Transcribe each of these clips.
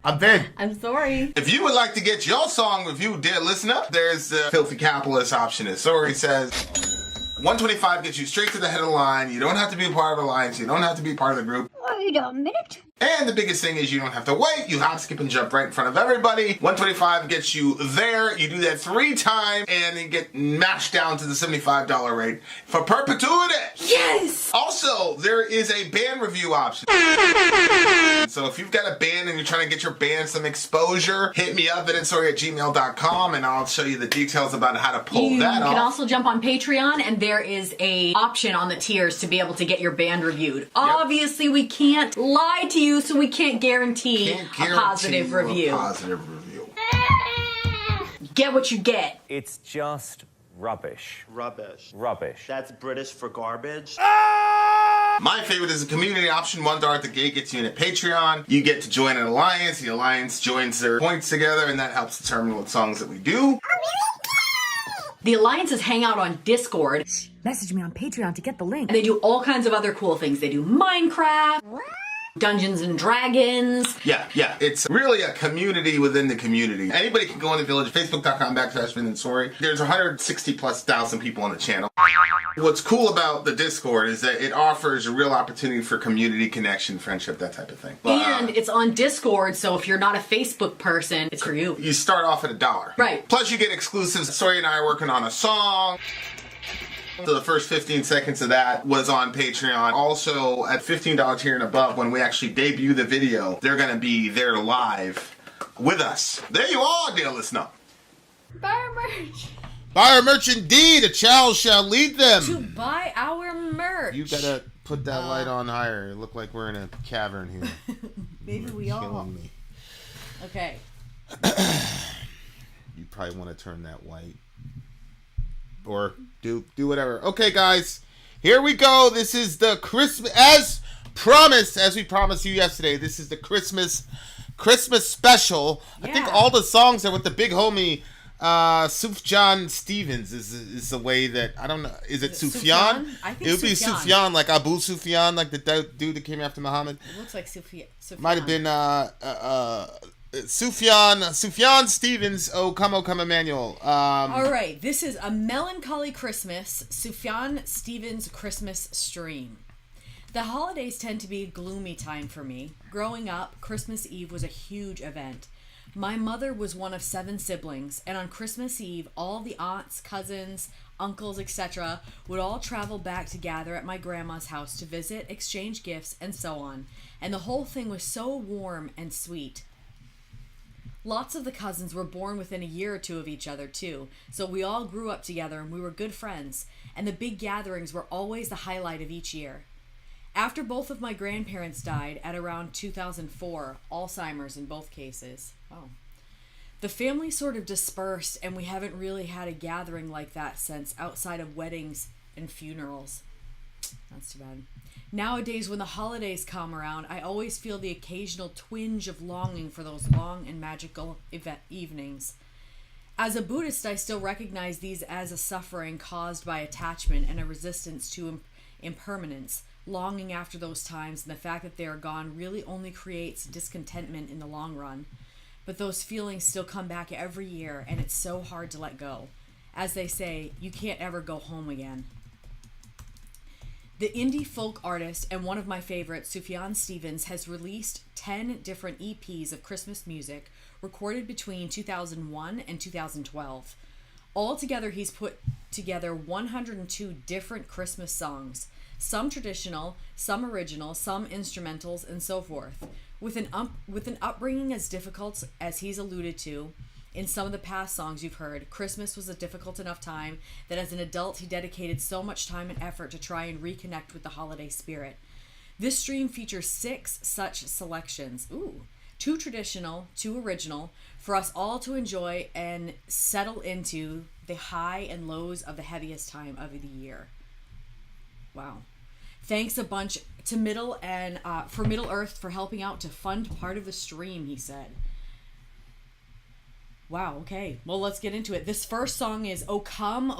I'm Vin. I'm Sori. If you would like to get your song reviewed, dear listener, there's the Filthy Capitalist option. As Sori says, 125 gets you straight to the head of the line. You don't have to be a part of the alliance. You don't have to be part of the group. Wait a minute. And the biggest thing is you don't have to wait. You hop, skip, and jump right in front of everybody. 125 gets you there. You do that 3 times, and then get mashed down to the $75 rate for perpetuity. Yes! Also, there is a band review option. So if you've got a band and you're trying to get your band some exposure, hit me up at insori@gmail.com, and I'll show you the details about how to pull that off. You can also jump on Patreon, and there is a option on the tiers to be able to get your band reviewed. Yep. Obviously, we can't lie to you, so we can't guarantee a positive review. Get what you get. It's just rubbish. Rubbish. Rubbish. That's British for garbage. My favorite is the community option. $1 at the gate gets you in at Patreon. You get to join an alliance. The alliance joins their points together, and that helps determine what songs that we do. The alliances hang out on Discord. Message me on Patreon to get the link. And they do all kinds of other cool things. They do Minecraft, Dungeons and Dragons. Yeah. It's really a community within the community. Anybody can go in the village, facebook.com/Vin and Sori. There's 160,000+ people on the channel. What's cool about the Discord is that it offers a real opportunity for community connection, friendship, that type of thing. And it's on Discord, so if you're not a Facebook person, it's for you. You start off at $1. Right. Plus you get exclusives. Sori and I are working on a song. So the first 15 seconds of that was on Patreon. Also, at $15 tier and above, when we actually debut the video, they're going to be there live with us. There you are, dear listener. Buy our merch. Buy our merch indeed. A child shall lead them. To buy our merch. You gotta put that light on higher. It look like we're in a cavern here. Maybe we are. Killing me. Okay. You probably want to turn that white. Or do whatever. Okay, guys, here we go. This is the Christmas, as we promised you yesterday. This is the Christmas special. Yeah. I think all the songs are with the big homie SUFJAN Stevens is the way that, I don't know. Is it SUFJAN? I think it would be SUFJAN, like Abu Sufyan, like the dude that came after Muhammad. It looks like Sufyan. Might have been Sufjan Stevens, O come Emmanuel. All right, this is A Melancholy Christmas, Sufjan Stevens Christmas stream. The holidays tend to be a gloomy time for me. Growing up, Christmas Eve was a huge event. My mother was one of 7 siblings, and on Christmas Eve, all the aunts, cousins, uncles, etc. would all travel back to gather at my grandma's house to visit, exchange gifts, and so on. And the whole thing was so warm and sweet. Lots of the cousins were born within a year or 2 of each other, too, so we all grew up together and we were good friends, and the big gatherings were always the highlight of each year. After both of my grandparents died at around 2004, Alzheimer's in both cases, the family sort of dispersed, and we haven't really had a gathering like that since, outside of weddings and funerals. That's too bad. Nowadays, when the holidays come around, I always feel the occasional twinge of longing for those long and magical evenings. As a Buddhist, I still recognize these as a suffering caused by attachment and a resistance to impermanence. Longing after those times and the fact that they are gone really only creates discontentment in the long run. But those feelings still come back every year, and it's so hard to let go. As they say, you can't ever go home again. The indie folk artist and one of my favorites, Sufjan Stevens, has released 10 different EPs of Christmas music recorded between 2001 and 2012. Altogether, he's put together 102 different Christmas songs, some traditional, some original, some instrumentals, and so forth. With an upbringing as difficult as he's alluded to in some of the past songs you've heard, Christmas was a difficult enough time that as an adult he dedicated so much time and effort to try and reconnect with the holiday spirit. This stream features 6 such selections. 2 traditional, 2 original, for us all to enjoy and settle into the high and lows of the heaviest time of the year. Wow. Thanks a bunch to Middle Earth for helping out to fund part of the stream, he said. Wow, okay. Well, let's get into it. This first song is O Come,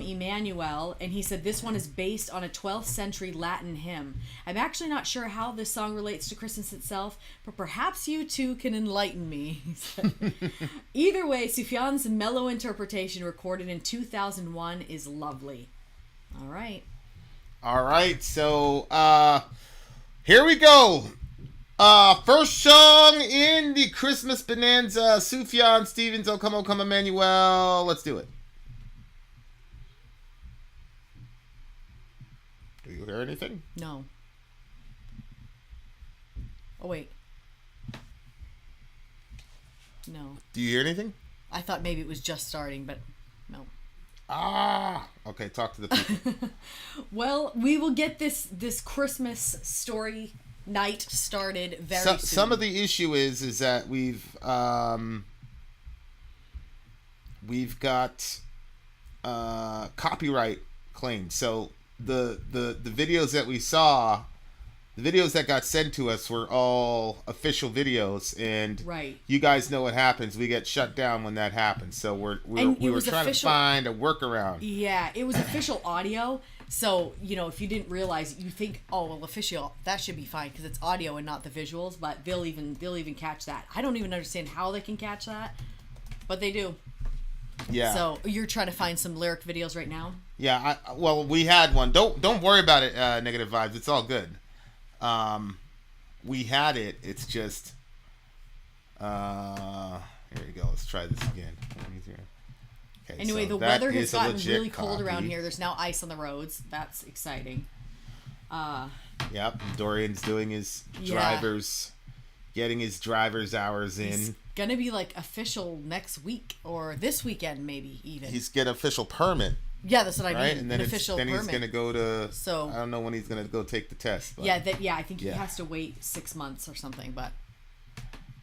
Emmanuel, and he said this one is based on a 12th century Latin hymn. I'm actually not sure how this song relates to Christmas itself, but perhaps you two can enlighten me. He said. Either way, Sufjan's mellow interpretation recorded in 2001 is lovely. All right. All right, so here we go. First song in the Christmas Bonanza, Sufjan Stevens, O Come, Emmanuel. Let's do it. Do you hear anything? No. Oh, wait. No. Do you hear anything? I thought maybe it was just starting, but no. Okay, talk to the people. Well, we will get this Christmas story night started very soon. Some of the issue is that we've got copyright claims. So the videos that we saw, the videos that got sent to us were all official videos, and right. You guys know what happens. We get shut down when that happens. So we were trying to find a workaround. Yeah, it was official audio. So, if you didn't realize, you think, oh, well, official, that should be fine because it's audio and not the visuals, but they'll even catch that. I don't even understand how they can catch that, but they do. Yeah. So, you're trying to find some lyric videos right now? Yeah, well, we had one. Don't worry about it, Negative Vibes. It's all good. We had it. It's just here you go. Let's try this again. Okay, anyway, so the weather has gotten really copy. cold around here. There's now ice on the roads. That's exciting. Yep, Dorian's doing his getting his driver's hours in. He's gonna be like official next week or this weekend, maybe even. He's get official permit. Yeah, that's what I mean. Right, and then official then permit. he's gonna go to. So I don't know when he's gonna go take the test. But, I think he has to wait 6 months or something. But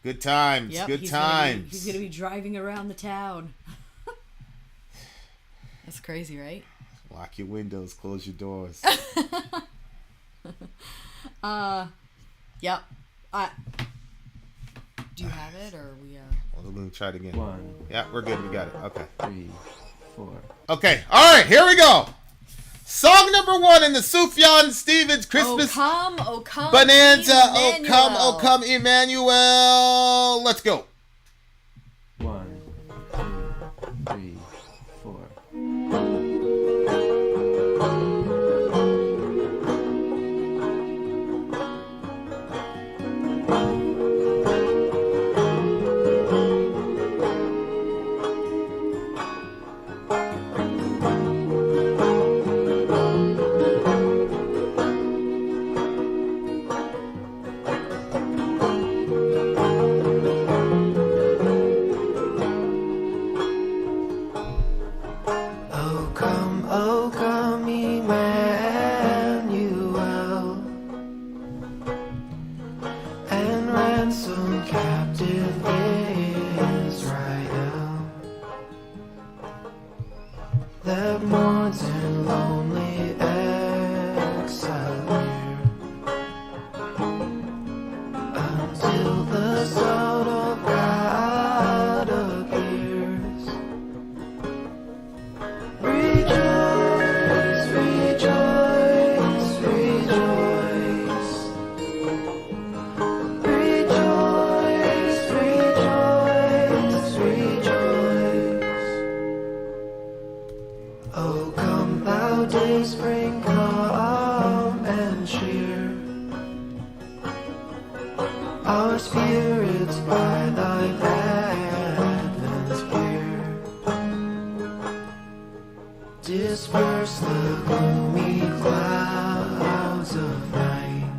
good times, yep, good times. He's gonna be driving around the town. That's crazy, right? Lock your windows, close your doors. Yep. Do you have it, or we? Well, we're gonna try it again. 1. Yeah, we're good. We got it. Okay. 3, 4. Okay. All right. Here we go. Song number 1 in the Sufjan Stevens Christmas O come, Bonanza. Emmanuel. O come, Emmanuel. Let's go. 1, 2, 3, 4. Oh come, Emmanuel, and ransom captive Israel that mourns in lonely exile here until the Son of God appears. Rejoice, rejoice, rejoice. Rejoice, rejoice, rejoice. Oh, come thou day spring, come and cheer our spirits by thy advent here. Disperse the gloomy clouds of night,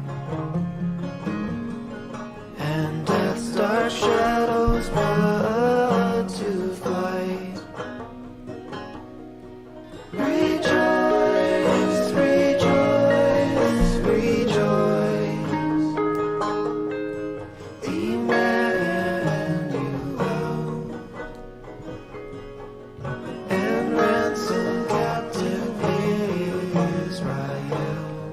and death's dark shadows put to flight. Rejoice, rejoice, rejoice. Emmanuel, and ransom captive Israel.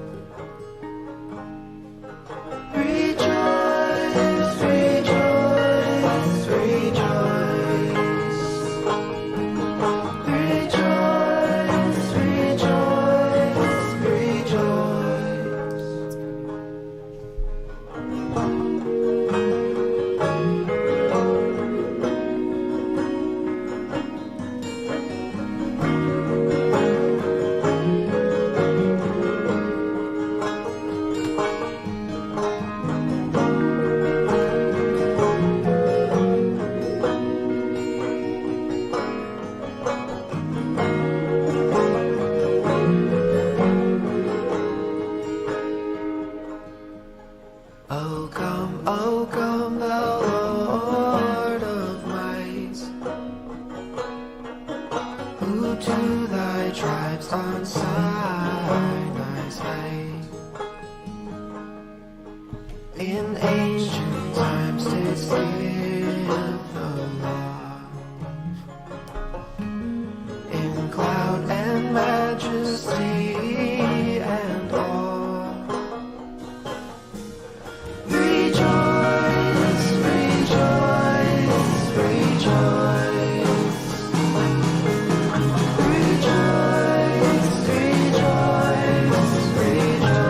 In ancient times didst give the law. In cloud and majesty and awe. Rejoice, rejoice, rejoice. Rejoice, rejoice, rejoice.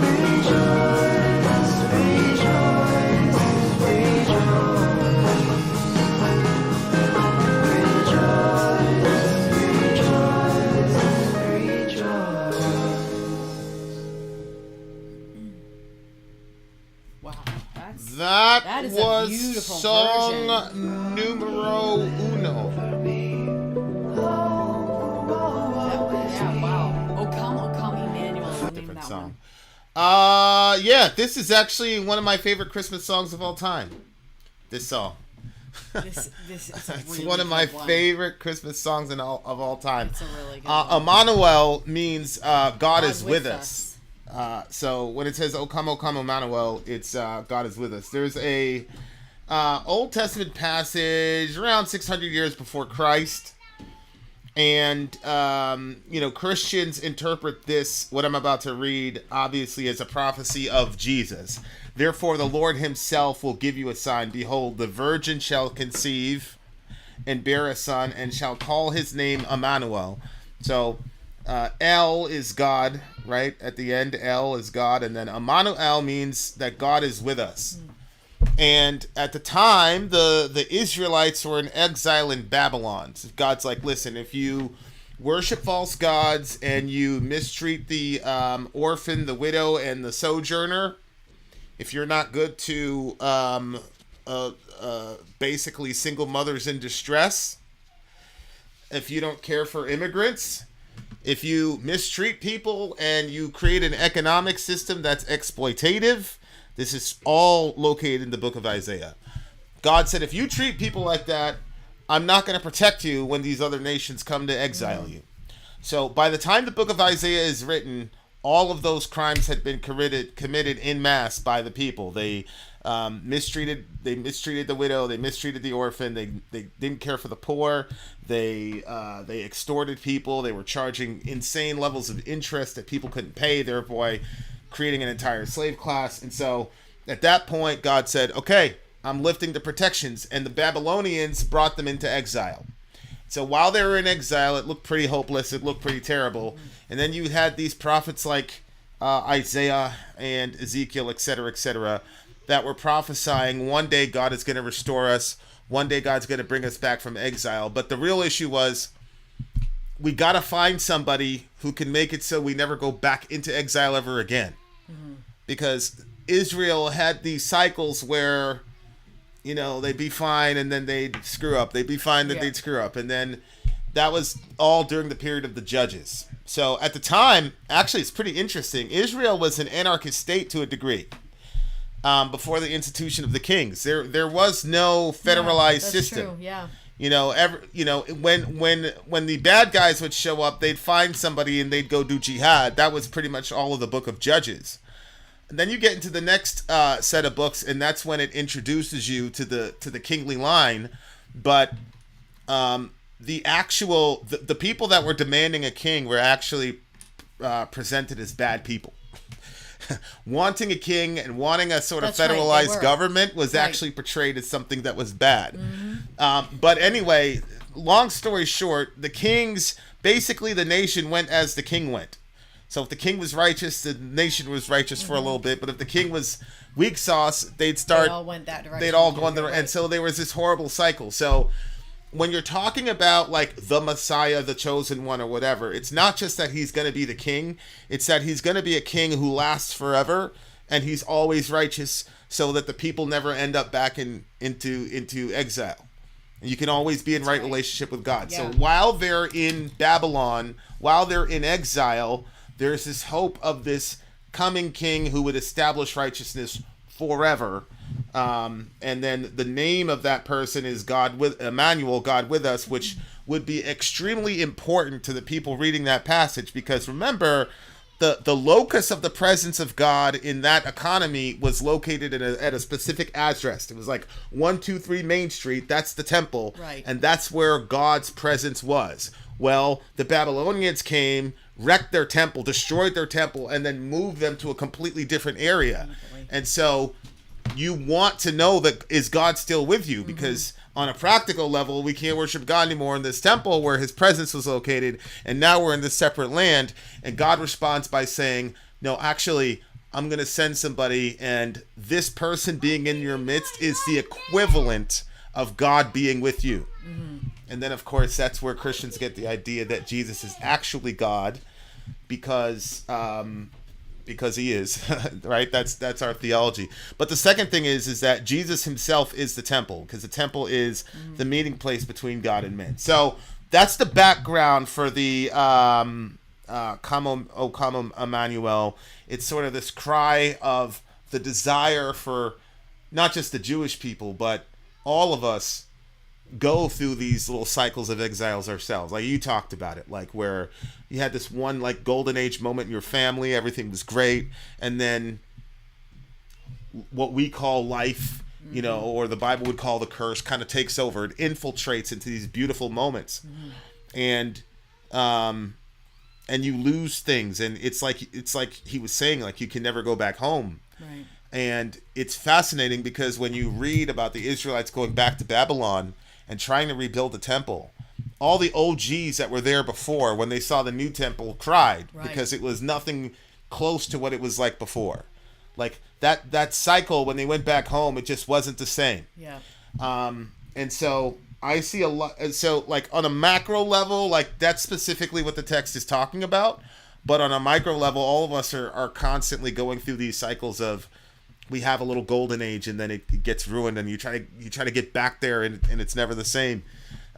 Rejoice, rejoice, Wow, That is a was beautiful song version. numero uno. Yeah, wow. O come Emmanuel. is the name of Different that song. one. Yeah, this is actually one of my favorite Christmas songs of all time. This song. This is a It's really one of my good one. favorite Christmas songs of all time. It's a really good one. Emmanuel means God is with us. So when it says O come, Emmanuel, it's God is with us. There's a Old Testament passage around 600 years before Christ. And, Christians interpret this, what I'm about to read, obviously as a prophecy of Jesus. Therefore, the Lord himself will give you a sign. Behold, the virgin shall conceive and bear a son and shall call his name Emmanuel. So, El is God, right? At the end, El is God. And then Emmanuel means that God is with us. And at the time, the Israelites were in exile in Babylon. So God's like, listen, if you worship false gods and you mistreat the orphan, the widow, and the sojourner, if you're not good to basically single mothers in distress, if you don't care for immigrants, if you mistreat people and you create an economic system that's exploitative, this is all located in the book of Isaiah. God said, if you treat people like that, I'm not going to protect you when these other nations come to exile you. So by the time the book of Isaiah is written, all of those crimes had been committed in mass by the people. They mistreated the widow, they mistreated the orphan, they didn't care for the poor, they extorted people, they were charging insane levels of interest that people couldn't pay, thereby creating an entire slave class. And so at that point, God said, okay, I'm lifting the protections. And the Babylonians brought them into exile. So while they were in exile, it looked pretty hopeless. It looked pretty terrible. And then you had these prophets like Isaiah and Ezekiel, etc., that were prophesying one day God is going to restore us. One day God's going to bring us back from exile. But the real issue was, we got to find somebody who can make it so we never go back into exile ever again. Because Israel had these cycles where, they'd be fine and then they'd screw up. They'd be fine, then they'd screw up. And then that was all during the period of the judges. So at the time, actually, it's pretty interesting. Israel was an anarchist state to a degree. Before the institution of the kings, there was no federalized system. True. Yeah. When the bad guys would show up, they'd find somebody and they'd go do jihad. That was pretty much all of the book of Judges. And then you get into the next set of books, and that's when it introduces you to the kingly line. But the people that were demanding a king were actually presented as bad people. Wanting a king and wanting a sort of federalized government was actually portrayed as something that was bad. But anyway, long story short, the kings, basically the nation went as the king went. So if the king was righteous, the nation was righteous for a little bit. But if the king was weak sauce, they all went that direction. They'd all go in and so there was this horrible cycle. So when you're talking about like the Messiah, the chosen one or whatever, it's not just that he's going to be the king. It's that he's going to be a king who lasts forever and he's always righteous so that the people never end up back into exile. And you can always be in right relationship with God. Yeah. So while they're in Babylon, while they're in exile, there's this hope of this coming king who would establish righteousness forever. And then the name of that person is Emmanuel, God with us, which would be extremely important to the people reading that passage, because remember, the locus of the presence of God in that economy was located at a specific address. It was like 123 Main Street. That's the temple, Right. and that's where God's presence was. Well, the Babylonians came, wrecked their temple, destroyed their temple, and then moved them to a completely different area. And so you want to know that is God still with you, because on a practical level, we can't worship God anymore in this temple where his presence was located, and now we're in this separate land. And God responds by saying, no, actually, I'm going to send somebody, and this person being in your midst is the equivalent of God being with you. And then, of course, that's where Christians get the idea that Jesus is actually God, because he is, right? That's our theology. But the second thing is that Jesus himself is the temple, because the temple is the meeting place between God and men. So that's the background for the Come, O come, Emmanuel. It's sort of this cry of the desire for not just the Jewish people, but all of us go through these little cycles of exiles ourselves. Like you talked about it, like where you had this one like golden age moment in your family, everything was great, and then what we call life, you know, or the Bible would call the curse, kind of takes over. It infiltrates into these beautiful moments, and you lose things, and it's like he was saying, like you can never go back home. Right. And it's fascinating because when you read about the Israelites going back to Babylon and trying to rebuild the temple, all the OGs that were there before, when they saw the new temple, cried because it was nothing close to what it was like before. Like that cycle, when they went back home, it just wasn't the same. Yeah. And so I see a lot. And so, like on a macro level, like that's specifically what the text is talking about. But on a micro level, all of us are constantly going through these cycles of, we have a little golden age and then it gets ruined, and you try to get back there, and it's never the same.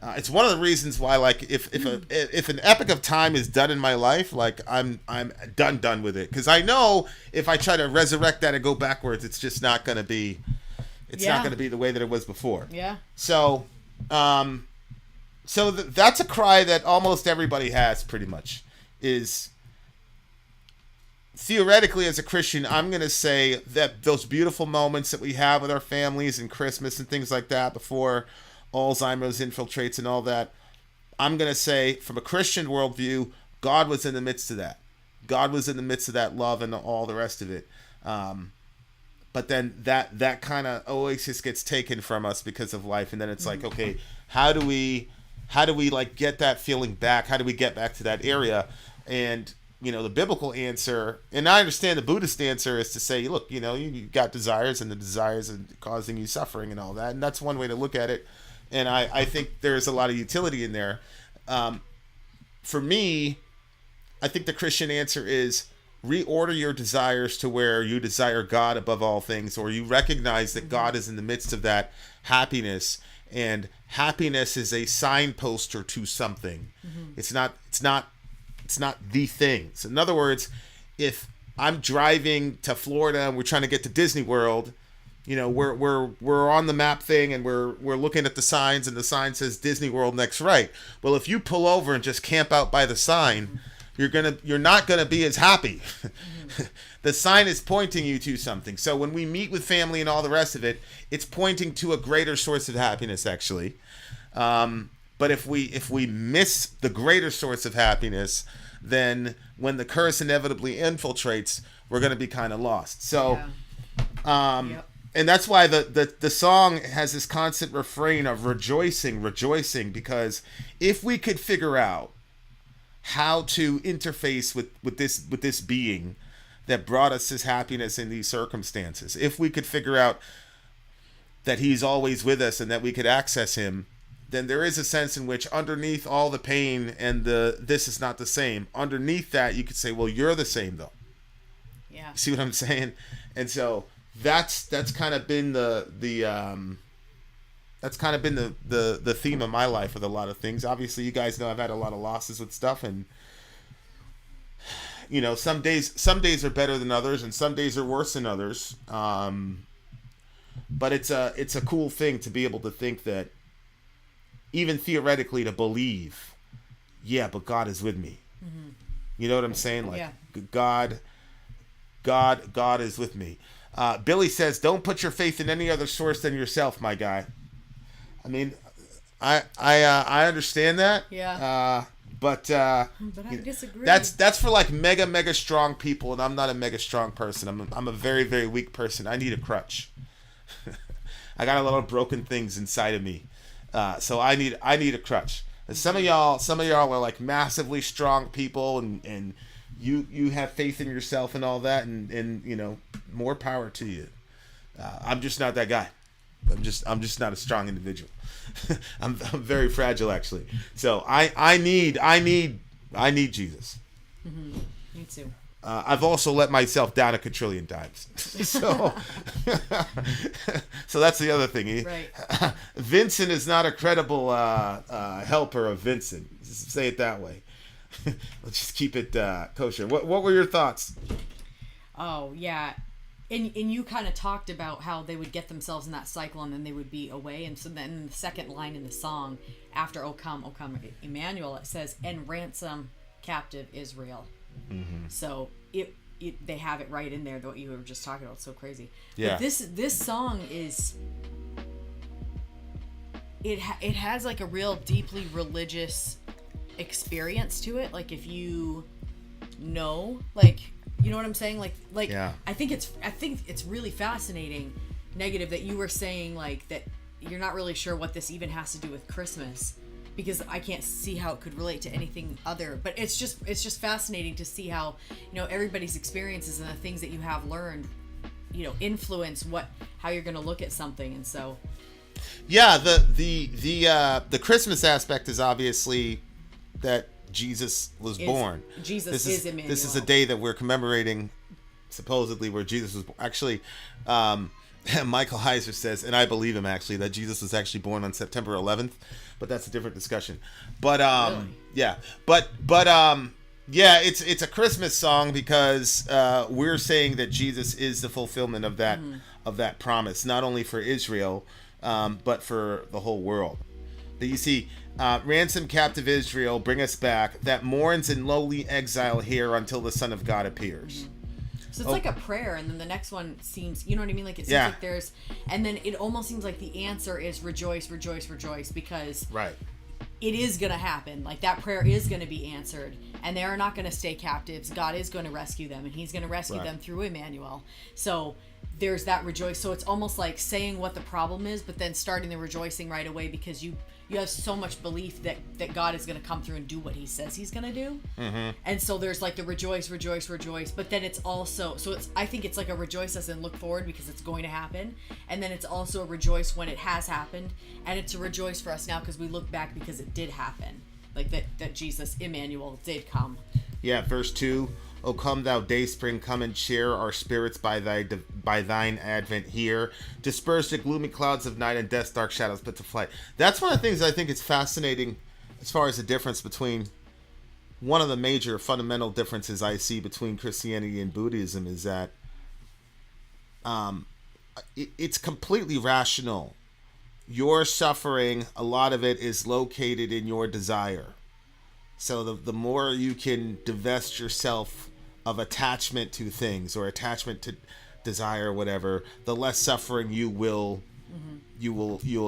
It's one of the reasons why, like, if an epic of time is done in my life, like I'm done with it, because I know if I try to resurrect that and go backwards, it's just not going to be, not going to be the way that it was before. Yeah. So, that's a cry that almost everybody has, pretty much, is. Theoretically, as a Christian, I'm going to say that those beautiful moments that we have with our families and Christmas and things like that before Alzheimer's infiltrates and all that, I'm going to say from a Christian worldview, God was in the midst of that. God was in the midst of that love and all the rest of it. But then that kind of oasis gets taken from us because of life. And then it's like, okay, how do we like get that feeling back? How do we get back to that area? And you know, the biblical answer, and I understand the Buddhist answer, is to say, look, you know, you got desires, and the desires are causing you suffering and all that. And that's one way to look at it. And I think there's a lot of utility in there. For me, I think the Christian answer is reorder your desires to where you desire God above all things, or you recognize that God is in the midst of that happiness, and happiness is a signposter to something. It's not the things. In other words, if I'm driving to Florida and we're trying to get to Disney World, you know, we're on the map thing and we're looking at the signs, and the sign says Disney World next right. Well, if you pull over and just camp out by the sign, you're not gonna be as happy. The sign is pointing you to something. So when we meet with family and all the rest of it, it's pointing to a greater source of happiness, actually. But if we miss the greater source of happiness, then when the curse inevitably infiltrates, we're going to be kind of lost. So, and that's why the song has this constant refrain of rejoicing, because if we could figure out how to interface with this being that brought us this happiness in these circumstances, if we could figure out that he's always with us and that we could access him, then there is a sense in which underneath all the pain and this is not the same, underneath that you could say, well, you're the same though. Yeah. See what I'm saying? And so that's kind of been the theme of my life with a lot of things. Obviously, you guys know I've had a lot of losses with stuff, and you know, some days are better than others, and some days are worse than others. But it's a cool thing to be able to think that, even theoretically, to believe, yeah, but God is with me. You know what I'm saying? Like, God is with me. Billy says, don't put your faith in any other source than yourself, my guy. I mean, I understand that. Yeah. But I disagree. That's for like mega strong people, and I'm not a mega strong person. I'm a very, very weak person. I need a crutch. I got a lot of broken things inside of me, so I need a crutch. And some of y'all are like massively strong people, and you have faith in yourself and all that, and you know, more power to you. I'm just not that guy. I'm just not a strong individual. I'm very fragile, actually. So I need Jesus. Mm-hmm. Me too. I've also let myself down a quadrillion times. So that's the other thing. Right. Vincent is not a credible helper of Vincent. Just say it that way. Let's just keep it kosher. What were your thoughts? Oh yeah. And you kind of talked about how they would get themselves in that cycle and then they would be away. And so then the second line in the song, after O come, Emmanuel, it says, and ransom captive Israel. Mm-hmm. So they have it right in there, what you were just talking about. It's so crazy. Yeah. But this song is, it has like a real deeply religious experience to it. Like if you know, like, you know what I'm saying? Like yeah. I think it's really fascinating, Negative, that you were saying like that you're not really sure what this even has to do with Christmas, because I can't see how it could relate to anything other. But it's just fascinating to see how, you know, everybody's experiences and the things that you have learned, you know, influence how you're going to look at something. And so yeah, the Christmas aspect is obviously that Jesus was born. Jesus is Emmanuel. This is a day that we're commemorating, supposedly, where Jesus was born. Actually, Michael Heiser says, and I believe him actually, that Jesus was actually born on September 11th, but that's a different discussion. But really? Yeah, but yeah, it's a Christmas song because we're saying that Jesus is the fulfillment of that promise, not only for Israel, but for the whole world. That you see. Ransom captive Israel, bring us back, that mourns in lowly exile here until the Son of God appears. So it's like a prayer, and then the next one seems, you know what I mean? Like it seems like there's, and then it almost seems like the answer is rejoice, rejoice, rejoice, because right. It is going to happen. Like that prayer is going to be answered, and they are not going to stay captives. God is going to rescue them, and he's going to rescue them through Emmanuel. So there's that rejoice. So it's almost like saying what the problem is, but then starting the rejoicing right away, because you have so much belief that God is going to come through and do what he says he's going to do. Mm-hmm. And so there's like the rejoice, rejoice, rejoice. But then it's also, I think it's like a rejoice as in look forward because it's going to happen. And then it's also a rejoice when it has happened. And it's a rejoice for us now because we look back because it did happen. Like that Jesus, Emmanuel, did come. Yeah, verse 2. O come thou dayspring, come and cheer our spirits by thine advent here. Disperse the gloomy clouds of night and death's dark shadows put to flight. That's one of the things I think is fascinating as far as the difference between, one of the major fundamental differences I see between Christianity and Buddhism is that it's completely rational. Your suffering, a lot of it is located in your desire. So the more you can divest yourself of attachment to things or attachment to desire or whatever, the less suffering you will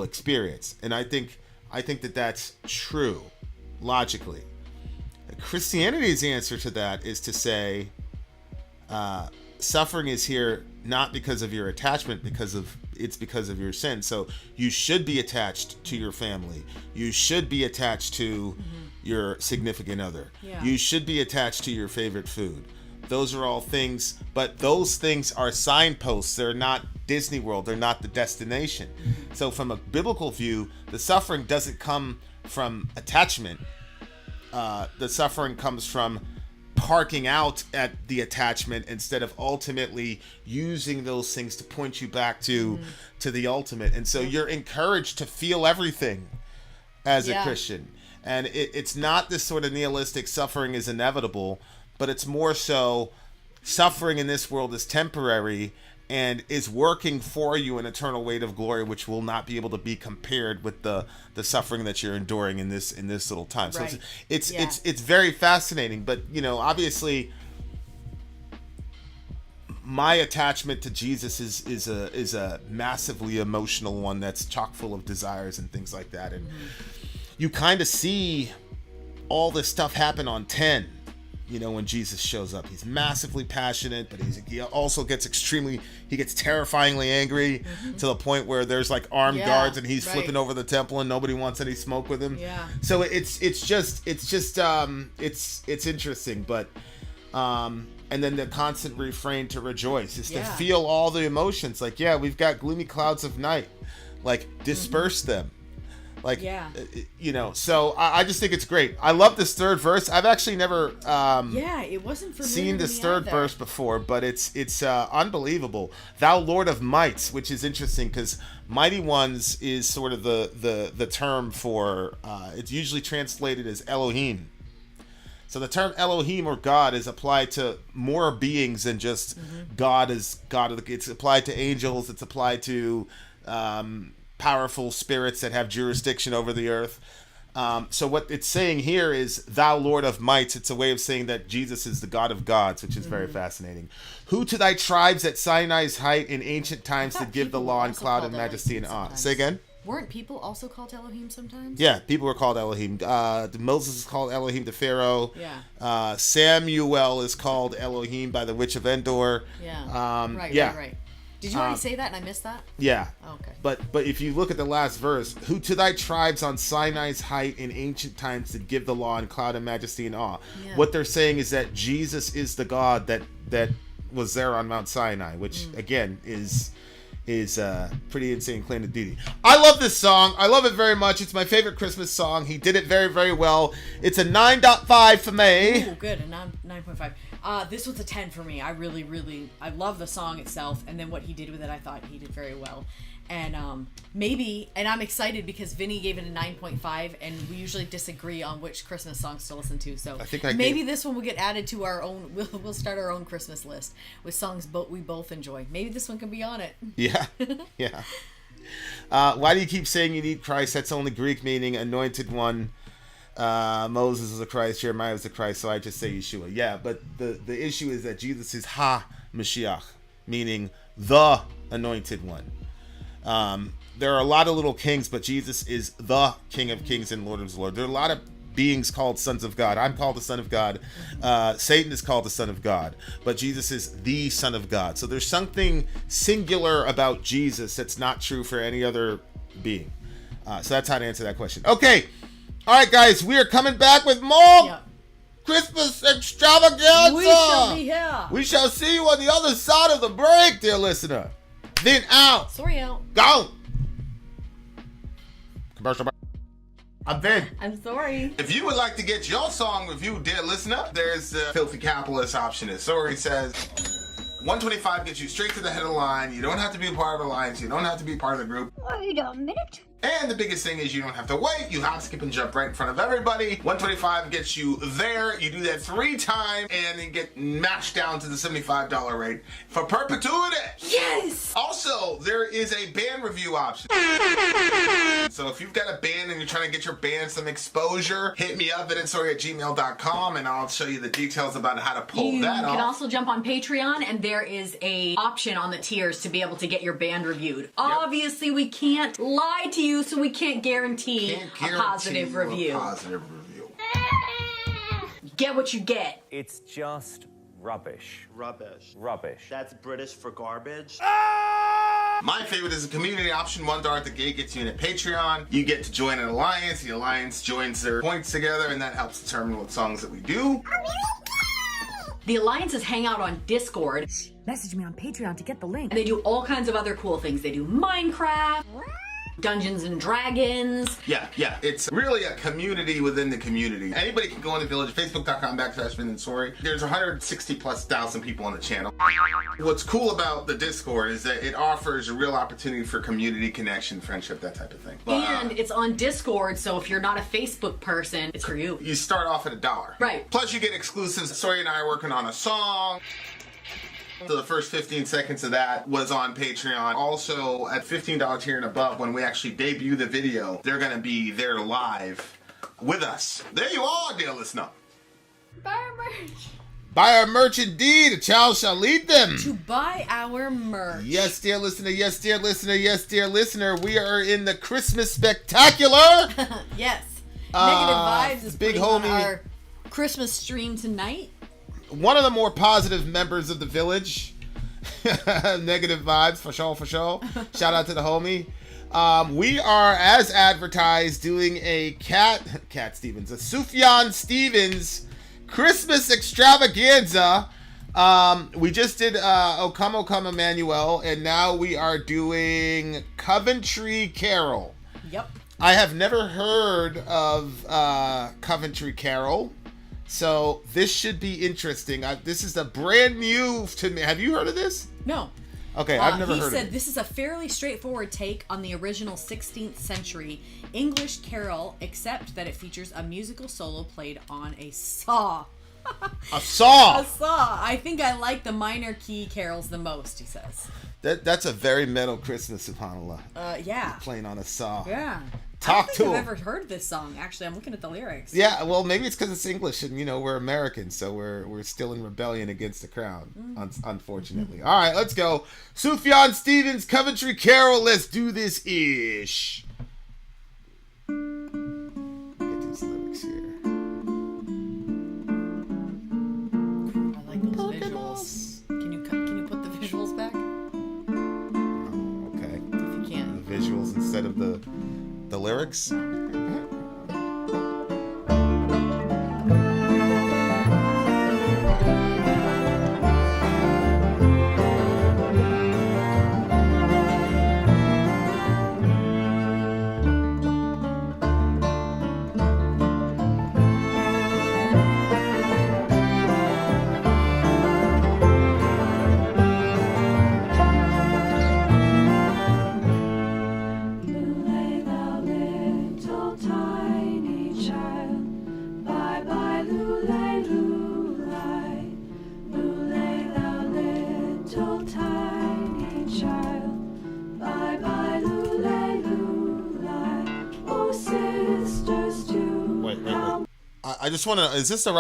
experience. And I think that that's true logically. Christianity's answer to that is to say suffering is here not because of your attachment, because of your sin. So you should be attached to your family. You should be attached to your significant other. Yeah. You should be attached to your favorite food. Those are all things, but those things are signposts. They're not Disney World. They're not the destination. So from a biblical view, the suffering doesn't come from attachment. The suffering comes from parking out at the attachment instead of ultimately using those things to point you back to the ultimate. And so you're encouraged to feel everything as a Christian. And it's not this sort of nihilistic suffering is inevitable, but it's more so suffering in this world is temporary and is working for you an eternal weight of glory, which will not be able to be compared with the suffering that you're enduring in this little time. Right. So it's very fascinating. But you know, obviously, my attachment to Jesus is a massively emotional one that's chock full of desires and things like that. And you kind of see all this stuff happen on 10. You know, when Jesus shows up, he's massively passionate, but he also gets terrifyingly angry to the point where there's like armed guards and he's flipping over the temple and nobody wants any smoke with him. Yeah. So it's interesting, but and then the constant refrain to rejoice is to feel all the emotions. Like, we've got gloomy clouds of night, like disperse them. Like, you know, so I just think it's great. I love this third verse. I've actually never it wasn't seen this third verse before, but it's unbelievable. Thou Lord of Mights, which is interesting because Mighty Ones is sort of the term for, it's usually translated as Elohim. So the term Elohim or God is applied to more beings than just God is God. It's applied to angels. It's applied to powerful spirits that have jurisdiction over the earth. So what it's saying here is thou Lord of mights. It's a way of saying that Jesus is the God of gods, which is very fascinating. Who to thy tribes at Sinai's height in ancient times did give the law and cloud and majesty and awe. Say again? Weren't people also called Elohim sometimes? Yeah, people were called Elohim. Moses is called Elohim to Pharaoh. Yeah. Samuel is called Elohim by the witch of Endor. Yeah. Right. Did you already say that and I missed that? Yeah. Oh, okay. But if you look at the last verse, who to thy tribes on Sinai's height in ancient times did give the law and cloud and majesty and awe. Yeah. What they're saying is that Jesus is the God that was there on Mount Sinai, which again is pretty insane claim to duty. I love this song. I love it very much. It's my favorite Christmas song. He did it very, very well. It's a 9.5 for me. Ooh, good. A 9.5. This was a 10 for me. I I love the song itself, and then what he did with it, I thought he did very well. And and I'm excited because Vinny gave it a 9.5, and we usually disagree on which Christmas songs to listen to. So maybe this one will get added to our own. We'll start our own Christmas list with songs we both enjoy. Maybe this one can be on it. Yeah, yeah. Why do you keep saying you need Christ? That's only Greek meaning anointed one. Moses is the Christ, Jeremiah is the Christ, so I just say Yeshua. Yeah, but the issue is that Jesus is Ha-Mashiach, meaning the anointed one. There are a lot of little kings, but Jesus is the King of Kings and Lord of Lords. There are a lot of beings called sons of God. I'm called the Son of God. Satan is called the Son of God, but Jesus is the Son of God. So there's something singular about Jesus that's not true for any other being. So that's how to answer that question. Okay. All right, guys, we are coming back with more Christmas extravaganza. We shall be here. We shall see you on the other side of the break, dear listener. Then out. Sori out. Go. Commercial break. I'm Vin. I'm Sori. If you would like to get your song reviewed, dear listener, there's the filthy capitalist option. As Sori says, $125 gets you straight to the head of the line. You don't have to be a part of the alliance. You don't have to be part of the group. Wait a minute. And the biggest thing is you don't have to wait. You hop, skip, and jump right in front of everybody. $125 gets you there. You do that 3 times, and then get mashed down to the $75 rate for perpetuity. Yes! Also, there is a band review option. So if you've got a band and you're trying to get your band some exposure, hit me up at insori@gmail.com, and I'll show you the details about how to pull that off. You can also jump on Patreon, and there is a option on the tiers to be able to get your band reviewed. Yep. Obviously, we can't lie to you, so we can't guarantee a positive review. Get what you get. It's just rubbish. Rubbish. That's British for garbage. My favorite is a community option. $1 at the gate gets you in a Patreon. You get to join an alliance. The alliance joins their points together, and that helps determine what songs that we do. The alliances hang out on Discord. Message me on Patreon to get the link. And they do all kinds of other cool things. They do Minecraft, Dungeons and Dragons. Yeah. It's really a community within the community. Anybody can go in the village, facebook.com/Vin and Sori. There's 160,000+ people on the channel. What's cool about the Discord is that it offers a real opportunity for community connection, friendship, that type of thing. And it's on Discord, so if you're not a Facebook person, it's for you. You start off at $1. Right. Plus you get exclusives. Sori and I are working on a song. So the first 15 seconds of that was on Patreon. Also, at $15 tier and above, when we actually debut the video, they're going to be there live with us. There you are, dear listener. Buy our merch. Buy our merch indeed. A child shall lead them. To buy our merch. Yes, dear listener. Yes, dear listener. Yes, dear listener. We are in the Christmas Spectacular. Yes. Negative Vibes is big putting on homie. our Christmas stream tonight. One of the more positive members of the village. Negative Vibes, for sure, for sure. Shout out to the homie. We are, as advertised, doing a Cat Stevens, a Sufjan Stevens Christmas extravaganza. We just did O Come, O Come Emmanuel, and now we are doing Coventry Carol. Yep. I have never heard of Coventry Carol, so this should be interesting. This is a brand new to me. Have you heard of this? No. Okay, I've never heard of it. He said this is a fairly straightforward take on the original 16th century English carol, except that it features a musical solo played on a saw. A saw! A saw. I think I like the minor key carols the most, he says. That's a very metal Christmas, subhanAllah. Yeah. Playing on a saw. Yeah. Talk I don't think to I've him. ever heard this song. Actually, I'm looking at the lyrics. Yeah, well, maybe it's because it's English, and we're Americans, so we're still in rebellion against the crown, unfortunately. All right, let's go. Sufjan Stevens, Coventry Carol. Let's do this ish. Get these lyrics here. I like those visuals. Can you put the visuals back? Oh, okay. If you can. The visuals instead of the lyrics. I just want to. Is this the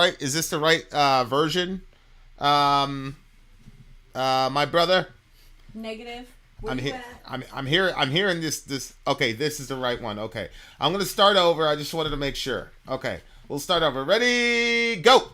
right version? My brother. Negative. I'm hearing this. Okay, this is the right one. Okay, I'm gonna start over. I just wanted to make sure. Okay, we'll start over. Ready, go.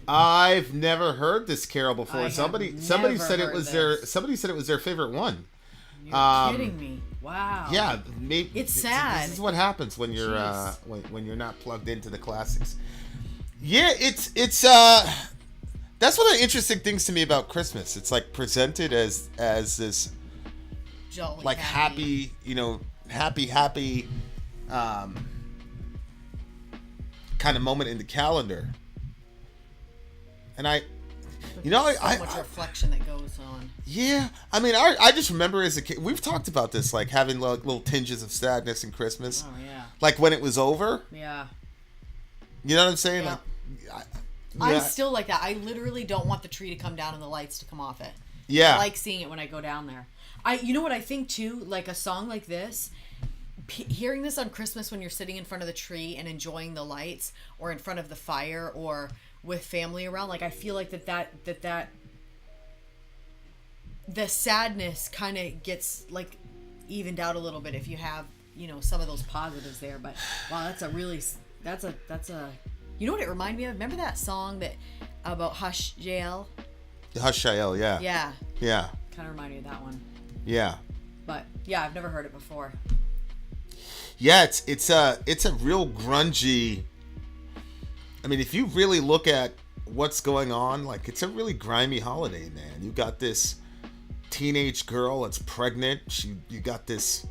I've never heard this carol before. I have somebody never said it heard was this. somebody said it was their favorite one. You're kidding me. Wow. Yeah, maybe It's sad. This is what happens when you're Jeez. when you're not plugged into the classics. Yeah, it's that's one of the interesting things to me about Christmas. It's like presented as this Jolly like happy, happy kind of moment in the calendar. And I so much reflection that goes on. yeah, I mean, I just remember as a kid, we've talked about this, like having like little tinges of sadness in Christmas. Oh yeah. Like when it was over. Yeah. You know what I'm saying? Yeah. Like, I'm still like that. I literally don't want the tree to come down and the lights to come off it. yeah. I like seeing it when I go down there. You know what I think too? Like a song like this, hearing this on Christmas when you're sitting in front of the tree and enjoying the lights, or in front of the fire, or with family around, like I feel like that the sadness kind of gets like evened out a little bit if you have some of those positives there. But wow, that's a you know what it reminded me of? Remember that song about Hush Jael? Hush Shael, yeah. Yeah, Yeah. kind of reminded me of that one. Yeah. But yeah, I've never heard it before. Yeah, it's a real grungy. I mean, if you really look at what's going on, like it's a really grimy holiday, man. You got this teenage girl that's pregnant. You got this,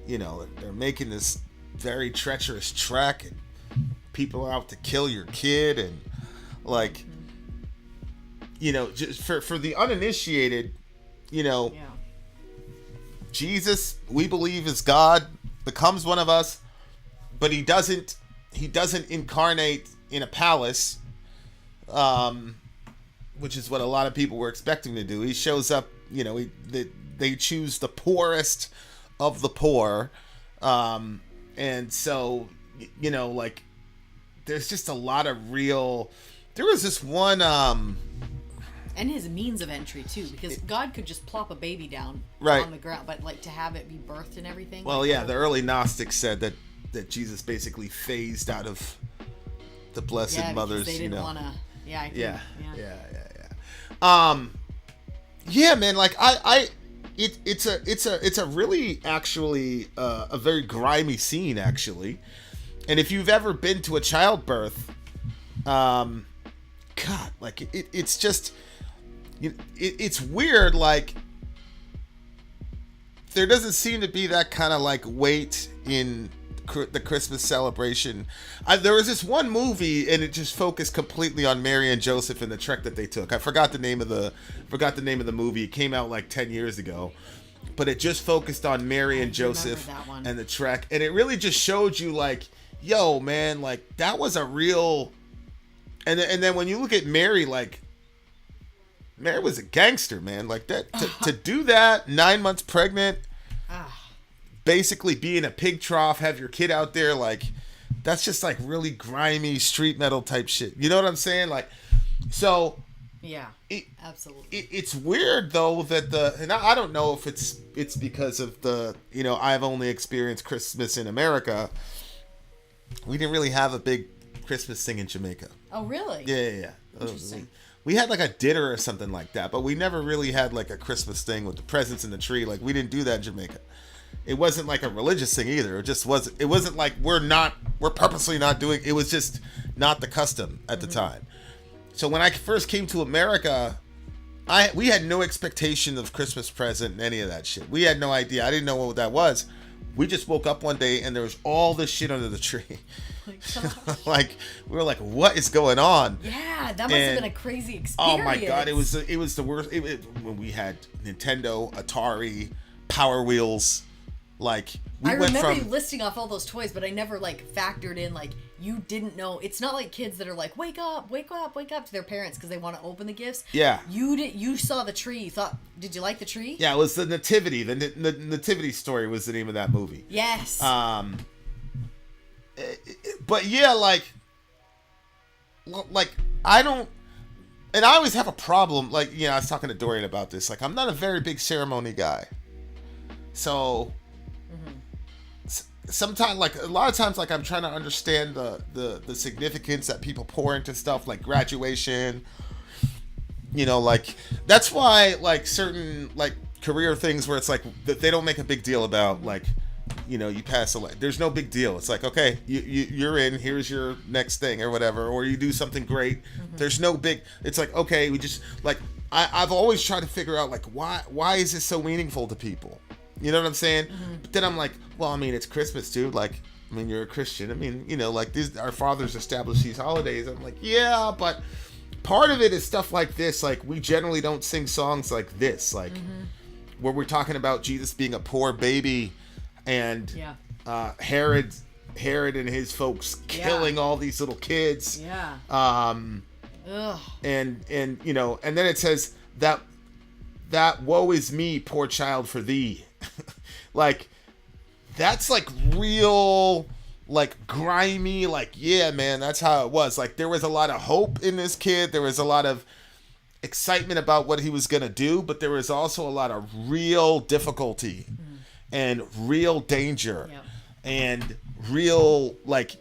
they're making this very treacherous trek, and people are out to kill your kid, and like, just for the uninitiated, Yeah. Jesus, we believe, is God, becomes one of us, but he doesn't incarnate in a palace, which is what a lot of people were expecting to do. He shows up, they choose the poorest of the poor, and so like there's just a lot of real. There was this one And his means of entry too, because God could just plop a baby down Right. on the ground, but like to have it be birthed and everything. Well, like, yeah, the early Gnostics said that Jesus basically phased out of the Blessed yeah, Mother's, because they didn't want to. Yeah, I think, yeah. Yeah, man. Like it's a really actually a very grimy scene actually, and if you've ever been to a childbirth, God, like it's just, it's weird. Like there doesn't seem to be that kind of like weight in the Christmas celebration. There was this one movie, and it just focused completely on Mary and Joseph and the trek that they took. I forgot the name of the movie. It came out like 10 years ago, but it just focused on Mary and Joseph that one. and the trek, and it really just showed you like, yo, man, like that was a real. And then when you look at Mary, like Mary was a gangster, man. Like that to do that, 9 months pregnant. Basically be in a pig trough, have your kid out there, like that's just like really grimy street metal type shit. You know what I'm saying? Like, so yeah, absolutely. It's weird though that and I don't know if it's because of the, I've only experienced Christmas in America. We didn't really have a big Christmas thing in Jamaica. Oh, really? Yeah. Interesting. We had like a dinner or something like that, but we never really had like a Christmas thing with the presents in the tree. Like we didn't do that in Jamaica. It wasn't like a religious thing either. It wasn't like we're purposely not doing. It was just not the custom at the time. So when I first came to America, we had no expectation of Christmas present and any of that shit. We had no idea. I didn't know what that was. We just woke up one day and there was all this shit under the tree. Like we were like, what is going on? Yeah, that must have been a crazy experience. Oh my god, it was the worst. When we had Nintendo, Atari, Power Wheels, like I remember you listing off all those toys, but I never like factored in like you didn't know. It's not like kids that are like wake up to their parents because they want to open the gifts. Yeah, you saw the tree. You thought, did you like the tree? Yeah, it was the Nativity. The Nativity Story was the name of that movie. Yes. But yeah, like I don't, and I always have a problem. Like, I was talking to Dorian about this. Like, I'm not a very big ceremony guy, so sometimes, like a lot of times, like I'm trying to understand the significance that people pour into stuff like graduation. You know, like that's why like certain like career things where it's like that they don't make a big deal about like, you know, you pass a there's no big deal. It's like, okay, you're in, here's your next thing or whatever, or you do something great. There's no big, it's like, okay, we just like I've always tried to figure out like why is this so meaningful to people? You know what I'm saying? But then I'm like, well, I mean, it's Christmas, dude. Like, I mean, you're a Christian. I mean, you know, like our fathers established these holidays. I'm like, yeah, but part of it is stuff like this. Like, we generally don't sing songs like this, like where we're talking about Jesus being a poor baby and Herod and his folks killing all these little kids. And you know, and then it says that woe is me, poor child, for thee. Like, that's like real, like grimy, like, yeah, man, that's how it was. Like, there was a lot of hope in this kid. There was a lot of excitement about what he was going to do, but there was also a lot of real difficulty and real danger and real, like,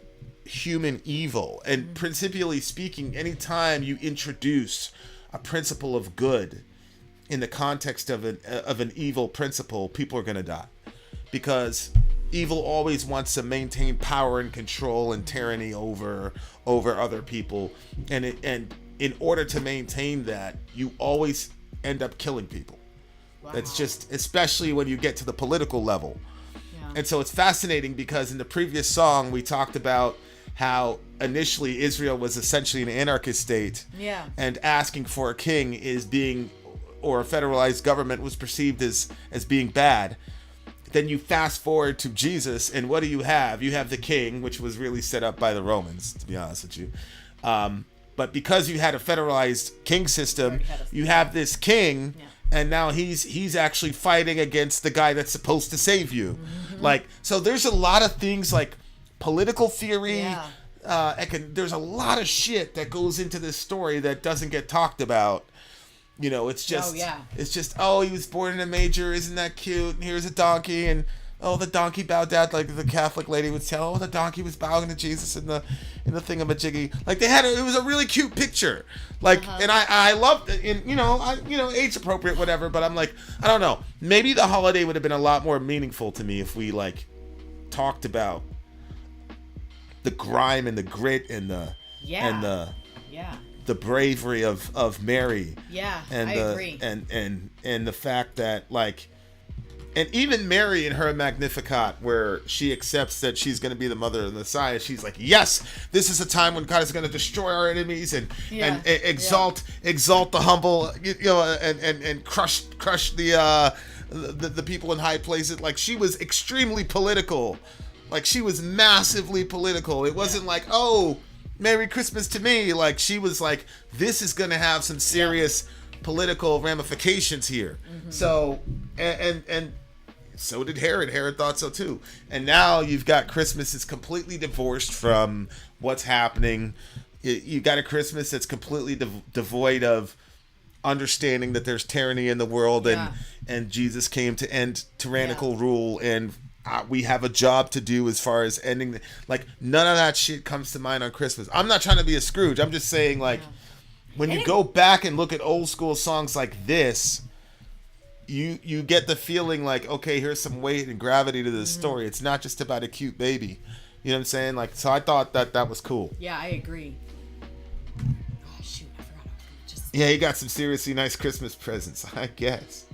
human evil. And principally speaking, anytime you introduce a principle of good in the context of an evil principle, people are going to die, because evil always wants to maintain power and control and tyranny over other people, and in order to maintain that, you always end up killing people. That's just, especially when you get to the political level. And so it's fascinating because in the previous song we talked about how initially Israel was essentially an anarchist state, and asking for a king is being, or a federalized government was perceived as being bad. Then you fast forward to Jesus, and what do you have? You have the king, which was really set up by the Romans, to be honest with you. But because you had a federalized king system, you have this king, and now he's actually fighting against the guy that's supposed to save you. Like, so there's a lot of things like political theory. There's a lot of shit that goes into this story that doesn't get talked about. You know, it's just, it's just, oh, he was born in a manger, isn't that cute? And here's a donkey, and oh, the donkey bowed down, like the Catholic lady would tell. Oh, the donkey was bowing to Jesus in the thingamajiggy. Like, it was a really cute picture. Like, and I loved it. And age appropriate, whatever. But I'm like, I don't know. Maybe the holiday would have been a lot more meaningful to me if we like talked about the grime and the grit and the the bravery of Mary. And I agree. And the fact that, like, and even Mary in her Magnificat, where she accepts that she's going to be the mother of the Messiah, she's like, yes, this is a time when God is going to destroy our enemies and exalt the humble, and crush the people in high places. Like, she was extremely political. Like, she was massively political. It wasn't like, oh, Merry Christmas to me. Like, she was like, this is going to have some serious political ramifications here. So, and so did Herod. Herod thought so too. And now you've got Christmas is completely divorced from what's happening. You got a Christmas that's completely devoid of understanding that there's tyranny in the world, and Jesus came to end tyrannical rule, and we have a job to do as far as ending like, none of that shit comes to mind on Christmas. I'm not trying to be a Scrooge. I'm just saying, like, when you go back and look at old school songs like this, you get the feeling like, okay, here's some weight and gravity to this story. It's not just about a cute baby. You know what I'm saying? Like, so I thought that was cool. Yeah, I agree. Oh, shoot, I forgot. Yeah, he got some seriously nice Christmas presents, I guess.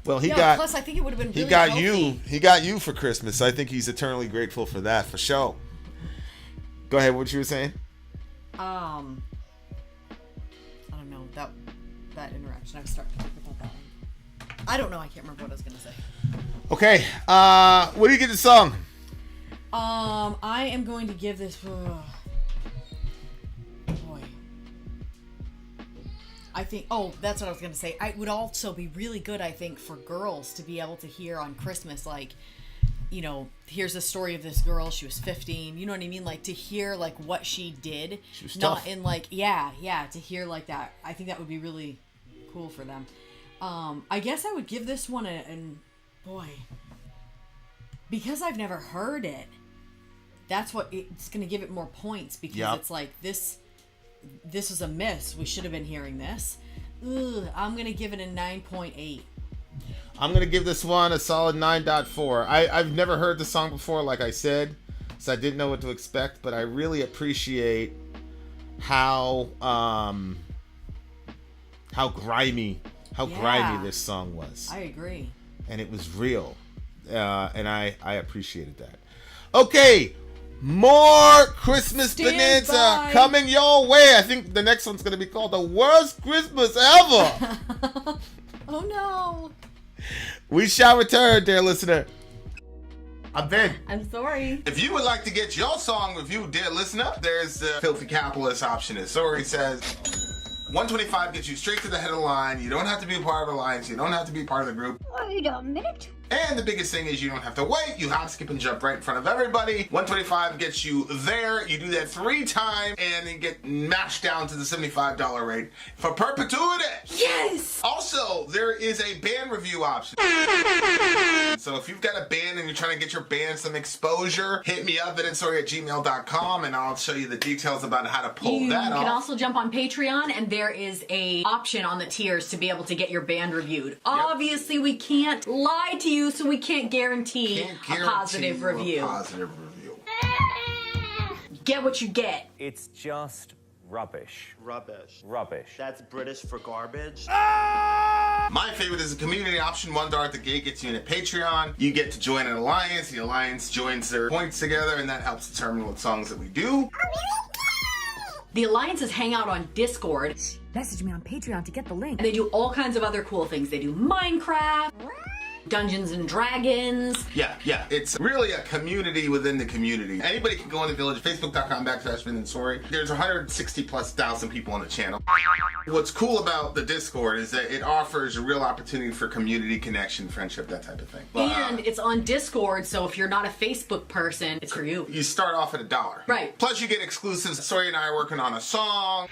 Well, plus I think it would have been really healthy. He got you for Christmas. I think he's eternally grateful for that, for sure. Go ahead, what you were saying? I don't know, that interaction. I was starting to talk about that one. I don't know, I can't remember what I was gonna say. Okay, what do you give the song? I am going to give this I think, that's what I was going to say. It would also be really good, I think, for girls to be able to hear on Christmas, like, you know, here's the story of this girl. She was 15. You know what I mean? Like, to hear, like, what she did. She was not tough. in, like, to hear, like, that. I think that would be really cool for them. I guess I would give this one boy. because I've never heard it, that's what it's going to give it more points, because it's like this is a miss. We should have been hearing this. I'm going to give it a 9.8. I'm going to give this one a solid 9.4. I've never heard the song before, like I said, so I didn't know what to expect, but I really appreciate how grimy this song was. I agree. And it was real. And I appreciated that. Okay, more Christmas bonanza coming your way. I think the next one's going to be called The Worst Christmas Ever. Oh, no. We shall return, dear listener. I'm Ben. I'm Sori. If you would like to get your song reviewed, dear listener, there's the Filthy Capitalist option. As Sori says, 125 gets you straight to the head of the line. You don't have to be a part of the alliance. You don't have to be part of the group. Wait a minute. And the biggest thing is you don't have to wait. You hop, skip, and jump right in front of everybody. 125 gets you there. You do that 3 times and then get mashed down to the $75 rate for perpetuity. Yes! Also, there is a band review option. So if you've got a band and you're trying to get your band some exposure, hit me up at insori@gmail.com and I'll show you the details about how to pull that off. You can also jump on Patreon, and there is a option on the tiers to be able to get your band reviewed. Obviously, we can't lie to you, so we can't guarantee a positive review. Get what you get. It's just rubbish. Rubbish. Rubbish. That's British for garbage. My favorite is a community option. $1 at the gate gets you in at Patreon. You get to join an alliance. The alliance joins their points together, and that helps determine what songs that we do. The alliances hang out on Discord. Message me on Patreon to get the link. And they do all kinds of other cool things. They do Minecraft, Dungeons and Dragons. Yeah. It's really a community within the community. Anybody can go in the village, facebook.com/VinandSori. There's 160,000+ people on the channel. What's cool about the Discord is that it offers a real opportunity for community connection, friendship, that type of thing. And it's on Discord, so if you're not a Facebook person, it's for you. You start off at $1. Right. Plus you get exclusives. Sori and I are working on a song.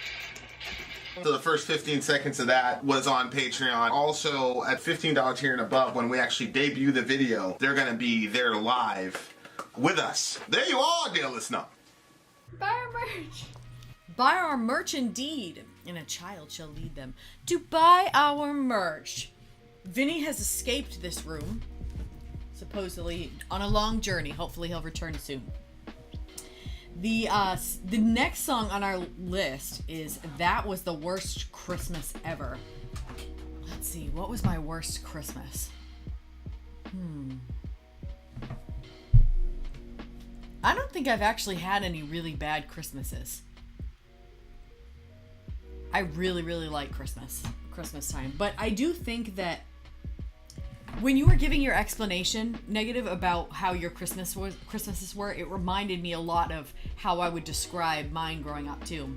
So the first 15 seconds of that was on Patreon. Also, at $15 tier and above, when we actually debut the video, they're going to be there live with us. There you are, dear listener. Buy our merch. Buy our merch indeed, and a child shall lead them to buy our merch. Vinny has escaped this room, supposedly on a long journey. Hopefully he'll return soon. The next song on our list is That Was the Worst Christmas Ever. Let's see, what was my worst Christmas? I don't think I've actually had any really bad Christmases. I really, really like Christmas time. But I do think that when you were giving your explanation, negative, about how your Christmases were, it reminded me a lot of how I would describe mine growing up too.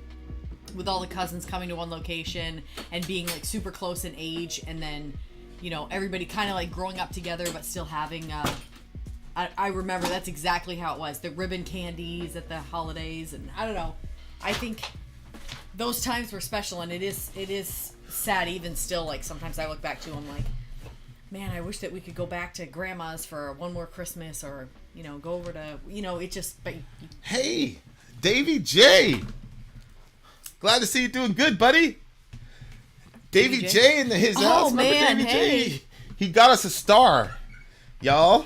With all the cousins coming to one location and being like super close in age, and then, you know, everybody kind of like growing up together but still having I remember that's exactly how it was. The ribbon candies at the holidays, and I don't know. I think those times were special, and it is sad even still. Like sometimes I look back to them like, man, I wish that we could go back to grandma's for one more Christmas, or, you know, go over to, you know, it just, but. Hey, Davy J. Glad to see you doing good, buddy. Davy J in his house. Remember man, Davy hey. J? He got us a star, y'all.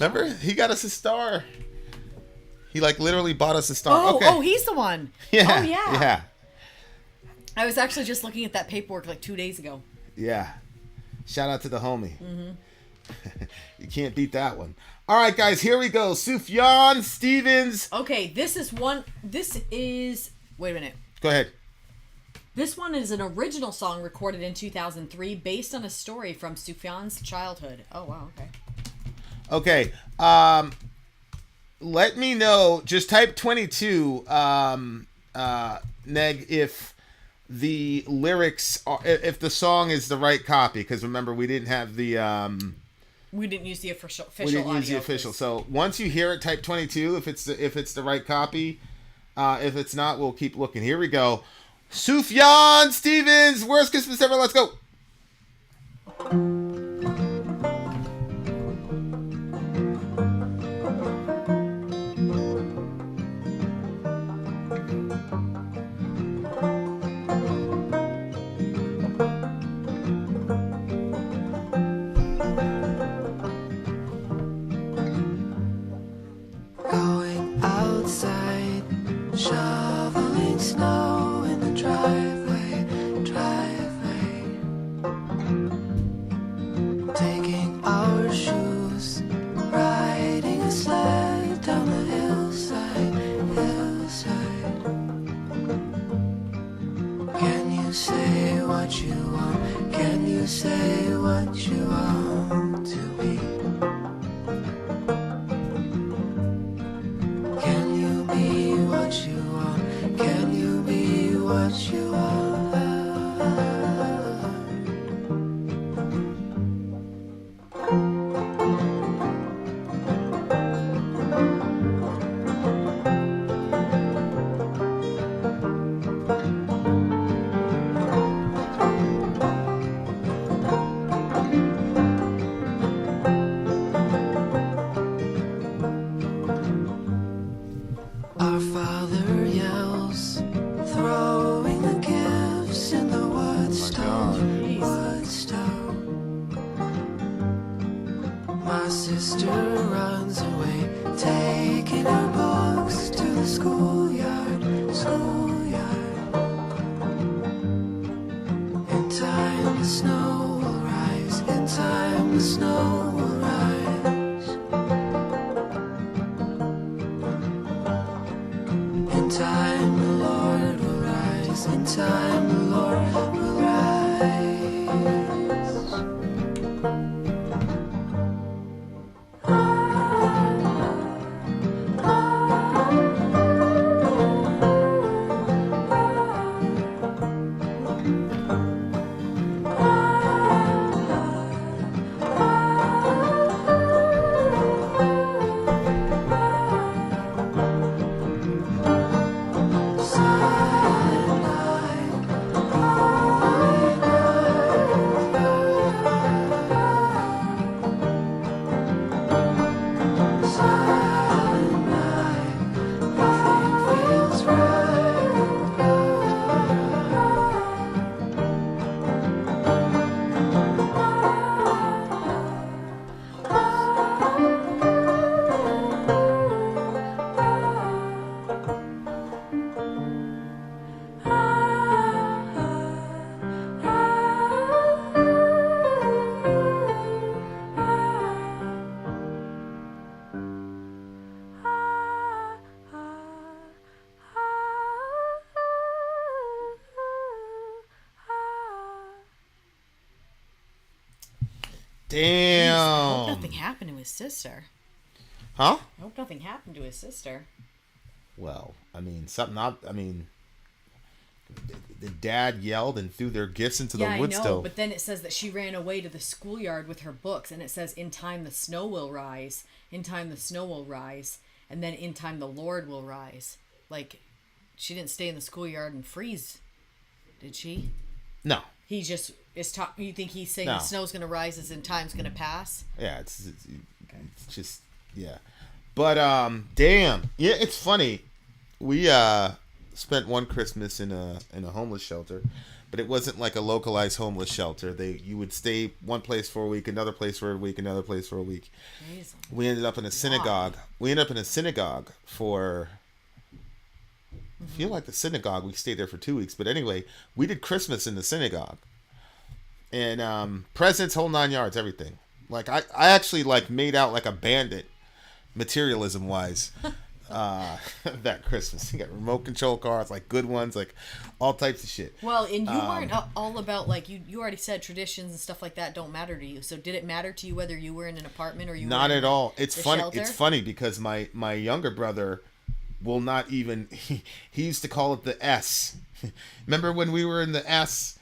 Remember? He got us a star. He like literally bought us a star. Oh, he's the one. Yeah. Oh, yeah. Yeah. I was actually just looking at that paperwork like 2 days ago. Yeah. Shout out to the homie. You can't beat that one. All right, guys, here we go. SUFJAN Stevens. Okay, wait a minute. Go ahead. This one is an original song recorded in 2003 based on a story from SUFJAN's childhood. Oh, wow, okay. Okay. Let me know. Just type 22, Neg, if the lyrics are, if the song is the right copy, because remember we didn't have the we didn't use the official official. So once you hear it, type 22 if it's the right copy. If it's not, we'll keep looking. Here we go. SUFJAN Stevens, Worst Christmas Ever. Let's go. sister runs away, taking her books to the schoolyard, schoolyard. In time the snow will rise, in time the snow will rise. In time the Lord will rise, in time the Lord will rise. I Damn. hope nothing happened to his sister. Huh? I hope nothing happened to his sister. Well, I mean, the dad yelled and threw their gifts into the wood I know, stove. but then it says that she ran away to the schoolyard with her books, and it says, in time the snow will rise, in time the snow will rise, and then in time the Lord will rise. Like, she didn't stay in the schoolyard and freeze, did she? No. He just is talking. You think he's saying No. the snow's going to rise as in time's going to pass? Yeah, it's just, yeah. But, damn. Yeah, it's funny. We, spent one Christmas in a homeless shelter, but it wasn't like a localized homeless shelter. You would stay one place for a week, another place for a week, another place for a week. Amazing. We ended up in a synagogue. We ended up in a synagogue for, I feel like the synagogue, we stayed there for 2 weeks. But anyway, we did Christmas in the synagogue. And presents, whole 9 yards, everything. Like, I actually, like, made out like a bandit, materialism-wise, that Christmas. You got remote control cars, like good ones, like all types of shit. Well, and you weren't all about, like, you already said traditions and stuff like that don't matter to you. So did it matter to you whether you were in an apartment or you Not were in at all. It's the funny. shelter? It's funny because my younger brother will not even. He used to call it the S. Remember when we were in the S?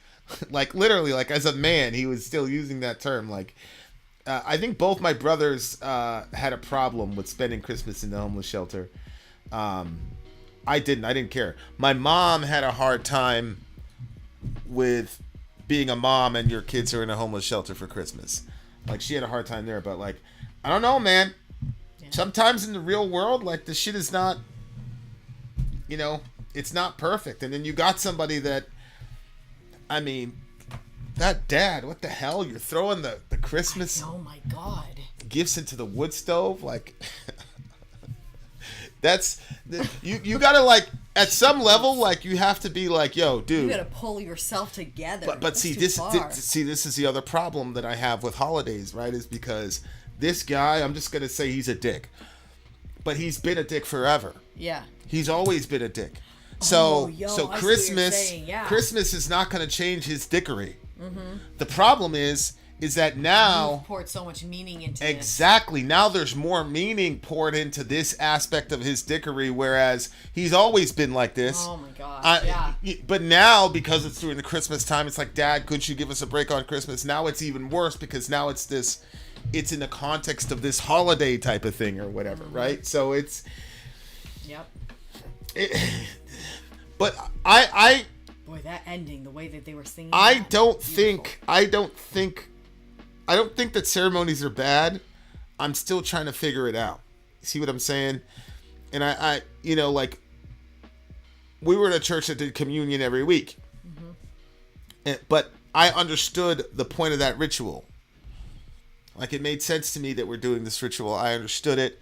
Like literally, like as a man, he was still using that term. Like I think both my brothers had a problem with spending Christmas in the homeless shelter. I didn't care. My mom had a hard time with being a mom and your kids are in a homeless shelter for Christmas. Like she had a hard time there, but like I don't know, man. Yeah. Sometimes in the real world, like the shit is not, you know, it's not perfect. And then you got somebody that, I mean, that dad, what the hell? You're throwing the Christmas oh my God, gifts into the wood stove, like that's you gotta like at some level like you have to be like, yo, dude, you gotta pull yourself together. But see this is the other problem that I have with holidays, right? Is because this guy, I'm just gonna say he's a dick, but he's been a dick forever. Yeah, he's always been a dick. So so Christmas Christmas is not gonna change his dickery. Mm-hmm. The problem is that now you've poured so much meaning into exactly this. Now there's more meaning poured into this aspect of his dickery, whereas he's always been like this. Oh my God, yeah. But now because it's during the Christmas time, it's like, Dad, couldn't you give us a break on Christmas? Now it's even worse because now it's in the context of this holiday type of thing or whatever, mm-hmm. right? So it's yep. But I boy, that ending, the way that they were singing. I don't think that ceremonies are bad. I'm still trying to figure it out. See what I'm saying? And I you know, like we were in a church that did communion every week. Mm-hmm. But I understood the point of that ritual. Like, it made sense to me that we're doing this ritual. I understood it.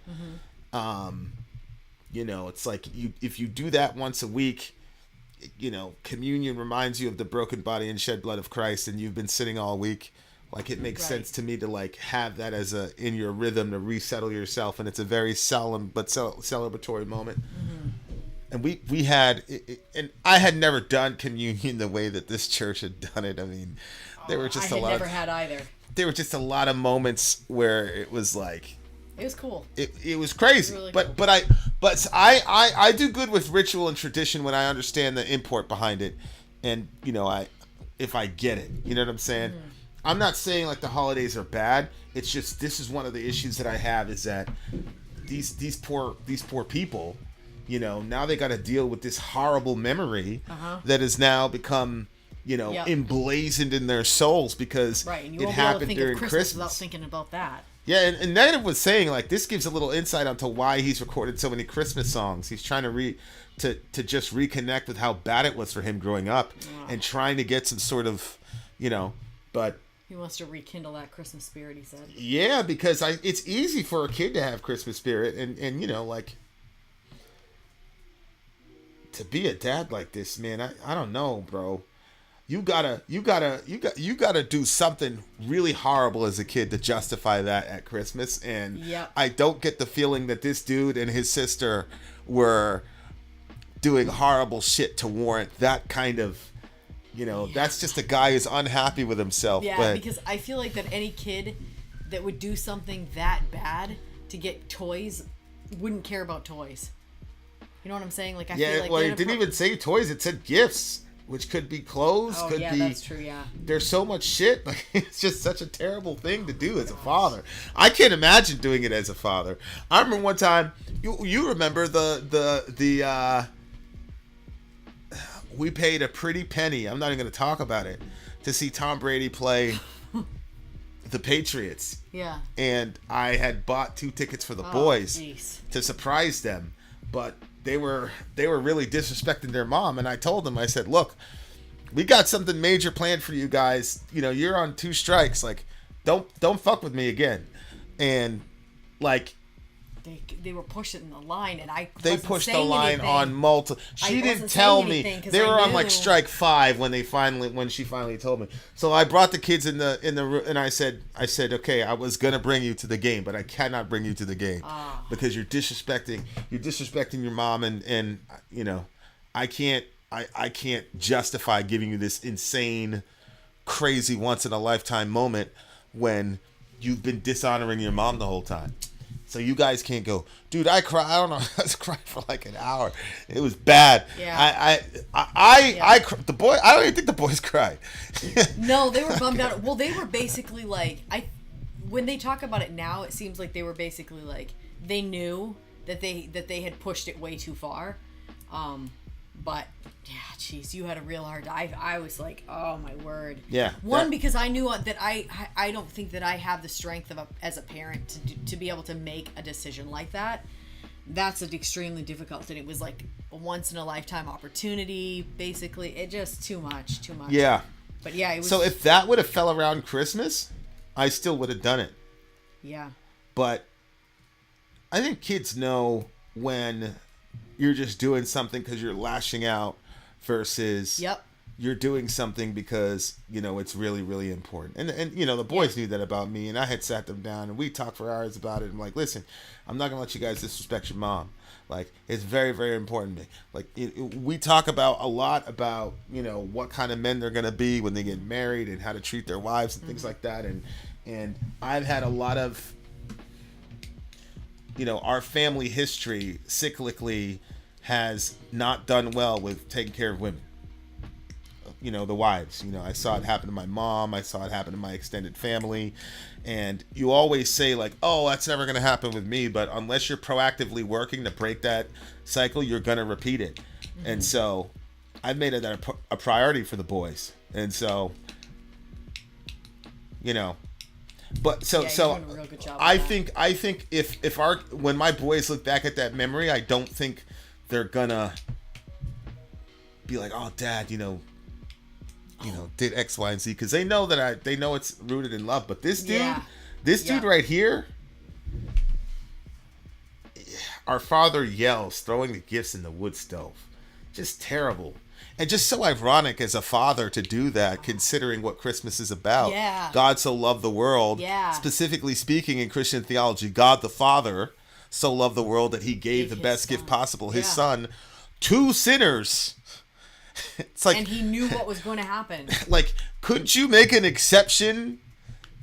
You know, it's like if you do that once a week, you know, communion reminds you of the broken body and shed blood of Christ, and you've been sinning all week. Like, it makes sense to me to like have that as in your rhythm to resettle yourself, and it's a very solemn but celebratory moment. And we had, and I had never done communion the way that this church had done it. I mean, there were just I had never had either. There were just a lot of moments where it was like, it was cool. It was crazy. Really but cool. I do good with ritual and tradition when I understand the import behind it, and you know, if I get it, you know what I'm saying. I'm not saying like the holidays are bad. It's just, this is one of the issues that I have, is that these poor people, you know, now they got to deal with this horrible memory that has now become, you know, emblazoned in their souls because and you it won't happened be able to think during of Christmas without thinking about that. Yeah, and Negative was saying, like, this gives a little insight onto why he's recorded so many Christmas songs. He's trying to just reconnect with how bad it was for him growing up and trying to get some sort of, you know, but he wants to rekindle that Christmas spirit, he said. Yeah, because it's easy for a kid to have Christmas spirit, and you know, like, to be a dad like this, man, I don't know, bro. You gotta do something really horrible as a kid to justify that at Christmas. And I don't get the feeling that this dude and his sister were doing horrible shit to warrant that kind of, you know, that's just a guy who's unhappy with himself. Yeah, because I feel like that any kid that would do something that bad to get toys wouldn't care about toys. You know what I'm saying? Like, I feel like it didn't even say toys, it said gifts. Which could be clothes, could be... that's true, yeah. There's so much shit. Like, it's just such a terrible thing to do as a father. I can't imagine doing it as a father. I remember one time, you remember we paid a pretty penny, I'm not even going to talk about it, to see Tom Brady play the Patriots. Yeah. And I had bought 2 tickets for the boys to surprise them. But they were really disrespecting their mom, and I told them, I said, look, we got something major planned for you guys. You know, you're on 2 strikes. Like, don't fuck with me again. And like, they were pushing the line, and they pushed the line on multiple. She didn't tell me they were on like strike 5 when she finally told me. So I brought the kids in the room, and I said, okay, I was gonna bring you to the game, but I cannot bring you to the game because you're disrespecting your mom, and you know, I can't justify giving you this insane, crazy, once in a lifetime moment when you've been dishonoring your mom the whole time. So you guys can't go, dude. I cry. I don't know. I was crying for like an hour. It was bad. Yeah. The boy. I don't even think the boys cried. No, they were bummed out. Well, they were basically like, when they talk about it now, it seems like they were basically like, they knew that they had pushed it way too far. But yeah, jeez, you had a real hard time. I was like, oh my word. Yeah. Because I knew that I don't think that I have the strength as a parent to be able to make a decision like that. That's extremely difficult, and it was like a once in a lifetime opportunity. Basically, it just too much. Yeah. But yeah, it was. So if that would have fell around Christmas, I still would have done it. Yeah. But I think kids know when you're just doing something because you're lashing out versus you're doing something because, you know, it's really, really important. And you know, the boys knew that about me, and I had sat them down and we talked for hours about it. I'm like, listen, I'm not going to let you guys disrespect your mom. Like, it's very, very important to me. Like, we talk about a lot about, you know, what kind of men they're going to be when they get married and how to treat their wives and things like that. And I've had a lot of, you know, our family history cyclically has not done well with taking care of women. You know, the wives. You know, I saw it happen to my mom. I saw it happen to my extended family. And you always say, like, oh, that's never going to happen with me. But unless you're proactively working to break that cycle, you're going to repeat it. Mm-hmm. And so I've made it a priority for the boys. And so, you know, but so I think if when my boys look back at that memory, I don't think they're gonna be like, oh, Dad, you know, did X, Y, and Z, because they know it's rooted in love. But this dude, This dude Yeah. right here, our father yells, throwing the gifts in the wood stove. Just terrible. And just so ironic as a father to do that, considering what Christmas is about. Yeah. God so loved the world. Yeah. Specifically speaking in Christian theology, God the Father so loved the world that he gave the His best son. gift possible, his Yeah. son, to sinners. It's like, And he knew what was going to happen. like, couldn't you make an exception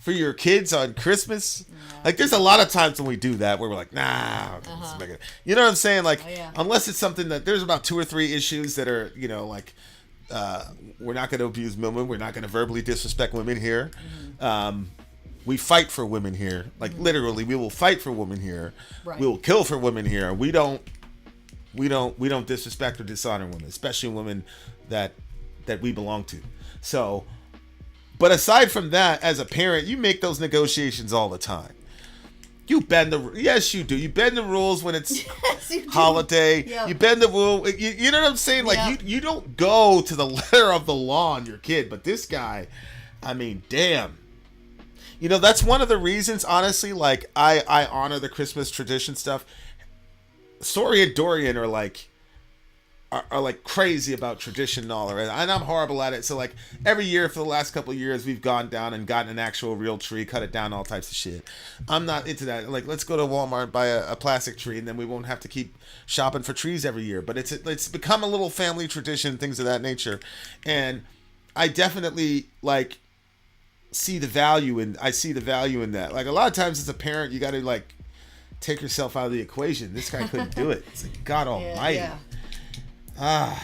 for your kids on Christmas? Like, there's a lot of times when we do that where we're like, nah, let's make it. You know what I'm saying? Like, Oh, yeah. unless it's something that there's about 2 or 3 issues that are, you know, like, we're not going to abuse women. We're not going to verbally disrespect women here. We fight for women here. Like, literally, we will fight for women here. Right. We will kill for women here. We don't disrespect or dishonor women, especially women that we belong to. So, but aside from that, as a parent, you make those negotiations all the time. You bend the yes, you do. You bend the rules when it's You do. holiday. Yep. You bend the rule. You know what I'm saying? Like Yep. you don't go to the letter of the law on your kid. But this guy, I mean, damn. You know, that's one of the reasons, honestly. Like I honor the Christmas tradition stuff. Sori and Dorian are like crazy about tradition and all that, and I'm horrible at it. So like every year for the last couple of years, we've gone down and gotten an actual real tree, cut it down, all types of shit. I'm not into that. Like, let's go to Walmart and buy a plastic tree, and then we won't have to keep shopping for trees every year. But it's become a little family tradition, things of that nature, and I definitely like see the value in. I see the value in that. Like a lot of times as a parent, you got to like take yourself out of the equation. This guy couldn't do it. It's like God Almighty. Yeah.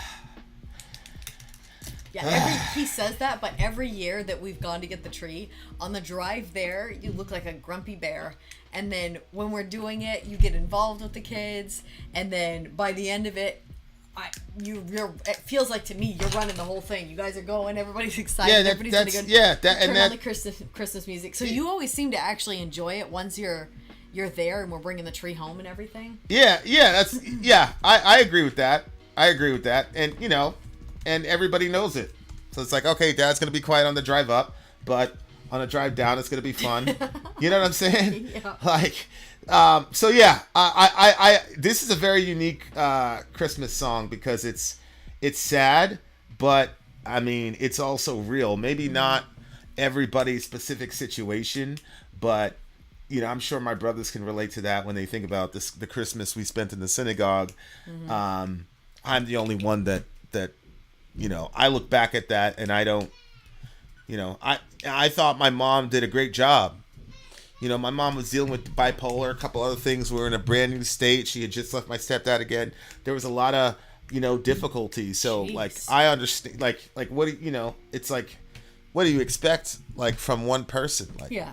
He says that, but every year that we've gone to get the tree, on the drive there, you look like a grumpy bear. And then when we're doing it, you get involved with the kids. And then by the end of it, it feels like to me you're running the whole thing. You guys are going, everybody's excited. Yeah, everybody's gonna and turn that on the Christmas music. So you always seem to actually enjoy it once you're there and we're bringing the tree home and everything. I agree with that. And you know, and everybody knows it. So it's like, okay, Dad's gonna be quiet on the drive up, but on the drive down, it's gonna be fun. You know what I'm saying? Yeah. Like, so yeah, I this is a very unique Christmas song because it's sad, but I mean, it's also real. Maybe not everybody's specific situation, but you know, I'm sure my brothers can relate to that when they think about the Christmas we spent in the synagogue. I'm the only one that you know, I look back at that and I don't, you know, I thought my mom did a great job. You know, my mom was dealing with bipolar, a couple other things. We were in a brand new state. She had just left my stepdad again. There was a lot of, you know, difficulties. So Jeez. like, I understand, like what do you know, it's like, what do you expect like from one person? Like, Yeah.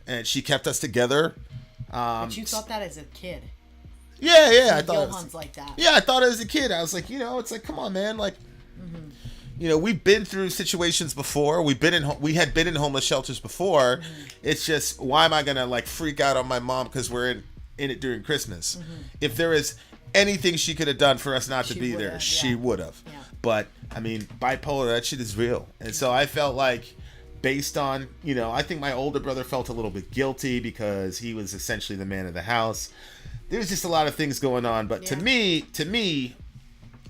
and she kept us together. But you thought that as a kid. Yeah, I thought it was, Johan's like that. yeah, I thought it as a kid. I was like, you know, it's like, come on, man, like, you know, we've been through situations before. We had been in homeless shelters before. It's just, why am I gonna like freak out on my mom because we're in it during Christmas? If there is anything she could have done for us not to She be would've, there, she yeah. would have. Yeah. But I mean, bipolar, that shit is real, and so I felt like, based on, you know, I think my older brother felt a little bit guilty because he was essentially the man of the house. There's just a lot of things going on, but to me,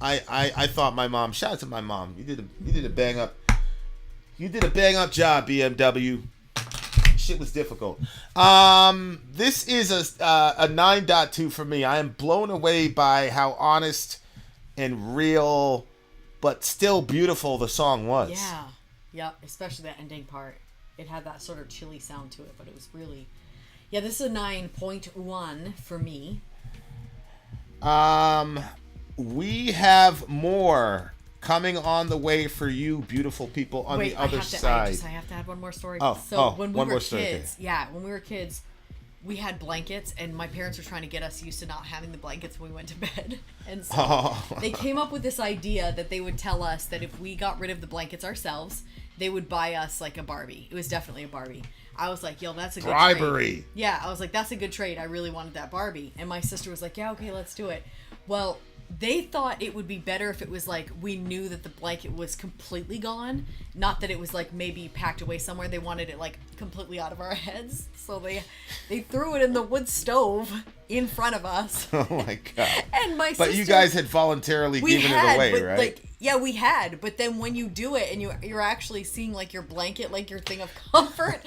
I thought my mom. Shout out to my mom. You did a bang up job, BMW. Shit was difficult. This is a 9.2 for me. I am blown away by how honest and real, but still beautiful the song was. Yeah. Yep. Especially that ending part. It had that sort of chilly sound to it, but it was really. Yeah, this is a 9.1 for me. We have more coming on the way for you, beautiful people, on the other side. I have to add one more story. Oh, when we one were more story, kids, when we were kids, we had blankets, and my parents were trying to get us used to not having the blankets when we went to bed. And so they came up with this idea that they would tell us that if we got rid of the blankets ourselves, they would buy us like a Barbie. It was definitely a Barbie. I was like, yo, that's a good bribery. trade. Yeah, I was like, that's a good trade. I really wanted that Barbie. And my sister was like, yeah, okay, let's do it. Well, they thought it would be better if it was like we knew that the blanket was completely gone, not that it was like maybe packed away somewhere. They wanted it like completely out of our heads, so they threw it in the wood stove in front of us. Oh my god! And my But sister, you guys had voluntarily given it away, but, right? Like, yeah, we had. But then when you do it and you're actually seeing like your blanket, like your thing of comfort,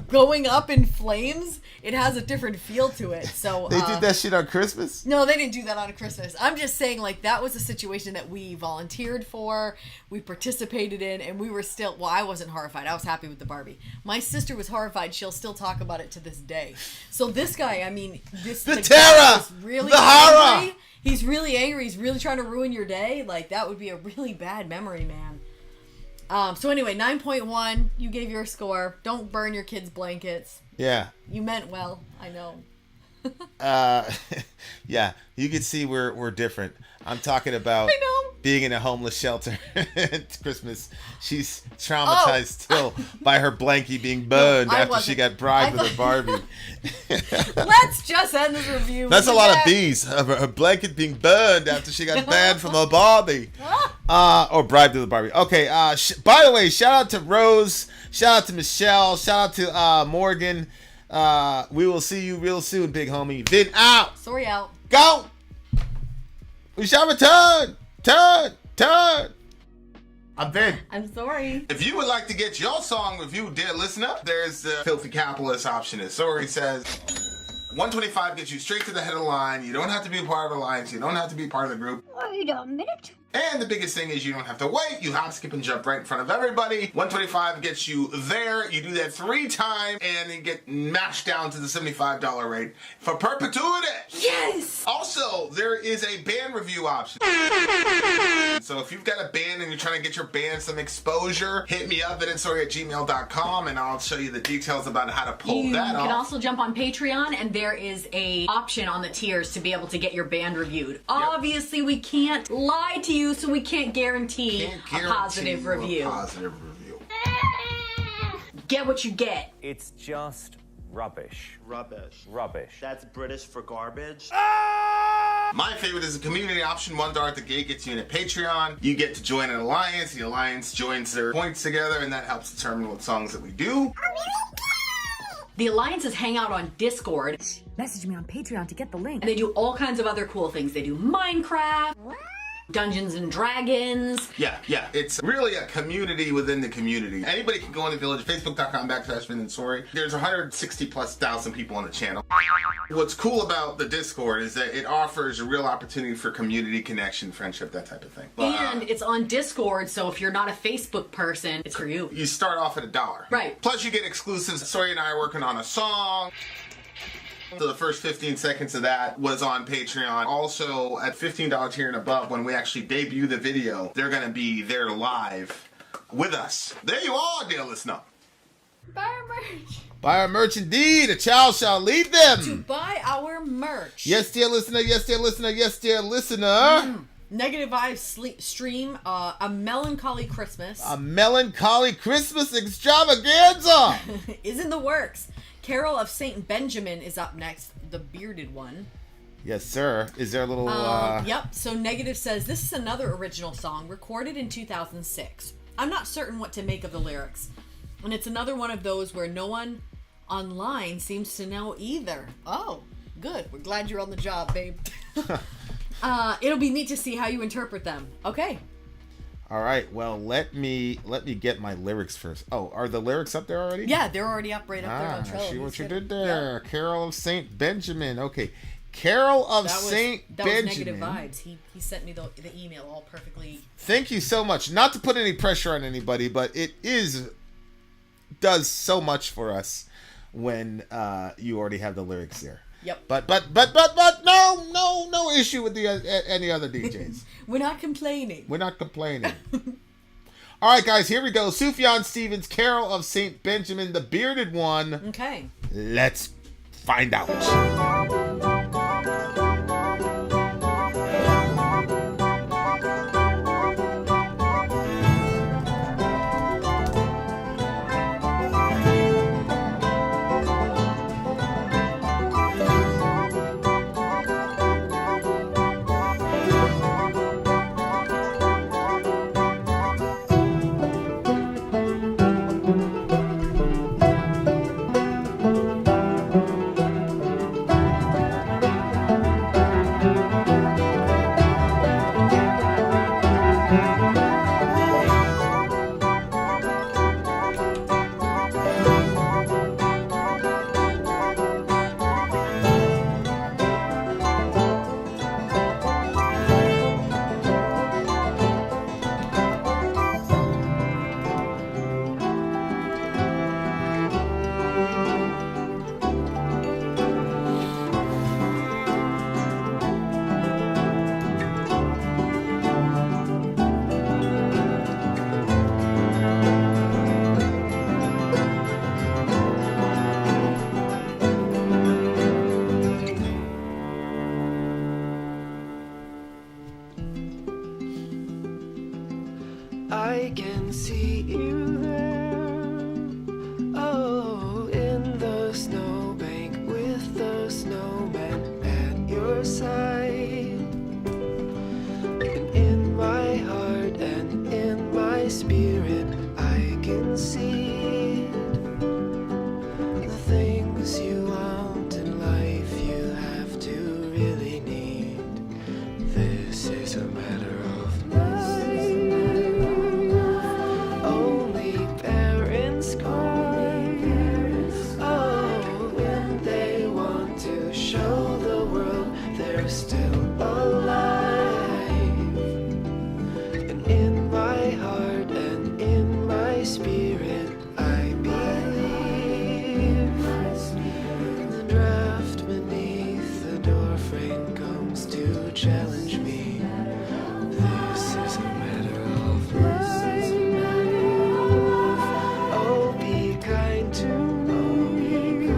going up in flames, it has a different feel to it. So they did that shit on Christmas? No, they didn't do that on Christmas. I'm just saying, like, that was a situation that we volunteered for, we participated in, and we were still, well, I wasn't horrified. I was happy with the Barbie. My sister was horrified. She'll still talk about it to this day. So this guy, I mean, the terror! is really The horror! angry. He's really angry. He's really trying to ruin your day. Like, that would be a really bad memory, man. So anyway, 9.1. You gave your score. Don't burn your kids' blankets. Yeah. You meant well. I know. Yeah, you can see we're different. I'm talking about I know. being in a homeless shelter at Christmas. She's traumatized still by her blankie being burned I after she wasn't. got bribed I with a Barbie. Let's just end this review. That's a with lot of that. bees. Her blanket being burned after she got banned from a Barbie. Or bribed with a Barbie. Okay, by the way, shout out to Rose. Shout out to Michelle. Shout out to Morgan. We will see you real soon, big homie. Vin out. Sori out. Go. We shall return. Turn. I'm Vin. I'm sorry. If you would like to get your song reviewed, dear listener, there's the filthy capitalist option. As Sori says, 125 gets you straight to the head of the line. You don't have to be a part of the alliance. You don't have to be part of the group. Wait a minute. And the biggest thing is you don't have to wait. You hop, skip, and jump right in front of everybody. 125 gets you there. You do that 3 times, and you get mashed down to the $75 rate for perpetuity. Yes. Also, there is a band review option. So if you've got a band and you're trying to get your band some exposure, hit me up at itsori@gmail.com, and I'll show you the details about how to pull You that off. can also jump on Patreon, and there is a option on the tiers to be able to get your band reviewed. Obviously, we can't lie to you, so we can't guarantee a positive review. Get what you get. It's just rubbish. Rubbish. Rubbish. That's British for garbage. My favorite is the community option. $1 at the gate gets you in a Patreon. You get to join an alliance. The alliance joins their points together, and that helps determine what songs that we do. The alliances hang out on Discord, Message me on Patreon to get the link. and they do all kinds of other cool things. They do Minecraft, Dungeons and Dragons. Yeah. It's really a community within the community. Anybody can go in the village, facebook.com/Vin and Sori. There's 160,000+ people on the channel. What's cool about the Discord is that it offers a real opportunity for community connection, friendship, that type of thing. And it's on Discord, so if you're not a Facebook person, it's for you. You start off at $1. Right. Plus you get exclusives. Sori and I are working on a song. So the first 15 seconds of that was on Patreon. Also, at $15 tier and above, when we actually debut the video, they're going to be there live with us. There you are, dear listener. Buy our merch. Buy our merch indeed. A child shall lead them. To buy our merch. Yes, dear listener. Yes, dear listener. Yes, dear listener. Negative Vibes stream, A Melancholy Christmas. A melancholy Christmas extravaganza. is in the works. Carol of St. Benjamin is up next, the bearded one. Yes, sir. Is there a little... Yep, so Negative says, this is another original song recorded in 2006. I'm not certain what to make of the lyrics. And it's another one of those where no one online seems to know either. Oh, good. We're glad you're on the job, babe. It'll be neat to see how you interpret them. Okay. All right. Well, let me get my lyrics first. Oh, are the lyrics up there already? Yeah, they're already up right up there on Trello. See what you did there. Yeah. Carol of St. Benjamin. Okay. Carol of St. Benjamin. That was Negative Vibes. He sent me the email all perfectly. Thank you so much. Not to put any pressure on anybody, but it does so much for us when you already have the lyrics there. Yep. But no issue with any other DJs. We're not complaining. All right, guys, here we go. Sufjan Stevens, Carol of St. Benjamin, the bearded one. Okay. Let's find out. can see you there. Oh, in the snowbank with the snowman at your side. And in my heart and in my spirit, I can see the things you want in life you have to really need. This is a matter of life. Only parents cry. Oh, when they want to show the world they're still alive. And in my heart and in my spirit, I believe the draft beneath the doorframe comes to challenge me. This is a matter of life. Oh, be kind to me.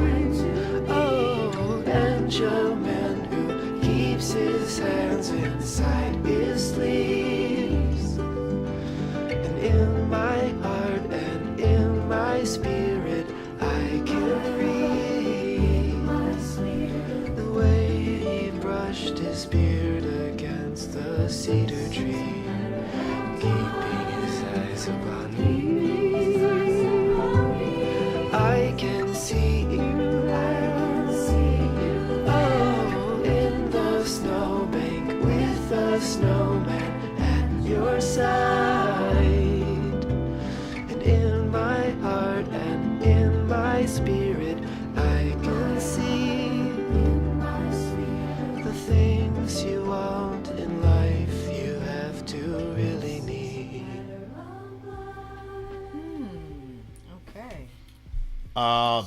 Oh, Benjamin who keeps his hands inside his sleeves. And in my heart and in my spirit, I can read the way he brushed his beard against the cedar tree, keeping his eyes upon me. I can see you there. Oh, in the snowbank with the snowman at your side. And in my heart and in my spirit, I can see the things you want in life you have to really need. Okay.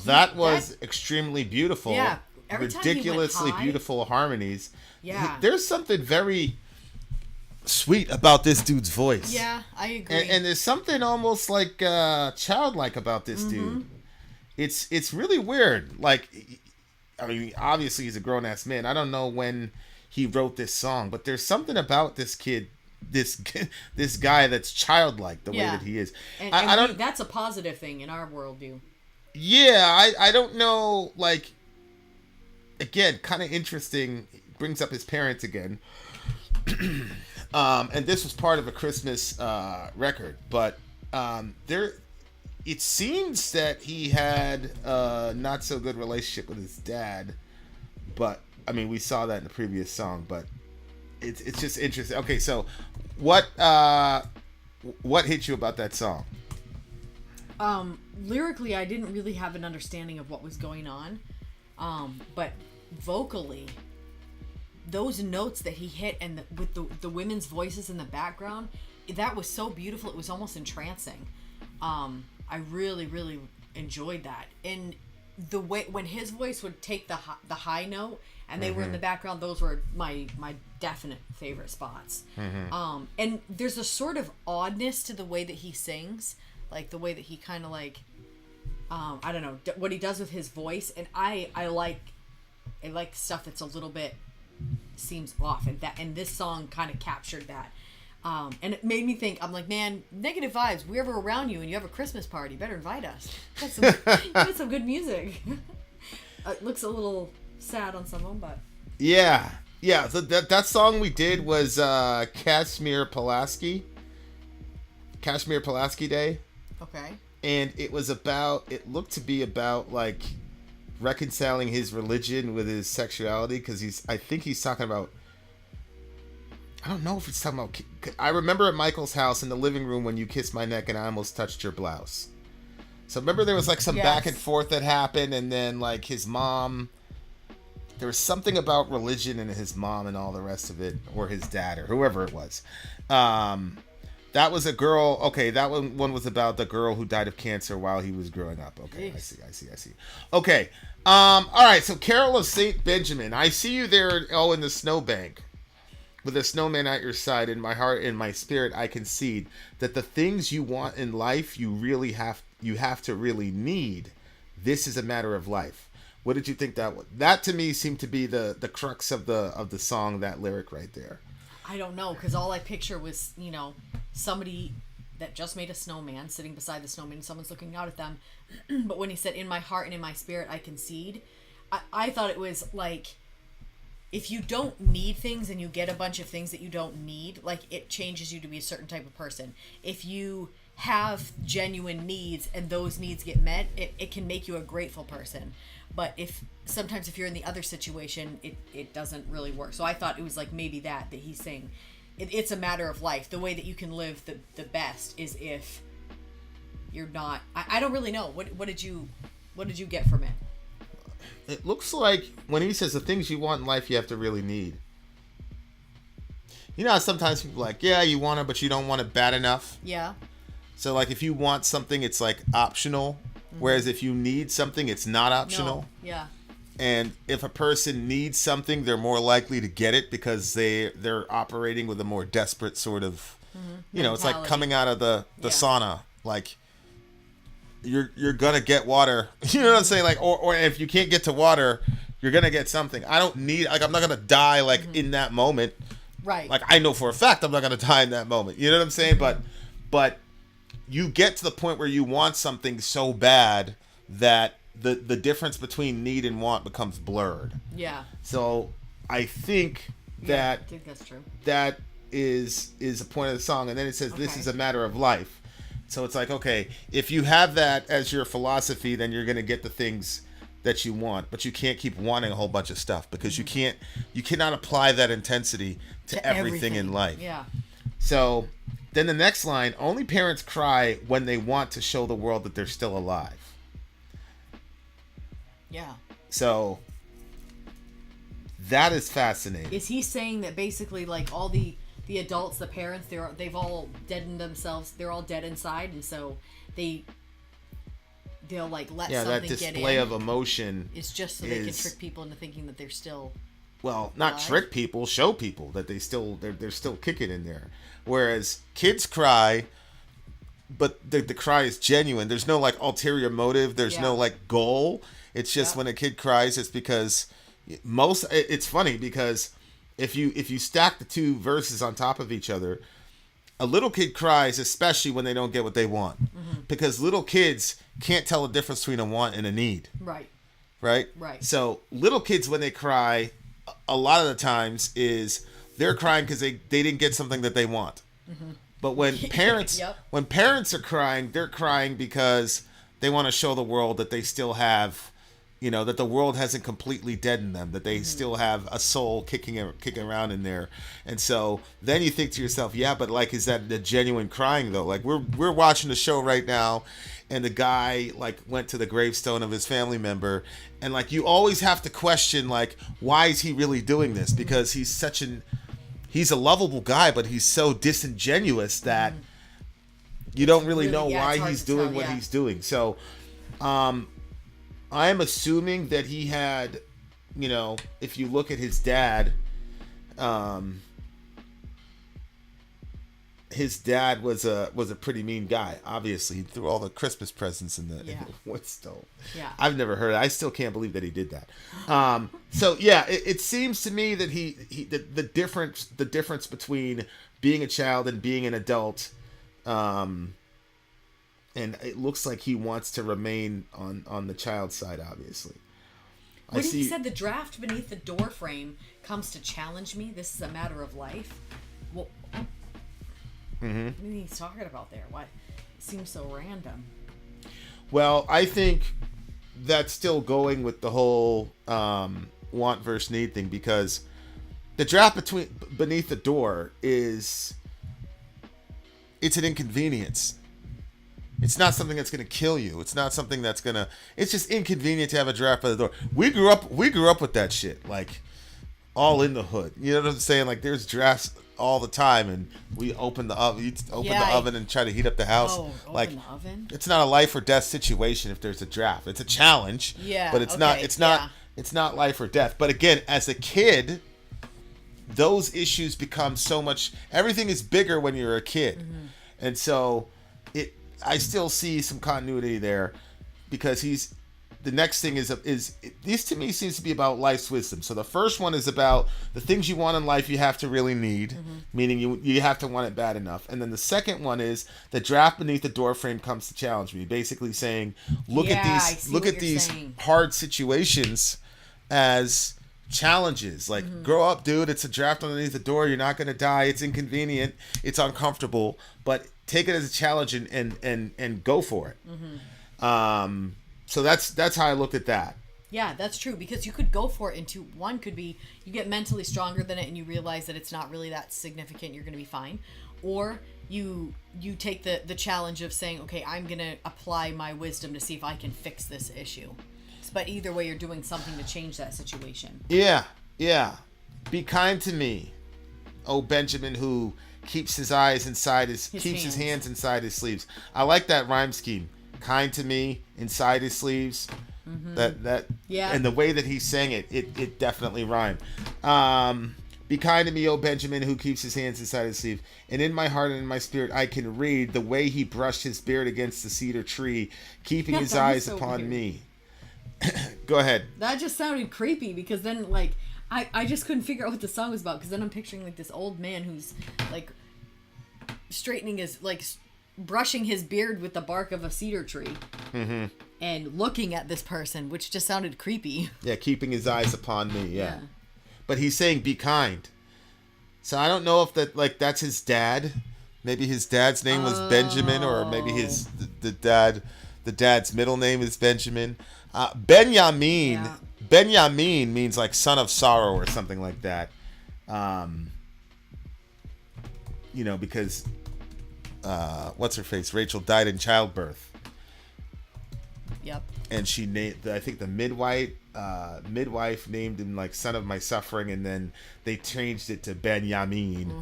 That was extremely beautiful. Yeah, every time he went ridiculously high- beautiful harmonies. Yeah. There's something very sweet about this dude's voice. Yeah, I agree. And there's something almost like childlike about this Mm-hmm. dude. It's really weird. Like, I mean, obviously he's a grown ass man. I don't know when he wrote this song, but there's something about this kid, this guy that's childlike the way Yeah. that he is. And I don't. that's a positive thing in our worldview. Yeah, I don't know. Like, again, kind of interesting. Brings up his parents again. And this was part of a Christmas record, but there, it seems that he had a not so good relationship with his dad. But I mean, we saw that in the previous song. But it's just interesting. Okay, so what hit you about that song? Lyrically, I didn't really have an understanding of what was going on, but vocally, those notes that he hit and with the women's voices in the background, that was so beautiful. It was almost entrancing. I really, really enjoyed that. And the way when his voice would take the high note and they were in the background, those were my definite favorite spots. And there's a sort of oddness to the way that he sings, like the way that he kind of like, I don't know, what he does with his voice. And I like stuff that's a little bit seems off, and this song kind of captured that. And it made me think, I'm like, man, negative vibes. If we're ever around you and you have a Christmas party, you better invite us. You got some good music. It looks a little sad on some of them, but Yeah. So that song we did was Kashmir Pulaski Day, okay. and it looked to be about like reconciling his religion with his sexuality, because I think he's talking about, I don't know if it's talking about, I remember at Michael's house in the living room when you kissed my neck and I almost touched your blouse. So remember there was like some back and forth that happened, and then like his mom, there was something about religion and his mom and all the rest of it, or his dad or whoever it was. That was a girl. Okay, that one was about the girl who died of cancer while he was growing up. Okay, I see. Okay, all right. So Carol of Saint Benjamin, I see you there. Oh, in the snowbank, with a snowman at your side. In my heart, in my spirit, I concede that the things you want in life, you have to really need. This is a matter of life. What did you think that was? That to me seemed to be the crux of the song. That lyric right there. I don't know, because all I picture was, somebody that just made a snowman sitting beside the snowman and someone's looking out at them. But when he said, in my heart and in my spirit, I concede, I thought it was like, if you don't need things and you get a bunch of things that you don't need, like it changes you to be a certain type of person. If you have genuine needs and those needs get met, it can make you a grateful person. But if you're in the other situation, it doesn't really work. So I thought it was like maybe that he's saying it's a matter of life. The way that you can live the best is if you're not. I don't really know. What did you get from it? It looks like when he says the things you want in life you have to really need. You know how sometimes people are like, yeah, you want it, but you don't want it bad enough? Yeah. So like if you want something, it's like optional. Whereas if you need something, it's not optional. No. Yeah. And if a person needs something, they're more likely to get it because they're operating with a more desperate sort of, you know, it's like coming out of the sauna. Like you're gonna get water. You know what I'm saying? Like, or if you can't get to water, you're gonna get something. I don't need, like, I'm not gonna die like in that moment. Right. Like I know for a fact I'm not gonna die in that moment. You know what I'm saying? But you get to the point where you want something so bad that the difference between need and want becomes blurred. Yeah. So I think that I think that's true. that is a point of the song. And then it says, this is a matter of life. So it's like, okay, if you have that as your philosophy, then you're going to get the things that you want, but you can't keep wanting a whole bunch of stuff because you cannot apply that intensity to everything in life. Yeah. So then the next line, only parents cry when they want to show the world that they're still alive. Yeah. So that is fascinating. Is he saying that basically like all the adults, the parents, they've all deadened themselves, they're all dead inside, and so they'll like let something get in? Yeah, that display of emotion is just so they can trick people into thinking that they're still not alive. Trick people, show people that they're still kicking in there. Whereas kids cry, but the cry is genuine. There's no like ulterior motive. There's no like goal. It's just when a kid cries, it's because it's funny because if you stack the two verses on top of each other, a little kid cries especially when they don't get what they want, because little kids can't tell the difference between a want and a need. Right. So little kids, when they cry, a lot of the times they're crying because they didn't get something that they want. But when parents when parents are crying, they're crying because they want to show the world that they still have, you know, that the world hasn't completely deadened them, that they still have a soul kicking around in there. And so then you think to yourself, yeah, but like, is that the genuine crying though? Like we're watching the show right now, and the guy like went to the gravestone of his family member, and like you always have to question like, why is he really doing this? Because he's a lovable guy, but he's so disingenuous that you don't really know why he's doing what he's doing. So I am assuming that he had, you know, if you look at his dad was a pretty mean guy. Obviously, he threw all the Christmas presents in the wood stove. Yeah, I've never heard it. I still can't believe that he did that. So yeah, it seems to me that the difference between being a child and being an adult, and it looks like he wants to remain on the child side, obviously. When he said the draft beneath the door frame comes to challenge me, this is a matter of life. Well, what he's talking about there? Why? It seems so random. Well, I think that's still going with the whole want versus need thing, because the draft beneath the door it's an inconvenience. It's not something that's going to kill you. It's not something that's going to... It's just inconvenient to have a draft by the door. We grew up with that shit, like, all in the hood. You know what I'm saying? Like, there's drafts all the time, and we open the oven. Oven and try to heat up the house. Oh, like, open the oven? It's not a life or death situation if there's a draft. It's a challenge. Yeah, but it's not life or death. But again, as a kid, those issues become so much... Everything is bigger when you're a kid. I still see some continuity there, because the next thing is this to me seems to be about life's wisdom. So the first one is about the things you want in life you have to really need, meaning you have to want it bad enough. And then the second one is the draft beneath the doorframe comes to challenge me, basically saying, look at these hard situations as challenges. Like, grow up, dude. It's a draft underneath the door. You're not going to die. It's inconvenient. It's uncomfortable, but take it as a challenge and go for it. So that's how I looked at that. Yeah, that's true, because you could go for it into one could be you get mentally stronger than it and you realize that it's not really that significant, you're going to be fine. Or you take the challenge of saying, okay, I'm going to apply my wisdom to see if I can fix this issue. But either way, you're doing something to change that situation. Yeah. Be kind to me, oh Benjamin, who keeps his eyes inside his hands inside his sleeves. I like that rhyme scheme. Kind to me, inside his sleeves. And the way that he sang it definitely rhymed. Be kind to me, oh Benjamin, who keeps his hands inside his sleeve. And in my heart and in my spirit I can read the way he brushed his beard against the cedar tree, keeping his eyes upon me. Go ahead. That just sounded creepy, because then, like, I just couldn't figure out what the song was about, because then I'm picturing, like, this old man who's, like, straightening his, like, brushing his beard with the bark of a cedar tree. And looking at this person, which just sounded creepy. Yeah, keeping his eyes upon me, yeah. But he's saying be kind. So I don't know if that's his dad. Maybe his dad's name was Benjamin, or maybe the dad's middle name is Benjamin. Benjamin means like son of sorrow or something like that. Because what's her face? Rachel died in childbirth. Yep. And she named, I think the midwife named him like son of my suffering, and then they changed it to Benjamin.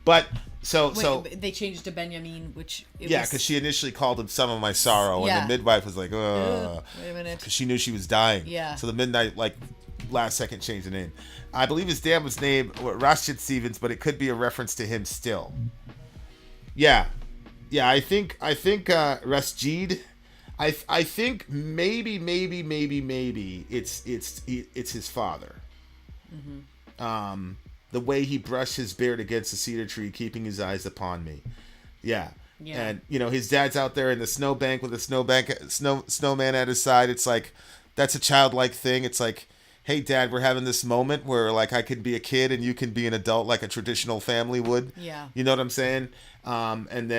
But they changed it to Benjamin, which because she initially called him son of my sorrow, and the midwife was like, wait a minute, because she knew she was dying. Yeah. So the midnight last second changed the name. I believe his dad was named Rashid Stevens, but it could be a reference to him still. Yeah. I think Rashid. I think maybe it's his father. The way he brushed his beard against the cedar tree, keeping his eyes upon me. Yeah. And his dad's out there in the snowbank with a snowman at his side. It's like, that's a childlike thing. It's like, hey Dad, we're having this moment where like I could be a kid and you can be an adult like a traditional family would. Yeah. You know what I'm saying? And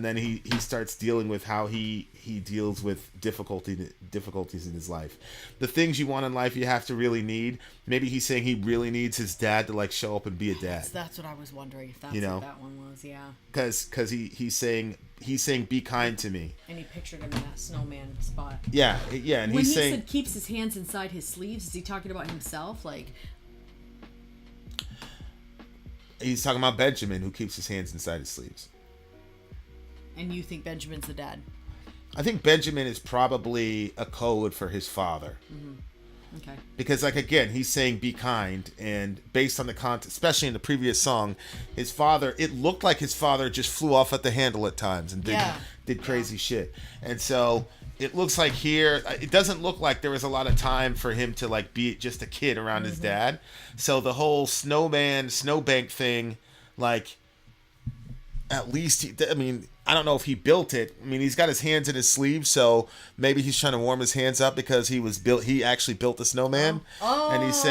then he starts dealing with how he deals with difficulties in his life. The things you want in life you have to really need. Maybe he's saying he really needs his dad to like show up and be a dad. That's what I was wondering, if that's what that one was. Yeah. Because he's saying be kind to me. And he pictured him in that snowman spot. Yeah. And when he's saying, said keeps his hands inside his sleeves, is he talking about himself? Like, he's talking about Benjamin, who keeps his hands inside his sleeves. And you think Benjamin's the dad? I think Benjamin is probably a code for his father. Okay. Because, like, again, he's saying be kind, and based on the content, especially in the previous song, his father, it looked like his father just flew off at the handle at times and did crazy shit. And so it looks like here, it doesn't look like there was a lot of time for him to, like, be just a kid around his dad. So the whole snowbank thing, like, at least, I don't know if he built it. I mean, he's got his hands in his sleeves, so maybe he's trying to warm his hands up because he actually built the snowman. And he's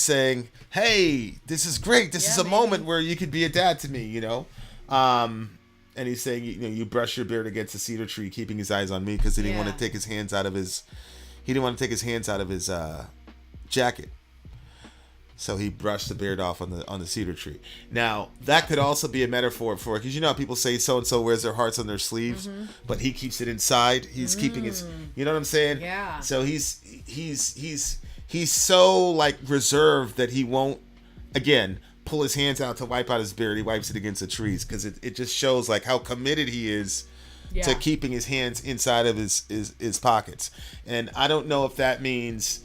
saying, hey, this is great. This is a moment where you could be a dad to me, And he's saying, you brush your beard against the cedar tree, keeping his eyes on me, because he didn't want to take his hands out of his jacket. So he brushed the beard off on the cedar tree. Now, that could also be a metaphor for, because how people say so-and-so wears their hearts on their sleeves, but he keeps it inside. He's keeping his, you know what I'm saying? Yeah. So he's so, like, reserved that he won't, again, pull his hands out to wipe out his beard. He wipes it against the trees, because it just shows, like, how committed he is to keeping his hands inside of his pockets. And I don't know if that means,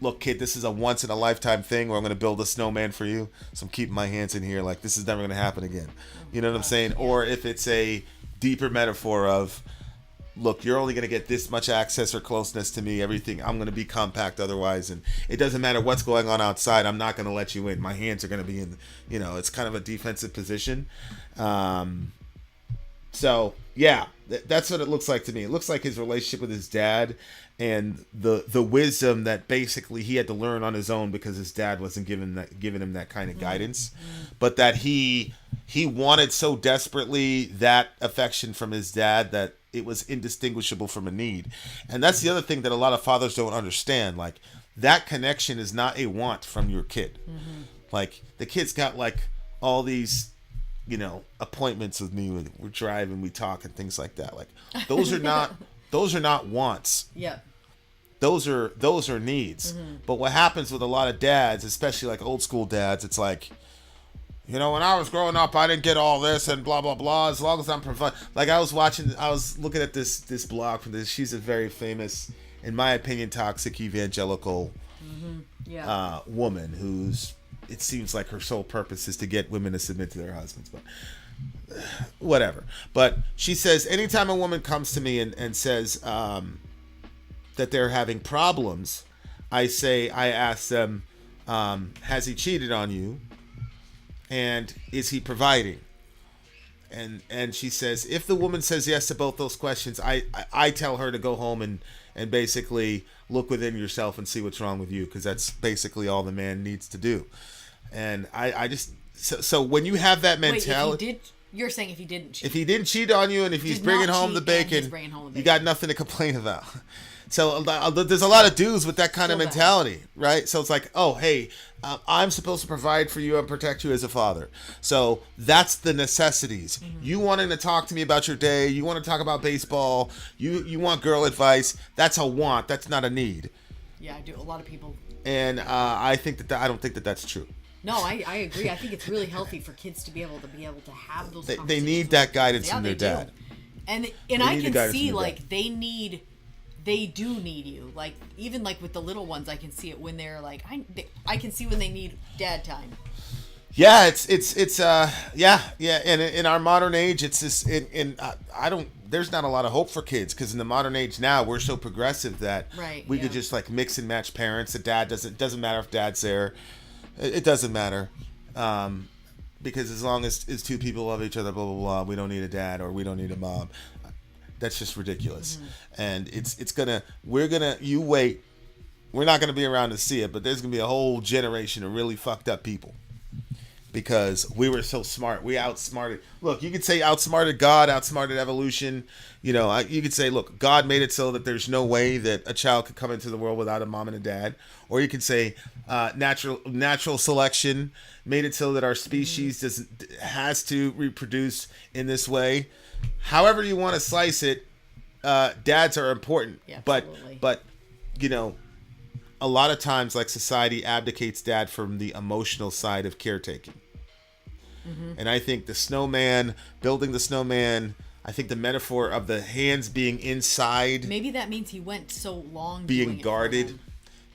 look, kid, this is a once-in-a-lifetime thing where I'm going to build a snowman for you, so I'm keeping my hands in here. Like, this is never going to happen again. You know what I'm saying? Or if it's a deeper metaphor of, look, you're only going to get this much access or closeness to me. Everything, I'm going to be compact otherwise. And it doesn't matter what's going on outside. I'm not going to let you in. My hands are going to be in, it's kind of a defensive position. So, yeah, that's what it looks like to me. It looks like his relationship with his dad and the wisdom that basically he had to learn on his own because his dad wasn't giving him that kind of guidance. But that he wanted so desperately that affection from his dad that it was indistinguishable from a need. And that's the other thing that a lot of fathers don't understand. Like, that connection is not a want from your kid. Like, the kid's got like all these, appointments with me. We're driving, we talk, and things like that. Like, those are not wants. Yeah. Those are needs. But what happens with a lot of dads, especially like old school dads, it's like, when I was growing up, I didn't get all this and blah, blah, blah. As long as I'm providing. Like, I was looking at this blog from this. She's a very famous, in my opinion, toxic evangelical woman who's, it seems like her sole purpose is to get women to submit to their husbands. But whatever. But she says, anytime a woman comes to me and says that they're having problems, I ask them, has he cheated on you? And is he providing? And she says, if the woman says yes to both those questions, I tell her to go home and basically look within yourself and see what's wrong with you, because that's basically all the man needs to do. And I just so when you have that mentality, wait, you're saying if he didn't cheat, cheat on you, and if he's bringing home the bacon, you got nothing to complain about. So there's a lot of dudes with that kind of mentality, right? So it's like, oh, hey, I'm supposed to provide for you and protect you as a father. So that's the necessities. You wanting to talk to me about your day, you want to talk about baseball, you want girl advice. That's a want. That's not a need. Yeah, I do. A lot of people. And I don't think that that's true. No, I agree. I think it's really healthy for kids to be able to have those. They need that guidance from their dad. And I can see like they do need you. Like, even like with the little ones, I can see it when they're like, I can see when they need dad time. Yeah, it's yeah. And in our modern age, it's this. There's not a lot of hope for kids, because in the modern age now, we're so progressive that we could just like mix and match parents. The dad doesn't matter if dad's there. It doesn't matter, because as long as two people love each other, blah blah blah, we don't need a dad or we don't need a mom. That's just ridiculous. And you wait. We're not gonna be around to see it, but there's gonna be a whole generation of really fucked up people, because we were so smart. We outsmarted. Look, you could say outsmarted God, outsmarted evolution. You could say, look, God made it so that there's no way that a child could come into the world without a mom and a dad. Or you could say natural selection made it so that our species has to reproduce in this way. However you want to slice it, dads are important. Yeah, but absolutely. A lot of times, like, society abdicates dad from the emotional side of caretaking. And I think building the snowman, I think the metaphor of the hands being inside, maybe that means he went so long being guarded.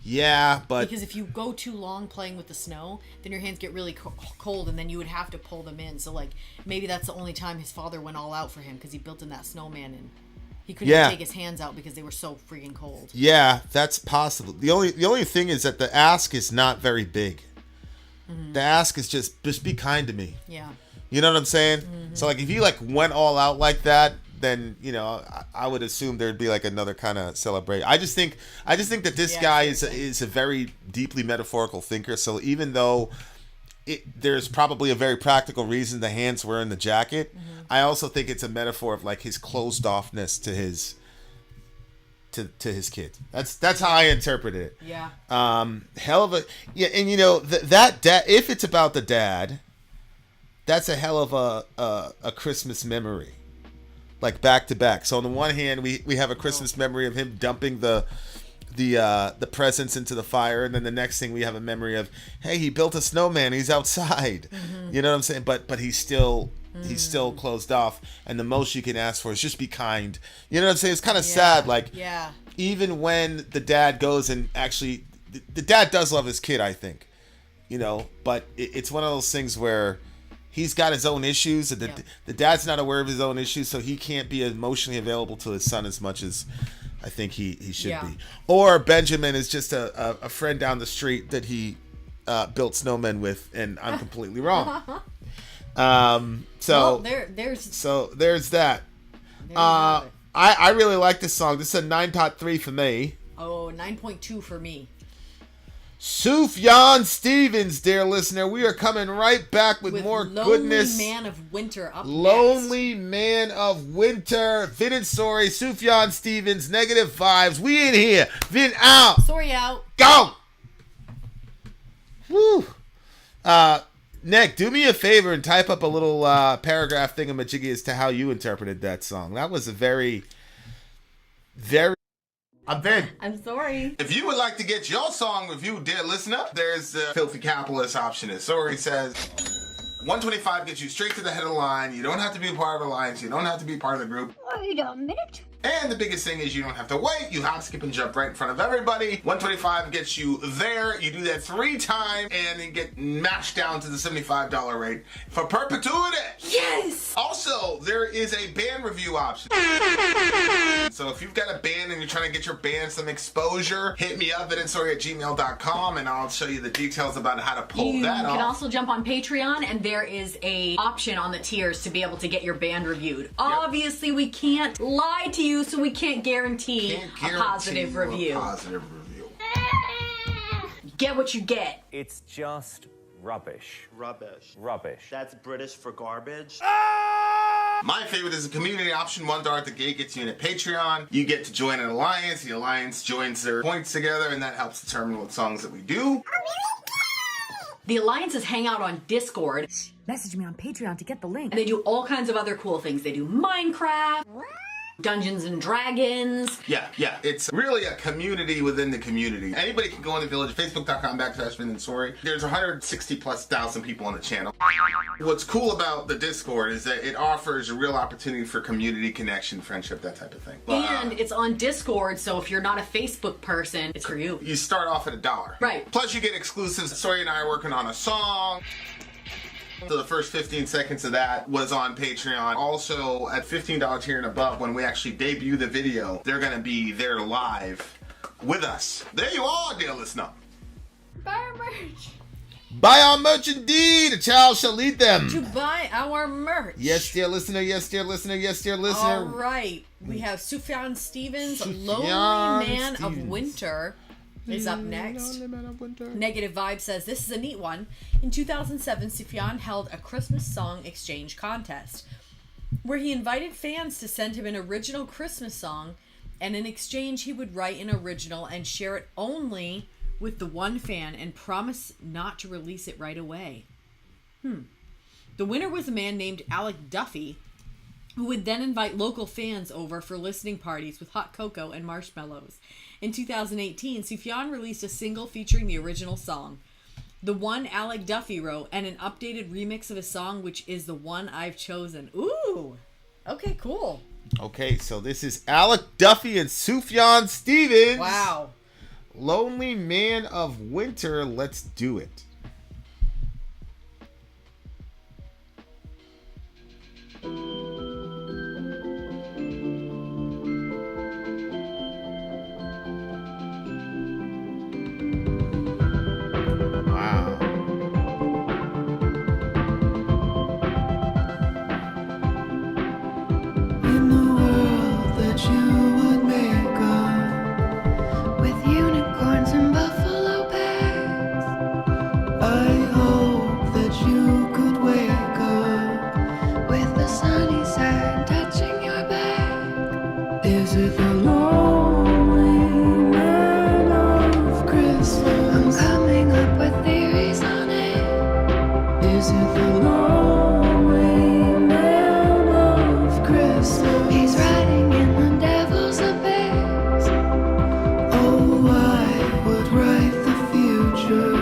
Yeah, but because if you go too long playing with the snow, then your hands get really cold, and then you would have to pull them in. So like, maybe that's the only time his father went all out for him, because he built in that snowman and he couldn't take his hands out because they were so freaking cold. Yeah, that's possible. The only thing is that the ask is not very big. The ask is just be kind to me. Yeah. You know what I'm saying? So like, if you like went all out like that, then I would assume there'd be like another kind of celebration. I just think that this guy is a very deeply metaphorical thinker. So even though there's probably a very practical reason the hands were in the jacket, I also think it's a metaphor of like his closed offness to his kid. That's how I interpreted it. Yeah. Hell of a and that dad, if it's about the dad, that's a hell of a Christmas memory. Like back to back. So on the one hand, we have a Christmas memory of him dumping the presents into the fire, and then the next thing we have a memory of, hey, he built a snowman, he's outside. You know what I'm saying? But he's still closed off, and the most you can ask for is just be kind. You know what I'm saying? It's kind of sad. Like, even when the dad goes and actually, the dad does love his kid, I think. But it's one of those things where he's got his own issues. The dad's not aware of his own issues, so he can't be emotionally available to his son as much as I think he should be. Or Benjamin is just a friend down the street that he built snowmen with, and I'm completely wrong. So there's that. I really like this song. This is a 9.3 for me. Oh, 9.2 for me. SUFJAN Stevens, dear listener. We are coming right back with more goodness. Lonely Man of Winter up Lonely Man of Winter. Vin and Sori, SUFJAN Stevens, Negative Vibes. We in here. Vin out. Sori out. Go. Woo. Nick, do me a favor and type up a little paragraph thingamajiggy as to how you interpreted that song. That was a very, very... I'm Vin. I'm Sori. If you would like to get your song reviewed, dear listener, there's the Filthy Capitalist option. As Sori says, 125 gets you straight to the head of the line. You don't have to be a part of the alliance. You don't have to be part of the group. Wait a minute. And the biggest thing is you don't have to wait. You hop, skip, and jump right in front of everybody. 125 gets you there. You do that 3 times, and you get mashed down to the $75 rate for perpetuity. Yes! Also, there is a band review option. So if you've got a band and you're trying to get your band some exposure, hit me up at insori@gmail.com, and I'll show you the details about how to pull that off. You can also jump on Patreon, and there is a option on the tiers to be able to get your band reviewed. Obviously, we can't lie to you, so we can't guarantee a positive review. Get what you get. It's just rubbish. Rubbish. Rubbish. That's British for garbage. My favorite is the community option. $1 at the gate gets you in at Patreon. You get to join an alliance. The alliance joins their points together, and that helps determine what songs that we do. The alliances hang out on Discord. Message me on Patreon to get the link. And they do all kinds of other cool things. They do Minecraft, Dungeons and Dragons. Yeah. It's really a community within the community. Anybody can go in the village, facebook.com/Vin and Sori. There's 160,000+ people on the channel. What's cool about the Discord is that it offers a real opportunity for community connection, friendship, that type of thing. And it's on Discord, so if you're not a Facebook person, it's for you. You start off at $1. Right. Plus you get exclusives. Sori and I are working on a song. So the first 15 seconds of that was on Patreon. Also, at $15 tier and above, when we actually debut the video, they're going to be there live with us. There you are, dear listener. Buy our merch. Buy our merch indeed. A child shall lead them. To buy our merch. Yes, dear listener. Yes, dear listener. Yes, dear listener. All right. We have SUFJAN Stevens, Lonely Man of Winter is up next. Negative Vibe says, this is a neat one. In 2007, SUFJAN held a Christmas song exchange contest where he invited fans to send him an original Christmas song, and in exchange he would write an original and share it only with the one fan and promise not to release it right away. The winner was a man named Alec Duffy, who would then invite local fans over for listening parties with hot cocoa and marshmallows. In 2018, SUFJAN released a single featuring the original song, the one Alec Duffy wrote, and an updated remix of a song, which is the one I've chosen. Ooh, okay, cool. Okay, so this is Alec Duffy and SUFJAN Stevens. Wow. Lonely Man of Winter. Let's do it. In the world that you would make up with unicorns and buffalo bears, I hope that you could wake up with the sunny side touching your back. Is it the lonely man of Christmas? I'm coming up with theories on it. Is it the lonely man of Christmas? He's riding in the devil's abyss. Oh, I would write the future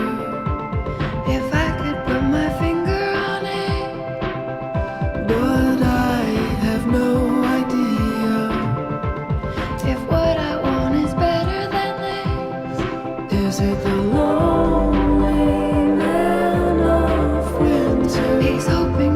if I could put my finger on it, but I have no idea if what I want is better than this. Is it the lonely man of winter? He's hoping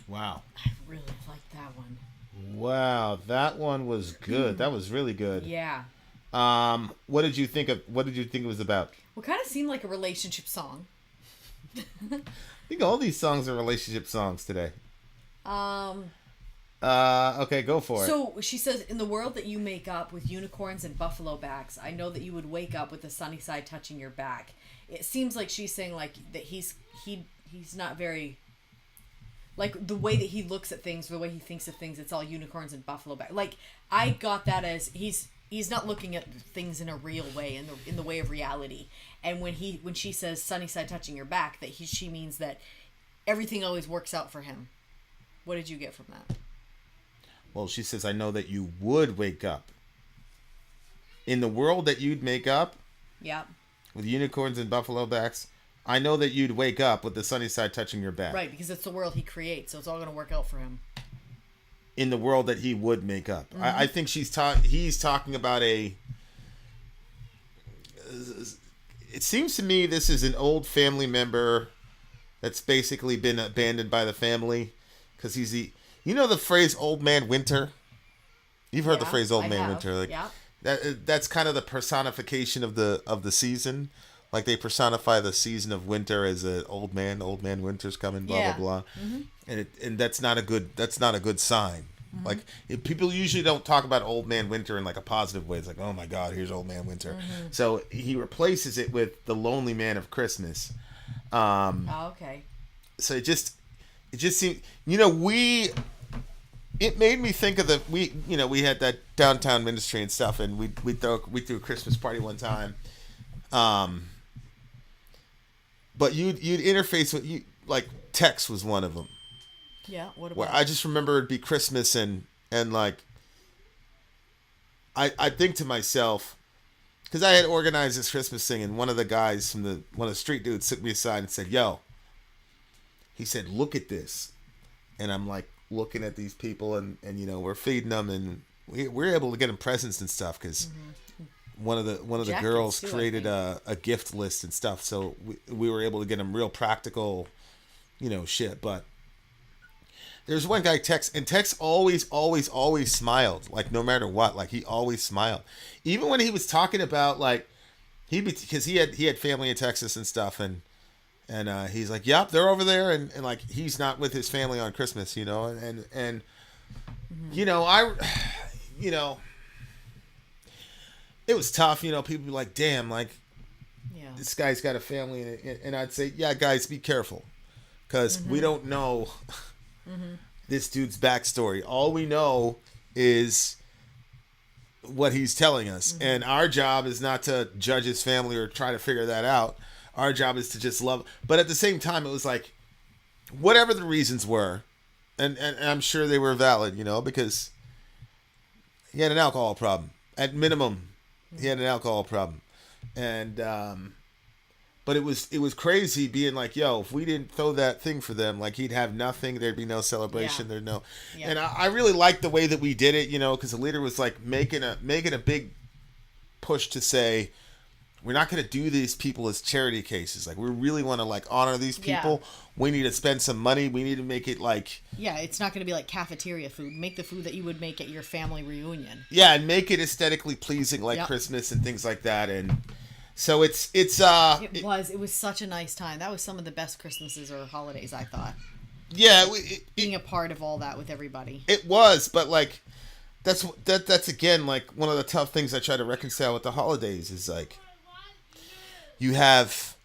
Wow. I really like that one. Wow, that one was good. That was really good. Yeah. What did you think it was about? Well, kind of seemed like a relationship song. I think all these songs are relationship songs today. Okay, go for it. So she says, in the world that you make up with unicorns and buffalo backs, I know that you would wake up with the sunny side touching your back. It seems like she's saying like that he's not very, like the way that he looks at things, the way he thinks of things, it's all unicorns and buffalo back. Like I got that as he's not looking at things in a real way, in the way of reality. And when she says sunny side touching your back, that she means that everything always works out for him. What did you get from that? Well, she says, I know that you would wake up. In the world that you'd make up, Yeah. with unicorns and buffalo backs, I know that you'd wake up with the sunny side touching your back. Right, because it's the world he creates, so it's all going to work out for him. In the world that he would make up. Mm-hmm. I think he's talking about a... It seems to me this is an old family member that's basically been abandoned by the family. Because he's the... You know the phrase "old man winter"? You've heard the phrase "old man winter." Like yeah. that's kind of the personification of the season. Like they personify the season of winter as an old man. Old man winter's coming. Blah Yeah. blah blah. Mm-hmm. And that's not a good sign. Mm-hmm. Like people usually don't talk about old man winter in like a positive way. It's like, oh my God, here's old man winter. Mm-hmm. So he replaces it with the lonely man of Christmas. Oh, okay. So it just seemed, it made me think of we had that downtown ministry and stuff, and we threw a Christmas party one time. But you'd interface with like Tex was one of them. Yeah, what Where about? I just remember it'd be Christmas and like I think to myself, because I had organized this Christmas thing, and one of the guys one of the street dudes took me aside and said, "Yo," he said, "look at this," and I'm like looking at these people, and we're feeding them, and we're able to get them presents and stuff because one of the Jackets girls too, I created think. a gift list and stuff, so we were able to get them real practical, shit, but. There's one guy, Tex, and Tex always smiled, like no matter what, like he always smiled, even when he was talking about like because he had family in Texas and stuff, and he's like, yep, they're over there, and like he's not with his family on Christmas, and it was tough, people be like, damn, like Yeah. this guy's got a family, and I'd say, yeah, guys, be careful, because we don't know. This dude's backstory. All we know is what he's telling us. And our job is not to judge his family or try to figure that out. Our job is to just love. But at the same time, it was like, whatever the reasons were, and I'm sure they were valid, because he had an alcohol problem. At minimum, he had an alcohol problem. And, but it was crazy being like, yo, if we didn't throw that thing for them, like he'd have nothing. There'd be no celebration. Yeah. There'd no. Yeah. And I really liked the way that we did it, because the leader was like making a big push to say, we're not going to do these people as charity cases. Like we really want to like honor these people. Yeah. We need to spend some money. We need to make it like. Yeah, it's not going to be like cafeteria food. Make the food that you would make at your family reunion. Yeah, and make it aesthetically pleasing like Yep. Christmas and things like that. And so it was such a nice time. That was some of the best Christmases or holidays, I thought. Yeah, Being a part of all that with everybody. it was, but like that's again like one of the tough things I try to reconcile with the holidays is like you have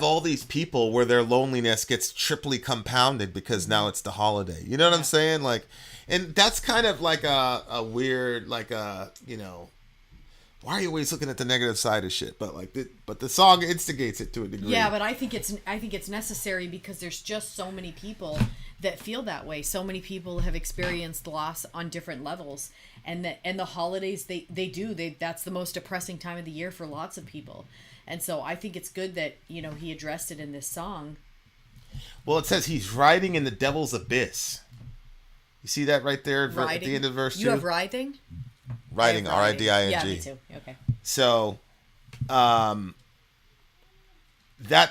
all these people where their loneliness gets triply compounded because now it's the holiday. You know what I'm saying? Like, and that's kind of like a weird like why are you always looking at the negative side of shit? But like, but the song instigates it to a degree. Yeah, but I think it's necessary because there's just so many people that feel that way. So many people have experienced loss on different levels, and the holidays that's the most depressing time of the year for lots of people. And so I think it's good that he addressed it in this song. Well, it says he's riding in the devil's abyss. You see that right there at the end of verse 2? You have writhing? Riding, R-I-D-I-N-G. Yeah, me too. Okay. So, that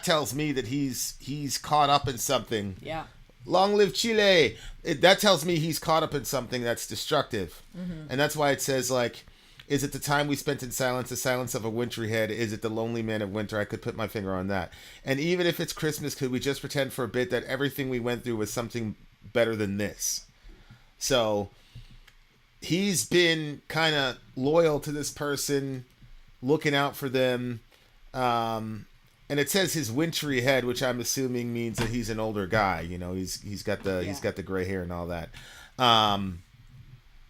tells me that he's caught up in something. Yeah. Long live Chile! That tells me he's caught up in something that's destructive. And that's why it says, like, is it the time we spent in silence, the silence of a wintry head? Is it the lonely man of winter? I could put my finger on that. And even if it's Christmas, could we just pretend for a bit that everything we went through was something better than this? So, he's been kind of loyal to this person, looking out for them. And it says his wintry head, which I'm assuming means that he's an older guy. You know, he's got the gray hair and all that.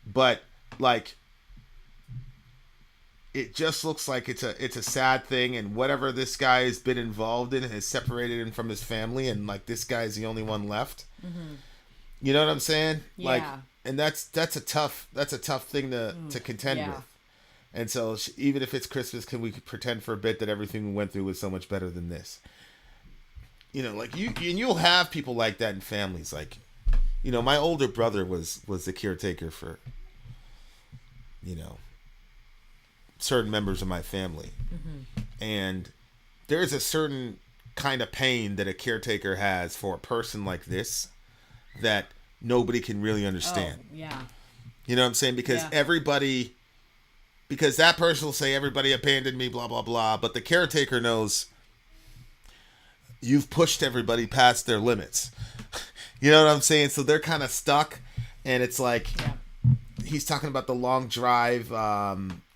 But like, it just looks like it's a sad thing, and whatever this guy has been involved in has separated him from his family, and like this guy's the only one left. You know what I'm saying? Yeah. Like, and that's a tough thing to contend with. And so even if it's Christmas, can we pretend for a bit that everything we went through was so much better than this? You know, like you'll have people like that in families. Like, you know, my older brother was the caretaker for, you know, certain members of my family. And there's a certain kind of pain that a caretaker has for a person like this that nobody can really understand. Oh, yeah. You know what I'm saying? Because because that person will say everybody abandoned me, blah, blah, blah. But the caretaker knows you've pushed everybody past their limits. You know what I'm saying? So they're kind of stuck. And it's like, he's talking about the long drive.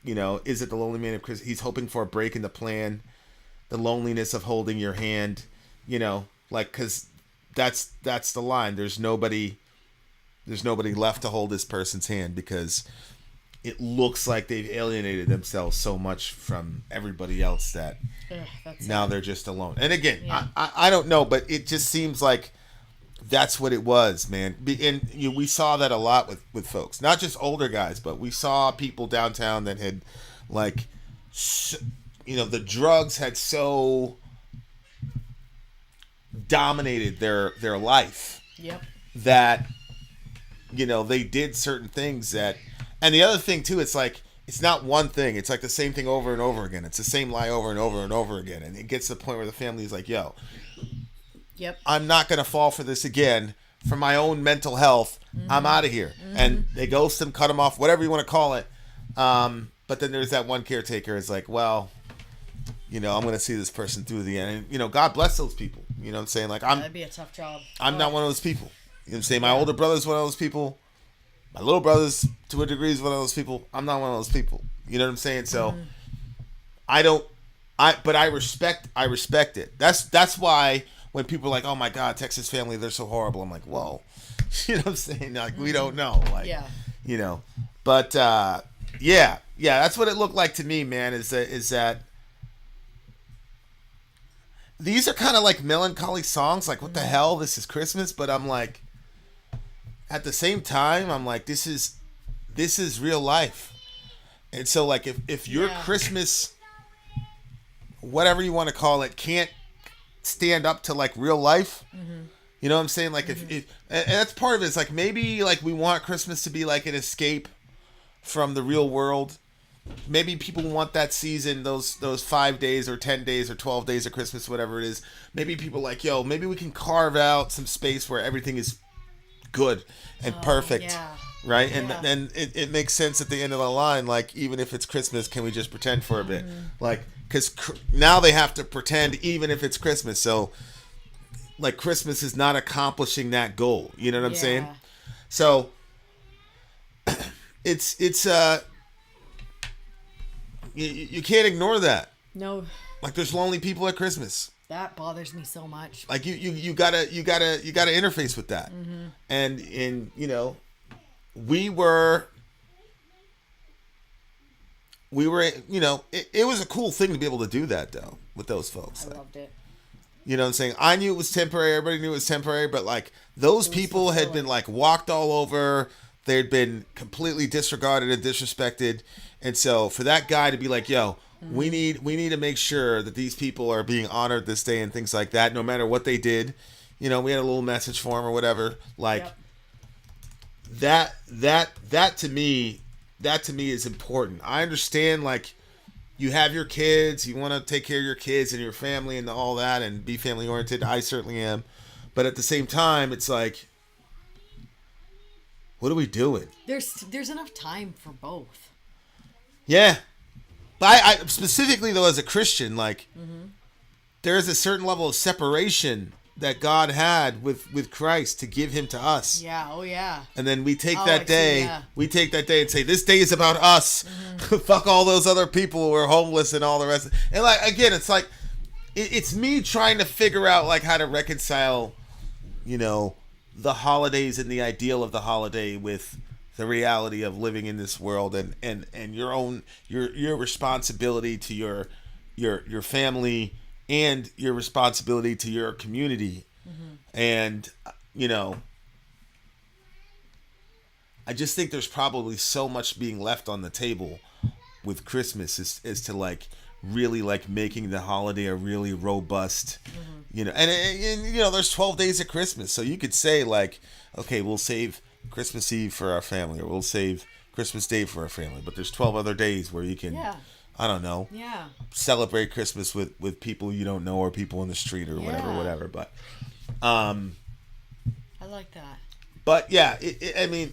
You know, is it the lonely man of Christmas? He's hoping for a break in the plan. The loneliness of holding your hand. You know, like, because that's the line. There's nobody left to hold this person's hand because it looks like they've alienated themselves so much from everybody else that now they're just alone. And again, I don't know, but it just seems like that's what it was, man. And we saw that a lot with folks, not just older guys, but we saw people downtown that had, like, you know, the drugs had so dominated their life that, you know, they did certain things that. And the other thing, too, it's like, it's not one thing. It's like the same thing over and over again. It's the same lie over and over and over again. And it gets to the point where the family's like, yo, I'm not going to fall for this again. For my own mental health, I'm out of here. And they ghost him, cut him off, whatever you want to call it. But then there's that one caretaker. It's like, well, you know, I'm going to see this person through the end. And, you know, God bless those people. You know what I'm saying? Like, That'd be a tough job. I'm not one of those people. You know what I'm saying? My older brother's one of those people. My little brother's, to a degree, is one of those people. I'm not one of those people. You know what I'm saying? So, but I respect it. That's why when people are like, oh my God, Texas family, they're so horrible. I'm like, whoa. You know what I'm saying? Like, we don't know. Like, you know, but, yeah, that's what it looked like to me, man, is that these are kind of like melancholy songs. Like, what the hell? This is Christmas. But I'm like, at the same time, I'm like, this is real life. And so, like, if your Christmas, whatever you want to call it, can't stand up to, like, real life, you know what I'm saying? Like, if and that's part of it. It's like, maybe, like, we want Christmas to be like an escape from the real world. Maybe people want that season, those 5 days or 10 days or 12 days of Christmas, whatever it is. Maybe people like, yo, maybe we can carve out some space where everything is good and perfect, right? And then it makes sense at the end of the line, like, even if it's Christmas, can we just pretend for a bit? Like, because now they have to pretend even if it's Christmas. So, like, Christmas is not accomplishing that goal. You know what I'm saying? So, it's you can't ignore that. No. Like, there's lonely people at Christmas. That bothers me so much. Like, you gotta interface with that. And you know, we were, you know, it was a cool thing to be able to do that though with those folks. I loved it. You know what I'm saying? I knew it was temporary. Everybody knew it was temporary, but like, those people had been like walked all over. They'd been completely disregarded and disrespected. And so for that guy to be like, yo, we need to make sure that these people are being honored this day and things like that, no matter what they did. you know, we had a little message for him or whatever. Like Yep. that to me is important. I understand, like, you have your kids, you want to take care of your kids and your family and all that and be family oriented. I certainly am. But at the same time, it's like, what are we doing? There's enough time for both. Yeah. But I specifically, though, as a Christian, like, there is a certain level of separation that God had with Christ to give him to us. Yeah. Oh yeah. And then we take Oh, that I see, day, yeah. and say, this day is about us. Fuck all those other people who are homeless and all the rest. And, like, again, it's like, it's me trying to figure out, like, how to reconcile, you know, the holidays and the ideal of the holiday with the reality of living in this world and your own, your responsibility to your family and your responsibility to your community. And, you know, I just think there's probably so much being left on the table with Christmas as to, like, really, like, making the holiday a really robust, you know, and you know, there's 12 days of Christmas. So you could say, like, okay, we'll save Christmas Eve for our family, or we'll save Christmas Day for our family. But there's 12 other days where you can, I don't know, celebrate Christmas with people you don't know or people in the street or whatever. But, I like that. But yeah, I mean,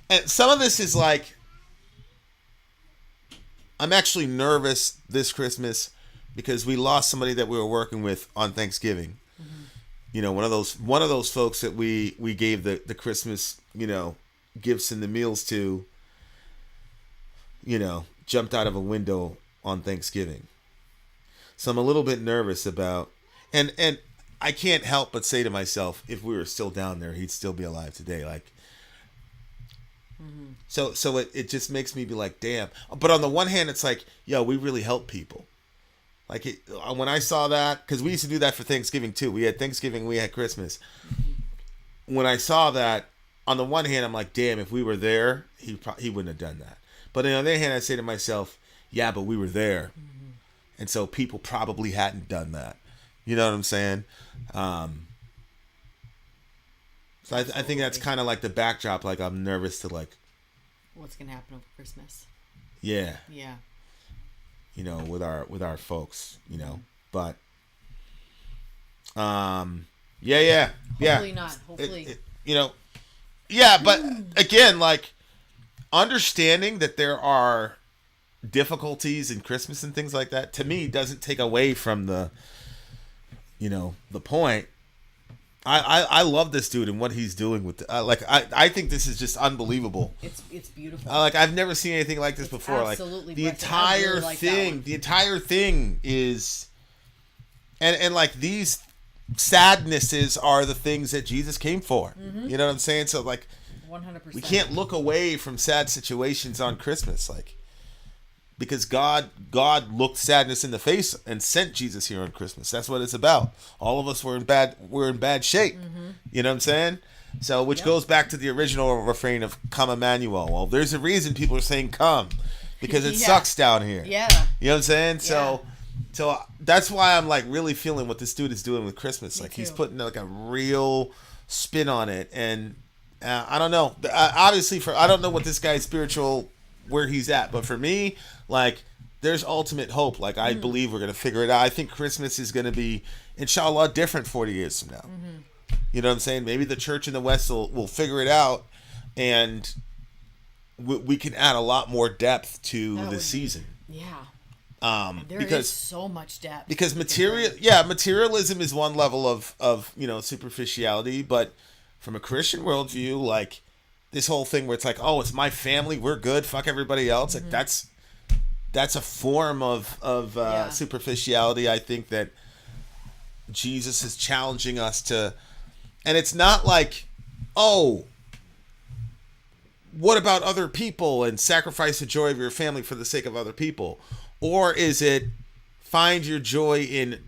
and some of this is like, I'm actually nervous this Christmas because we lost somebody that we were working with on Thanksgiving. You know, one of those folks that we gave the Christmas, you know, gifts and the meals to, you know, jumped out of a window on Thanksgiving. So I'm a little bit nervous about, and I can't help but say to myself, if we were still down there, he'd still be alive today. Like, so it just makes me be like, damn. But on the one hand, it's like, yo, we really help people. Like, when I saw that, because we used to do that for Thanksgiving too. We had Thanksgiving, we had Christmas. When I saw that, on the one hand, I'm like, damn, if we were there, he wouldn't have done that. But on the other hand, I say to myself, yeah, but we were there. And so people probably hadn't done that. You know what I'm saying? So I think that's kind of like the backdrop. Like, I'm nervous to, like, What's gonna happen over Christmas? Yeah. Yeah. You know, with our folks, you know. But yeah. Hopefully not. Hopefully. You know, yeah, but again, like, understanding that there are difficulties in Christmas and things like that, to me, doesn't take away from the, you know, the point. I love this dude and what he's doing with I think this is just unbelievable. It's beautiful. Like, I've never seen anything like this before. Absolutely, like, the breathtaking. entire thing is, and like, these sadnesses are the things that Jesus came for. You know what I'm saying? So, like, 100%. we can't look away from sad situations on Christmas, like, because God looked sadness in the face and sent Jesus here on Christmas. That's what it's about. All of us were in bad shape. You know what I'm saying? So, which goes back to the original refrain of "Come Emmanuel." Well, there's a reason people are saying "Come," because it sucks down here. Yeah. You know what I'm saying? So that's why I'm, like, really feeling what this dude is doing with Christmas. Like, he's putting, like, a real spin on it, and I don't know. Obviously, I don't know what this guy's spiritual, where he's at, but for me, like, there's ultimate hope. Like, I believe we're gonna figure it out. I think Christmas is gonna be, inshallah, different 40 years from now. You know what I'm saying? Maybe the church in the West will figure it out, and we can add a lot more depth to the season. There because is so much depth. Because materialism is one level of you know, superficiality, but from a Christian worldview, like, this whole thing where it's like, oh, it's my family, we're good, fuck everybody else. Like, that's a form of superficiality. I think that Jesus is challenging us to, and it's not like, oh, what about other people and sacrifice the joy of your family for the sake of other people? Or is it find your joy in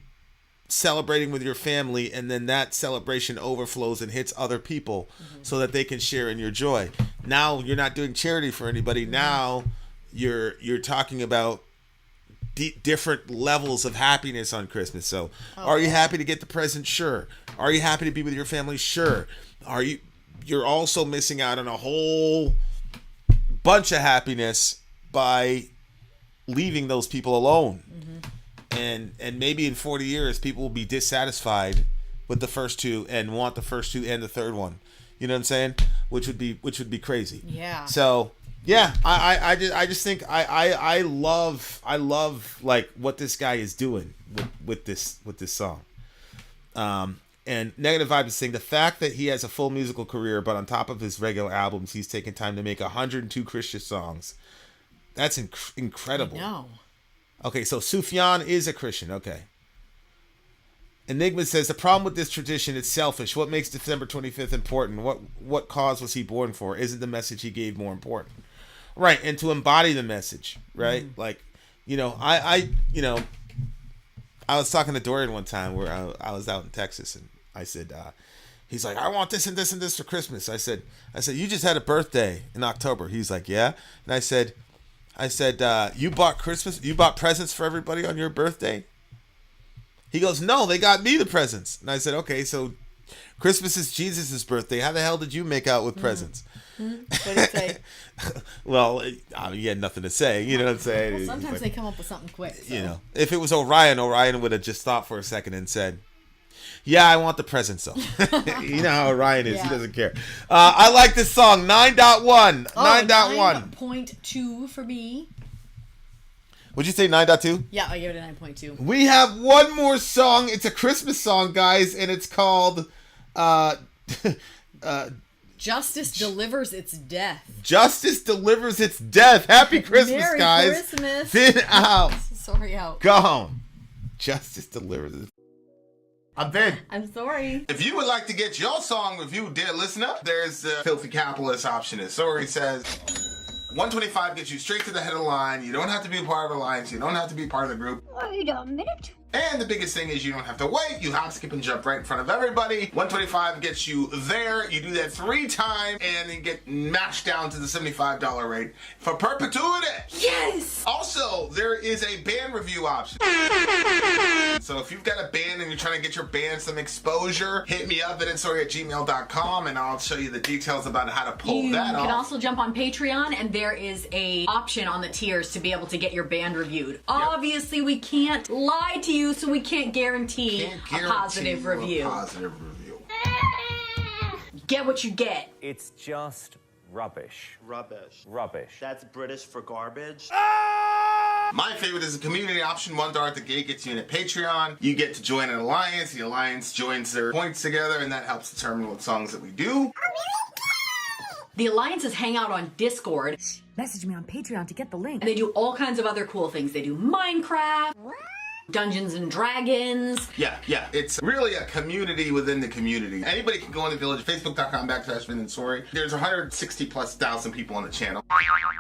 celebrating with your family, and then that celebration overflows and hits other people so that they can share in your joy? Now you're not doing charity for anybody. Now you're talking about different levels of happiness on Christmas. So, are you happy to get the present? Sure. Are you happy to be with your family? Sure. You're also missing out on a whole bunch of happiness by leaving those people alone. And maybe in 40 years, people will be dissatisfied with the first two and want the first two and the third one. You know what I'm saying? Which would be crazy. Yeah. So yeah, I just think I love like what this guy is doing with this song. And Negative Vibes is saying the fact that he has a full musical career, but on top of his regular albums, he's taken time to make 102 Christian songs. That's incredible. No. Okay, so Sufjan is a Christian. Okay. Enigma says the problem with this tradition, it's selfish. What makes December 25th important? What cause was he born for? Isn't the message he gave more important? Right, and to embody the message, right? Like, I was talking to Dorian one time where I was out in Texas, and I said, he's like, I want this and this and this for Christmas. I said, you just had a birthday in October. He's like, yeah. And I said, you bought presents for everybody on your birthday? He goes, no, they got me the presents. And I said, okay, so Christmas is Jesus' birthday. How the hell did you make out with presents? What did he say? Well, he had nothing to say. You know what I'm saying? Well, sometimes they come up with something quick. So. If it was Orion would have just thought for a second and said, yeah, I want the presents though. You know how Orion is. Yeah. He doesn't care. I like this song, 9.1. 9.1. 9.2 for me. Would you say 9.2? Yeah, I give it a 9.2. We have one more song. It's a Christmas song, guys, and it's called Justice Delivers Its Death. Justice Delivers Its Death. Happy Christmas, Merry guys. Christmas. Vin out. Sorry out. Go home. Justice Delivers Its. I'm Vin. I'm Sori. If you would like to get your song reviewed, dear listener, there's the Filthy Capitalist option. As Sori says, 125 gets you straight to the head of the line. You don't have to be part of the alliance. You don't have to be part of the group. Wait a minute. And the biggest thing is you don't have to wait. You hop, skip, and jump right in front of everybody. 125 gets you there. You do that 3 times, and then get mashed down to the $75 rate for perpetuity. Yes! Also, there is a band review option. So if you've got a band and you're trying to get your band some exposure, hit me up at insori@gmail.com, and I'll show you the details about how to pull that off. You can also jump on Patreon, and there is a option on the tiers to be able to get your band reviewed. Yep. Obviously, we can't lie to you, so we can't guarantee a positive review. Get what you get. It's just rubbish. Rubbish. Rubbish. That's British for garbage. My favorite is the community option. $1 at the gate gets you in at Patreon. You get to join an alliance. The alliance joins their points together, and that helps determine what songs that we do. The alliances hang out on Discord. Message me on Patreon to get the link. And they do all kinds of other cool things. They do Minecraft. Dungeons and Dragons. Yeah. It's really a community within the community. Anybody can go in the village, facebook.com/Vin and Sori. There's 160,000+ people on the channel.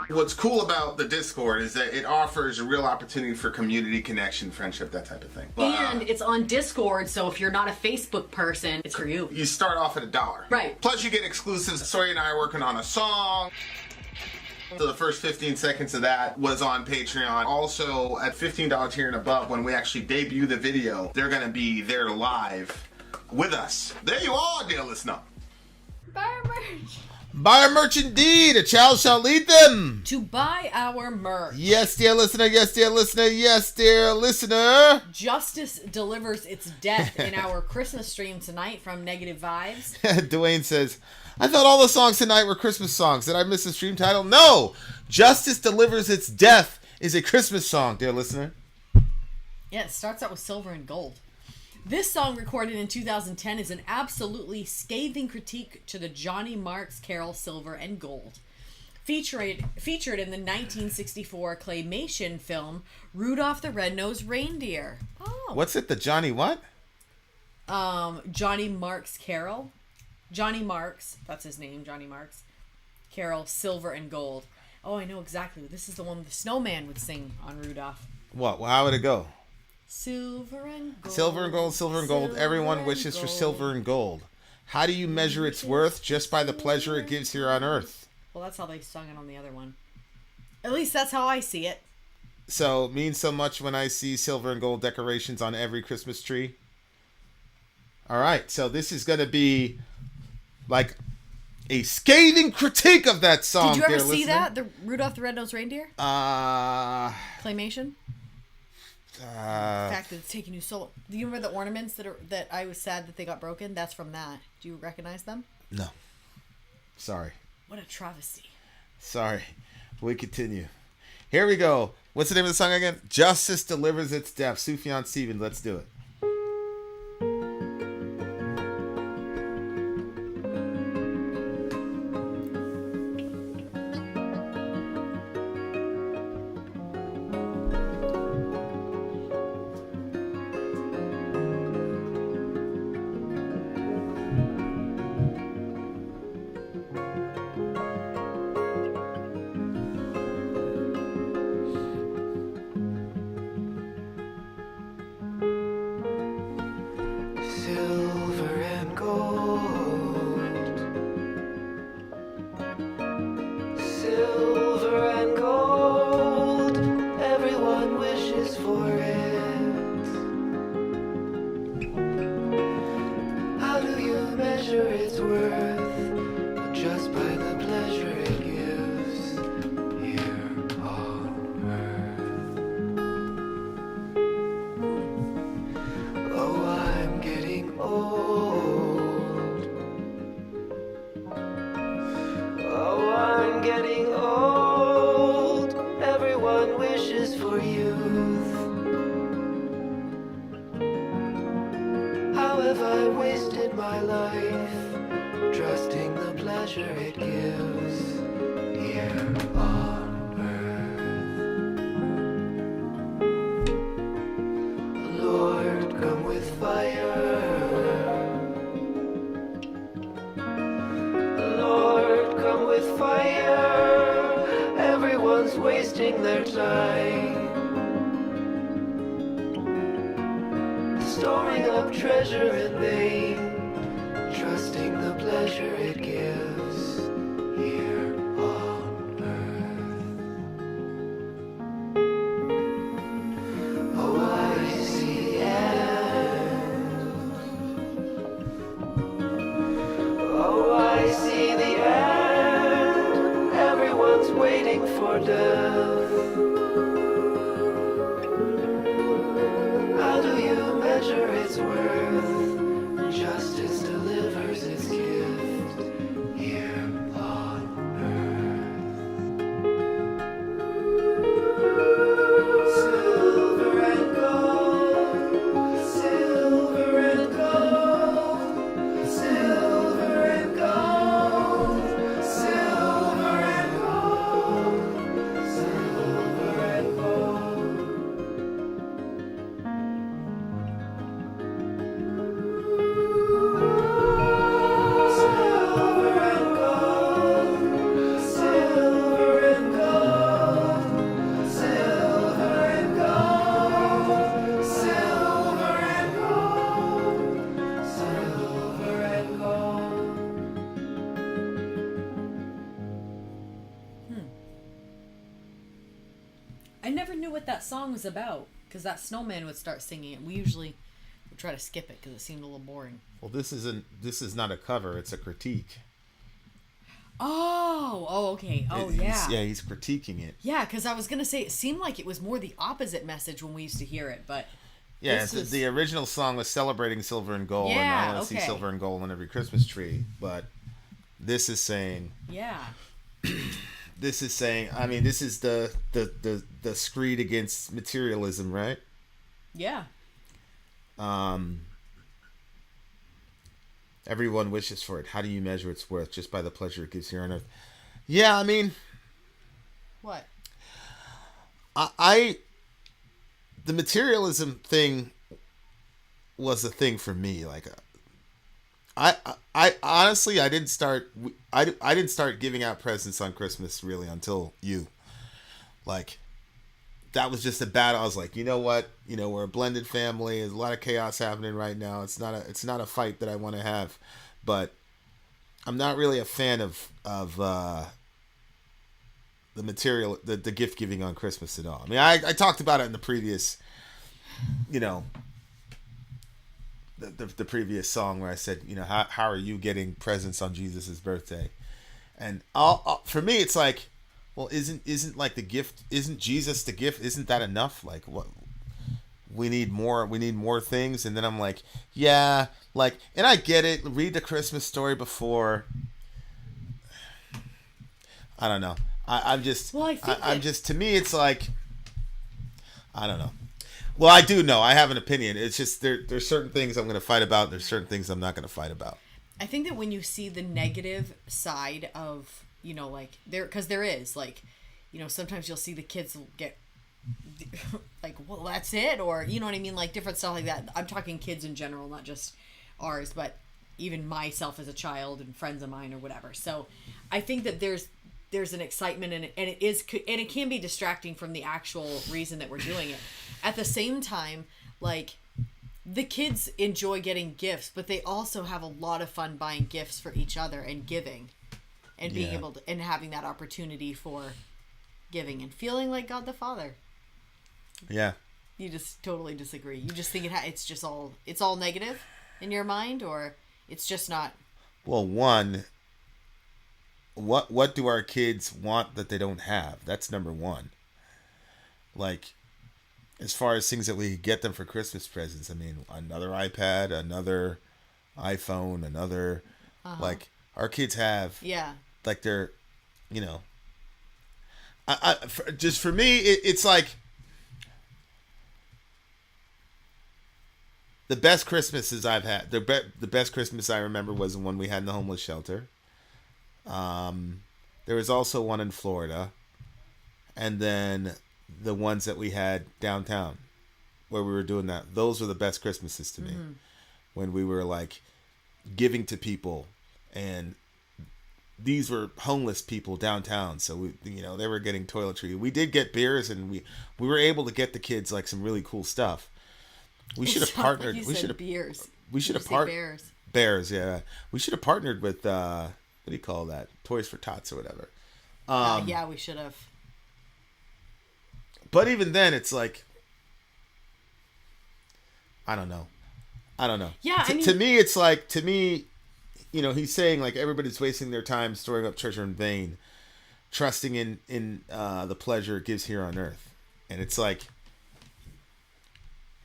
What's cool about the Discord is that it offers a real opportunity for community connection, friendship, that type of thing. And it's on Discord, so if you're not a Facebook person, it's for you. You start off at $1. Right. Plus you get exclusives. Sori and I are working on a song. So the first 15 seconds of that was on Patreon. Also, at $15 tier and above, when we actually debut the video, they're going to be there live with us. There you are, dear listener. Buy our merch. Buy our merch indeed. A child shall lead them. To buy our merch. Yes, dear listener. Yes, dear listener. Yes, dear listener. Justice Delivers Its Death in our Christmas stream tonight from Negative Vibes. Dwayne says, I thought all the songs tonight were Christmas songs. Did I miss the stream title? No! Justice Delivers Its Death is a Christmas song, dear listener. Yeah, it starts out with Silver and Gold. This song, recorded in 2010, is an absolutely scathing critique to the Johnny Marks carol Silver and Gold. Featured in the 1964 claymation film Rudolph the Red-Nosed Reindeer. Oh. What's it? The Johnny what? Johnny Marks carol. Johnny Marks, that's his name, Johnny Marks. Carol, Silver and Gold. Oh, I know exactly. This is the one the snowman would sing on Rudolph. What? Well, how would it go? Silver and gold. Silver and gold, silver and gold. Everyone wishes for silver and gold. How do you measure its worth? Just by the pleasure it gives here on earth. Well, that's how they sung it on the other one. At least that's how I see it. So means so much when I see silver and gold decorations on every Christmas tree. All right, so this is gonna be like a scathing critique of that song. Did you ever dear see listener. that? The Rudolph the Red-Nosed Reindeer? Claymation? The fact that it's taking you so long. Do you remember the ornaments that I was sad that they got broken? That's from that. Do you recognize them? No. Sorry. What a travesty. Sorry. We continue. Here we go. What's the name of the song again? Justice Delivers Its Death. Sufjan Stevens, let's do it. Silver and gold, silver and gold, everyone wishes for it. How do you measure its worth? Just by the pleasure it gives here on earth. Oh, I'm getting old. Oh, I'm getting old. Everyone wishes for youth. How have I wasted my life trusting the pleasure it gives here on earth? Lord, come with fire. Lord, come with fire. Everyone's wasting their time, storing up treasure in vain, trusting the pleasure it gives here on earth. Oh, I see the end. Oh, I see the end. Everyone's waiting for death. How do you measure its worth? Justice delivers its gift here on earth. Silver and gold, silver and gold, silver and gold, silver and gold, silver and gold. Silver and gold, silver and gold, silver and gold, silver and gold, silver and gold. I never knew what that song was about because that snowman would start singing it. We usually would try to skip it because it seemed a little boring. Well, this is not a cover, it's a critique. Oh, okay. Oh, yeah. He's critiquing it. Yeah, because I was going to say it seemed like it was more the opposite message when we used to hear it, but... Yeah, this was- the original song was celebrating silver and gold, and Yeah, I want to see okay. silver and gold on every Christmas tree. But this is saying, Yeah. this is the screed against materialism, right? Yeah. Everyone wishes for it. How do you measure its worth? Just by the pleasure it gives here on earth. Yeah, I mean, What? I the materialism thing was a thing for me. Like, I honestly, I didn't start giving out presents on Christmas really until you. Like, that was just a battle. I was like, you know what? You know, we're a blended family. There's a lot of chaos happening right now. It's not a fight that I want to have, but I'm not really a fan of the material, the gift giving on Christmas at all. I mean, I talked about it in the previous, you know, the previous song where I said, you know, how are you getting presents on Jesus's birthday? And for me, it's like, well, isn't like the gift, isn't Jesus the gift? Isn't that enough? Like, what? We need more things. And then I'm like, yeah, like, and I get it. Read the Christmas story before. I don't know. I'm just, to me, it's like, I don't know. Well, I do know. I have an opinion. It's just there's certain things I'm going to fight about. There's certain things I'm not going to fight about. I think that when you see the negative side of, you know, like, because there is, like, you know, sometimes you'll see the kids get, like, well, that's it, or, you know what I mean, like, different stuff like that. I'm talking kids in general, not just ours, but even myself as a child and friends of mine or whatever. So I think that there's an excitement and it can be distracting from the actual reason that we're doing it. At the same time, like, the kids enjoy getting gifts, but they also have a lot of fun buying gifts for each other and giving and being able to, and having that opportunity for giving and feeling like God the Father. Yeah. You just totally disagree. You just think it's all negative in your mind, or it's just not. Well, one, what do our kids want that they don't have? That's number one. Like, as far as things that we get them for Christmas presents, I mean, another iPad, another iPhone, another, like, our kids have, like, they're, you know, just for me, it's like, the best Christmases I've had, the best Christmas I remember was the one we had in the homeless shelter. There was also one in Florida, and then the ones that we had downtown where we were doing that. Those were the best Christmases to me, when we were like giving to people, and these were homeless people downtown. So we, you know, they were getting toiletry. We did get beers, and we were able to get the kids like some really cool stuff. We should have partnered. We should have beers. We should have partnered. Bears, yeah. We should have partnered with what do you call that? Toys for Tots or whatever. Yeah, we should have. But even then, it's like, I don't know. Yeah, to me, it's like, you know, he's saying like everybody's wasting their time storing up treasure in vain, trusting in the pleasure it gives here on earth. And it's like,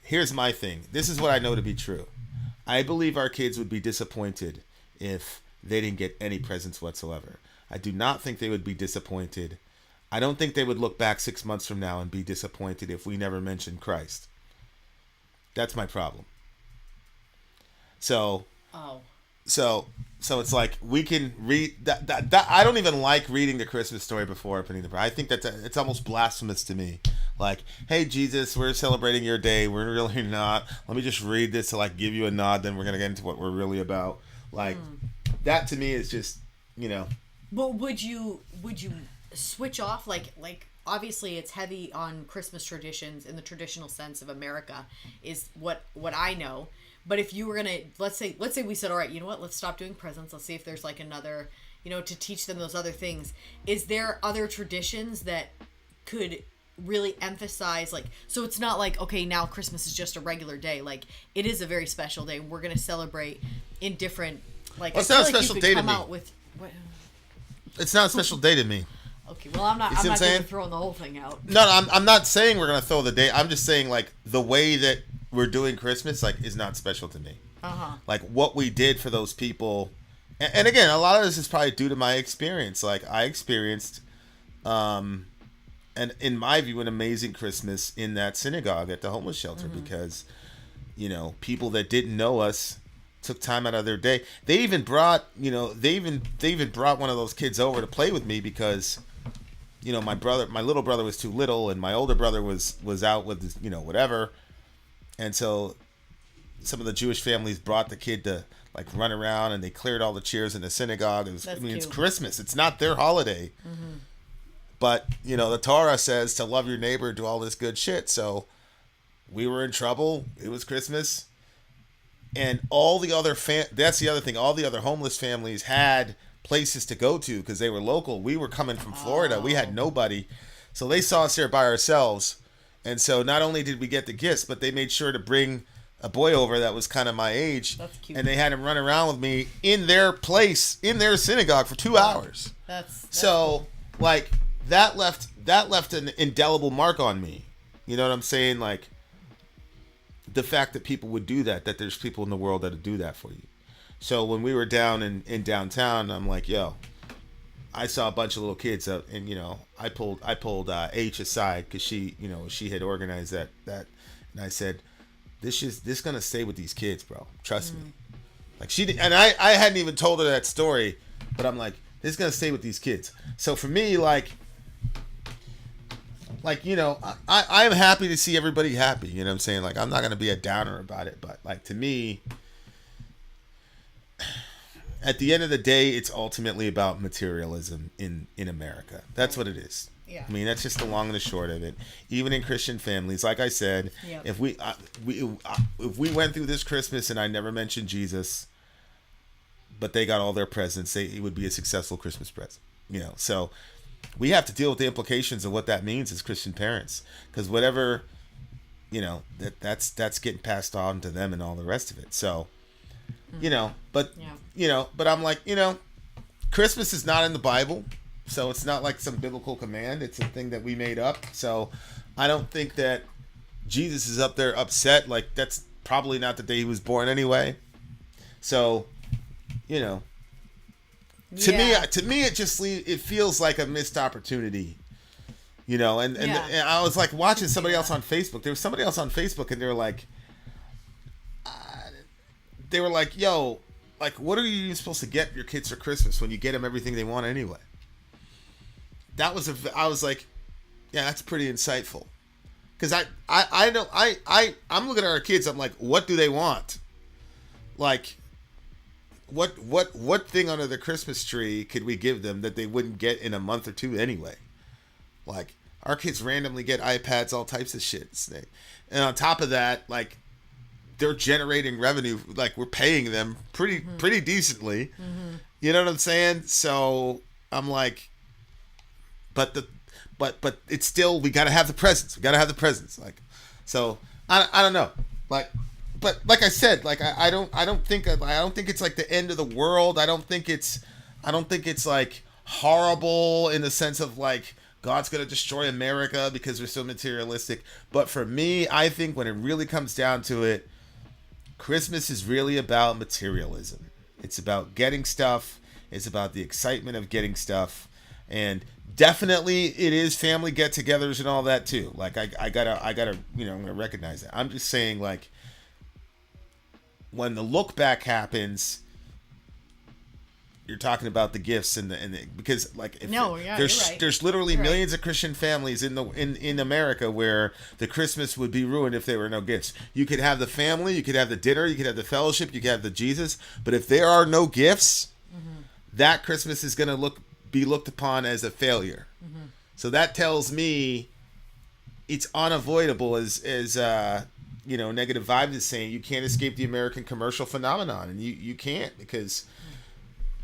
here's my thing. This is what I know to be true. I believe our kids would be disappointed if they didn't get any presents whatsoever. I do not think they would be disappointed. I don't think they would look back 6 months from now and be disappointed if we never mentioned Christ. That's my problem. So it's like, we can read that I don't even like reading the Christmas story before opening the present. I think it's almost blasphemous to me. Like, hey Jesus, we're celebrating your day. We're really not. Let me just read this to like give you a nod. Then we're gonna get into what we're really about. Like, that to me is just, you know. But would you switch off, like obviously it's heavy on Christmas traditions in the traditional sense of America is what I know. But if you were gonna, let's say we said, all right, you know what, let's stop doing presents. Let's see if there's like another, you know, to teach them those other things. Is there other traditions that could really emphasize, like, so it's not like, okay, now Christmas is just a regular day. Like, it is a very special day. We're gonna celebrate in different, like, well, it's not a special day to me. It's not a special day to me. Okay, well, I'm not even throwing the whole thing out. No, I'm not saying we're gonna throw the day. I'm just saying, like, the way that we're doing Christmas, like, is not special to me. Like, what we did for those people, and again, a lot of this is probably due to my experience. Like, I experienced, and in my view, an amazing Christmas in that synagogue at the homeless shelter, because, you know, people that didn't know us took time out of their day. They even brought, you know, they even brought one of those kids over to play with me because, you know, my little brother was too little, and my older brother was out with his, you know, whatever. And so some of the Jewish families brought the kid to like run around, and they cleared all the chairs in the synagogue. It's Christmas. It's not their holiday. But, you know, the Torah says to love your neighbor, do all this good shit. So we were in trouble. It was Christmas. And all the other that's the other thing. All the other homeless families had places to go to because they were local. We were coming from Florida. We had nobody. So they saw us there by ourselves. And so not only did we get the gifts, but they made sure to bring a boy over that was kind of my age. That's cute. And they had him run around with me in their place, in their synagogue for 2 hours. That's so, like, that left an indelible mark on me. You know what I'm saying? Like, the fact that people would do that there's people in the world that would do that for you. So when we were down in downtown, I'm like, yo, I saw a bunch of little kids out, and you know, I pulled H aside because she had organized that, and I said, this is gonna stay with these kids, bro. Trust me. Like she did, and I hadn't even told her that story, but I'm like, this is gonna stay with these kids. So for me, like you know, I am happy to see everybody happy. You know what I'm saying? Like I'm not gonna be a downer about it, but like to me, at the end of the day, it's ultimately about materialism in America. That's what it is. Yeah. I mean, that's just the long and the short of it. Even in Christian families, like I said, Yep. if we went through this Christmas and I never mentioned Jesus, but they got all their presents, it would be a successful Christmas present. You know, so we have to deal with the implications of what that means as Christian parents, because whatever, you know, that's getting passed on to them and all the rest of it. So, you know, but I'm like, you know, Christmas is not in the Bible, so it's not like some biblical command. It's a thing that we made up. So I don't think that Jesus is up there upset. Like that's probably not the day he was born anyway. So, you know, to me, it feels like a missed opportunity, you know. And I was like watching somebody else on Facebook. There was somebody else on Facebook, and they were like, yo, like, what are you supposed to get your kids for Christmas when you get them everything they want anyway? I was like, yeah, that's pretty insightful. Because I'm looking at our kids. I'm like, what do they want? Like, what thing under the Christmas tree could we give them that they wouldn't get in a month or two anyway? Like, our kids randomly get iPads, all types of shit. And on top of that, like, they're generating revenue. Like, we're paying them pretty decently. Mm-hmm. You know what I'm saying? So I'm like, but it's still, we got to have the presents. Like, so I don't know. Like, but like I said, like I don't think it's like the end of the world. I don't think it's like horrible in the sense of like God's going to destroy America because we're so materialistic. But for me, I think when it really comes down to it, Christmas is really about materialism. It's about getting stuff. It's about the excitement of getting stuff. And definitely it is family get-togethers and all that too. Like I gotta, you know, I'm gonna recognize that. I'm just saying, like, when the look back happens, you're talking about the gifts and the because like if there's literally millions of Christian families in America where the Christmas would be ruined if there were no gifts. You could have the family, you could have the dinner, you could have the fellowship, you could have the Jesus, but if there are no gifts, that Christmas is going to be looked upon as a failure. So that tells me it's unavoidable, as you know, Negative Vibes is saying. You can't escape the American commercial phenomenon, and you can't, because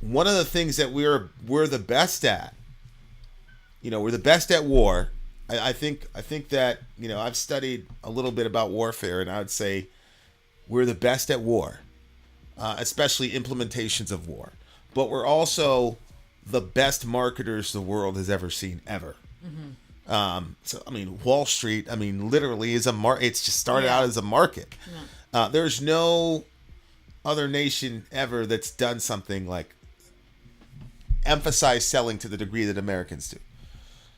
one of the things that we're the best at, you know, we're the best at war. I think that, you know, I've studied a little bit about warfare, and I would say we're the best at war, especially implementations of war. But we're also the best marketers the world has ever seen, ever. So, I mean, Wall Street, I mean, literally is it's just started out as a market. There's no other nation ever that's done something like emphasize selling to the degree that Americans do.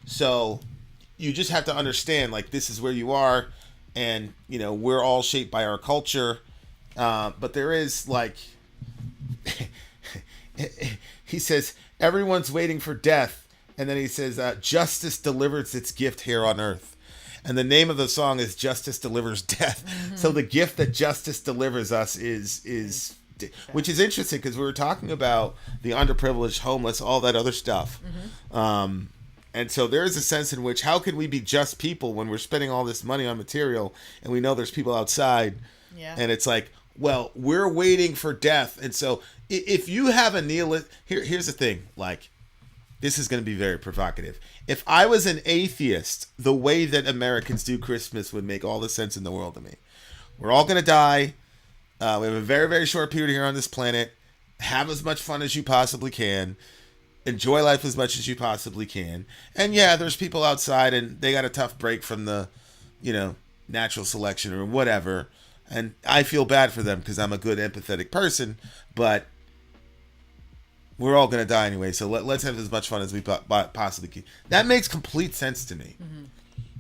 So you just have to understand, like, this is where you are, and, you know, we're all shaped by our culture. But there is, like, he says, everyone's waiting for death. And then he says, justice delivers its gift here on earth. And the name of the song is Justice Delivers Death. So the gift that justice delivers us is which is interesting, because we were talking about the underprivileged, homeless, all that other stuff. And so there is a sense in which, how can we be just people when we're spending all this money on material and we know there's people outside? And it's like, well, we're waiting for death. And so if you have a nihilist, here's the thing, like, this is going to be very provocative. If I was an atheist, the way that Americans do Christmas would make all the sense in the world to me. We're all going to die. We have a very, very short period here on this planet. Have as much fun as you possibly can. Enjoy life as much as you possibly can. And yeah, there's people outside and they got a tough break from the, natural selection or whatever. And I feel bad for them because I'm a good, empathetic person. But we're all going to die anyway, so let's have as much fun as we possibly can. That makes complete sense to me. Mm-hmm.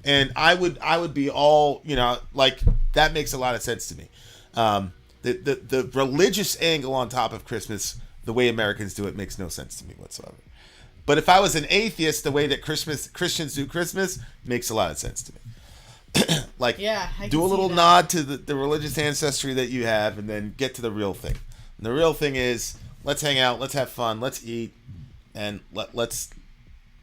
And I would be all, like, that makes a lot of sense to me. The religious angle on top of Christmas, the way Americans do it, makes no sense to me whatsoever. But if I was an atheist, the way that Christians do Christmas makes a lot of sense to me. Like, do a little nod to the religious ancestry that you have, and then get to the real thing. And the real thing is, let's hang out, let's have fun, let's eat, and let's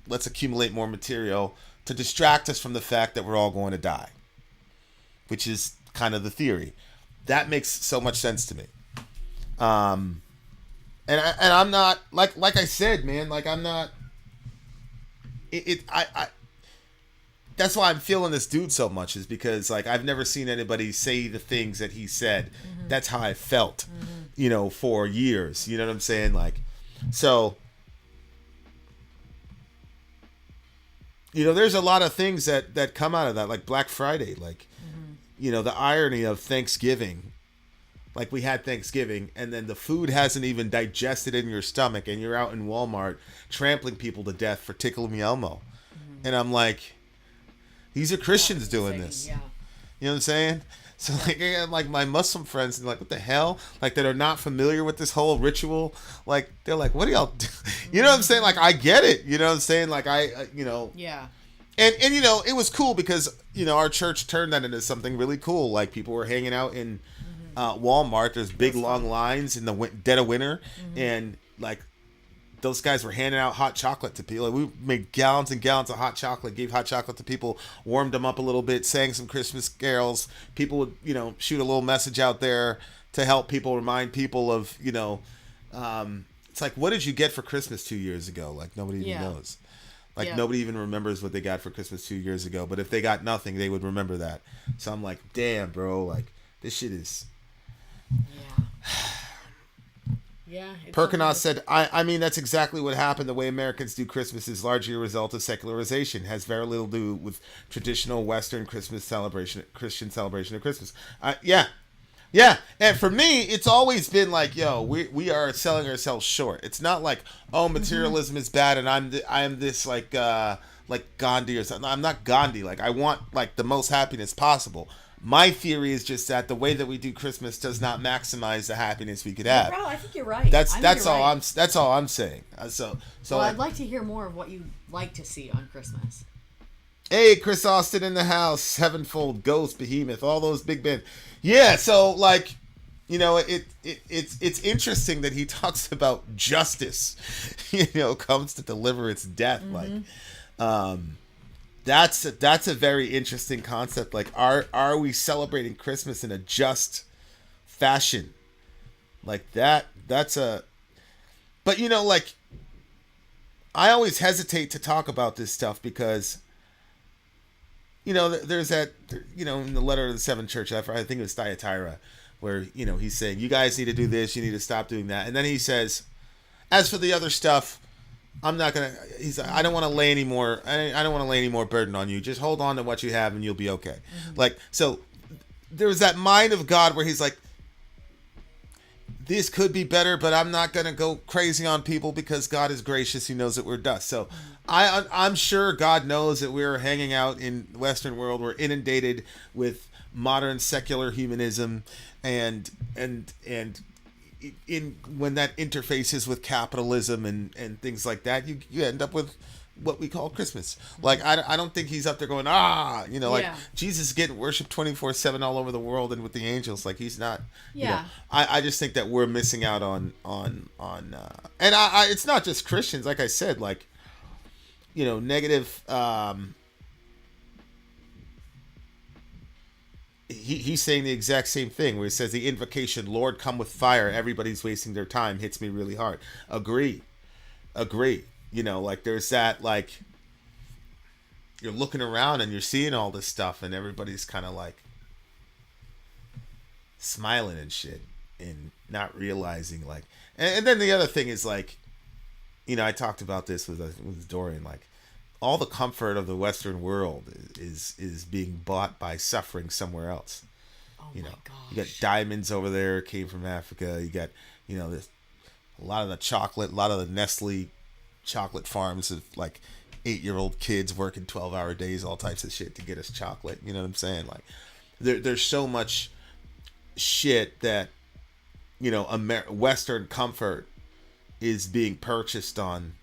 accumulate more material to distract us from the fact that we're all going to die, which is kind of the theory. That makes so much sense to me. And I'm not like I said, man. Like, I'm not. I that's why I'm feeling this dude so much, is because, like, I've never seen anybody say the things that he said. Mm-hmm. That's how I felt, for years. You know what I'm saying? Like, so, there's a lot of things that come out of that, like Black Friday, like, the irony of Thanksgiving. Like, we had Thanksgiving, and then the food hasn't even digested in your stomach, and you're out in Walmart trampling people to death for Tickle Me Elmo. Mm-hmm. And I'm like, these are Christians doing this. Yeah. You know what I'm saying? So, like my Muslim friends, and like, what the hell? Like, that are not familiar with this whole ritual. Like, they're like, what do y'all do? You know what I'm saying? Like, I get it. You know what I'm saying? Like, Yeah. And it was cool because, our church turned that into something really cool. Like, people were hanging out in Walmart. There's big, long lines in the dead of winter. Mm-hmm. And, like, those guys were handing out hot chocolate to people. Like, we made gallons and gallons of hot chocolate, gave hot chocolate to people, warmed them up a little bit, sang some Christmas carols. People would, shoot a little message out there to help people, remind people of, it's like, what did you get for Christmas 2 years ago? Like, nobody even knows. Like, nobody even remembers what they got for Christmas 2 years ago. But if they got nothing, they would remember that. So I'm like, damn, bro. Like, this shit is... Yeah. Perkinauz said, I mean, that's exactly what happened. The way Americans do Christmas is largely a result of secularization. It has very little to do with traditional Western Christian celebration of Christmas. Yeah. And for me, it's always been like, yo, we are selling ourselves short. It's not like, oh, materialism is bad and I'm this like Gandhi or something. I'm not Gandhi. Like, I want, like, the most happiness possible. My theory is just that the way that we do Christmas does not maximize the happiness we could have. Bro, I think you're right. That's all I'm saying. So I'd like to hear more of what you like to see on Christmas. Hey, Chris Austin in the house, Sevenfold, Ghost, Behemoth, all those big bands. Yeah, so, like, it's interesting that he talks about justice, comes to deliver its death. Mm-hmm. Like, that's a very interesting concept. Like, are we celebrating Christmas in a just fashion? Like, that's a... But, like, I always hesitate to talk about this stuff because... there's that, in the letter of the seven church, I think it was Thyatira, where, he's saying, you guys need to do this, you need to stop doing that. And then he says, as for the other stuff, I'm not going to, I don't want to lay any more, I don't want to lay any more burden on you. Just hold on to what you have and you'll be okay. Mm-hmm. Like, so there's that mind of God where he's like, this could be better, but I'm not going to go crazy on people because God is gracious. He knows that we're dust. So I'm sure God knows that we're hanging out in the Western world. We're inundated with modern secular humanism and when that interfaces with capitalism and things like that, you end up with what we call Christmas. Like, I don't think he's up there going, like Jesus is getting worshipped 24/7 all over the world and with the angels. Like, he's not, I just think that we're missing out on and it's not just Christians. Like I said, like, negative, he's saying the exact same thing where he says the invocation, Lord, come with fire. Everybody's wasting their time. Hits me really hard. Agree. You know, like there's that, like, you're looking around and you're seeing all this stuff and everybody's kind of like smiling and shit and not realizing, like, and then the other thing is, like, you know, I talked about this with Dorian, like, all the comfort of the Western world is being bought by suffering somewhere else. Oh, you know, my gosh. you got diamonds over there, came from Africa. You got, you know, this, a lot of the chocolate, a lot of the Nestle chocolate farms of like 8-year-old kids working 12-hour days, all types of shit to get us chocolate. You know what I'm saying? Like, there's so much shit that, you know, Western comfort is being purchased on,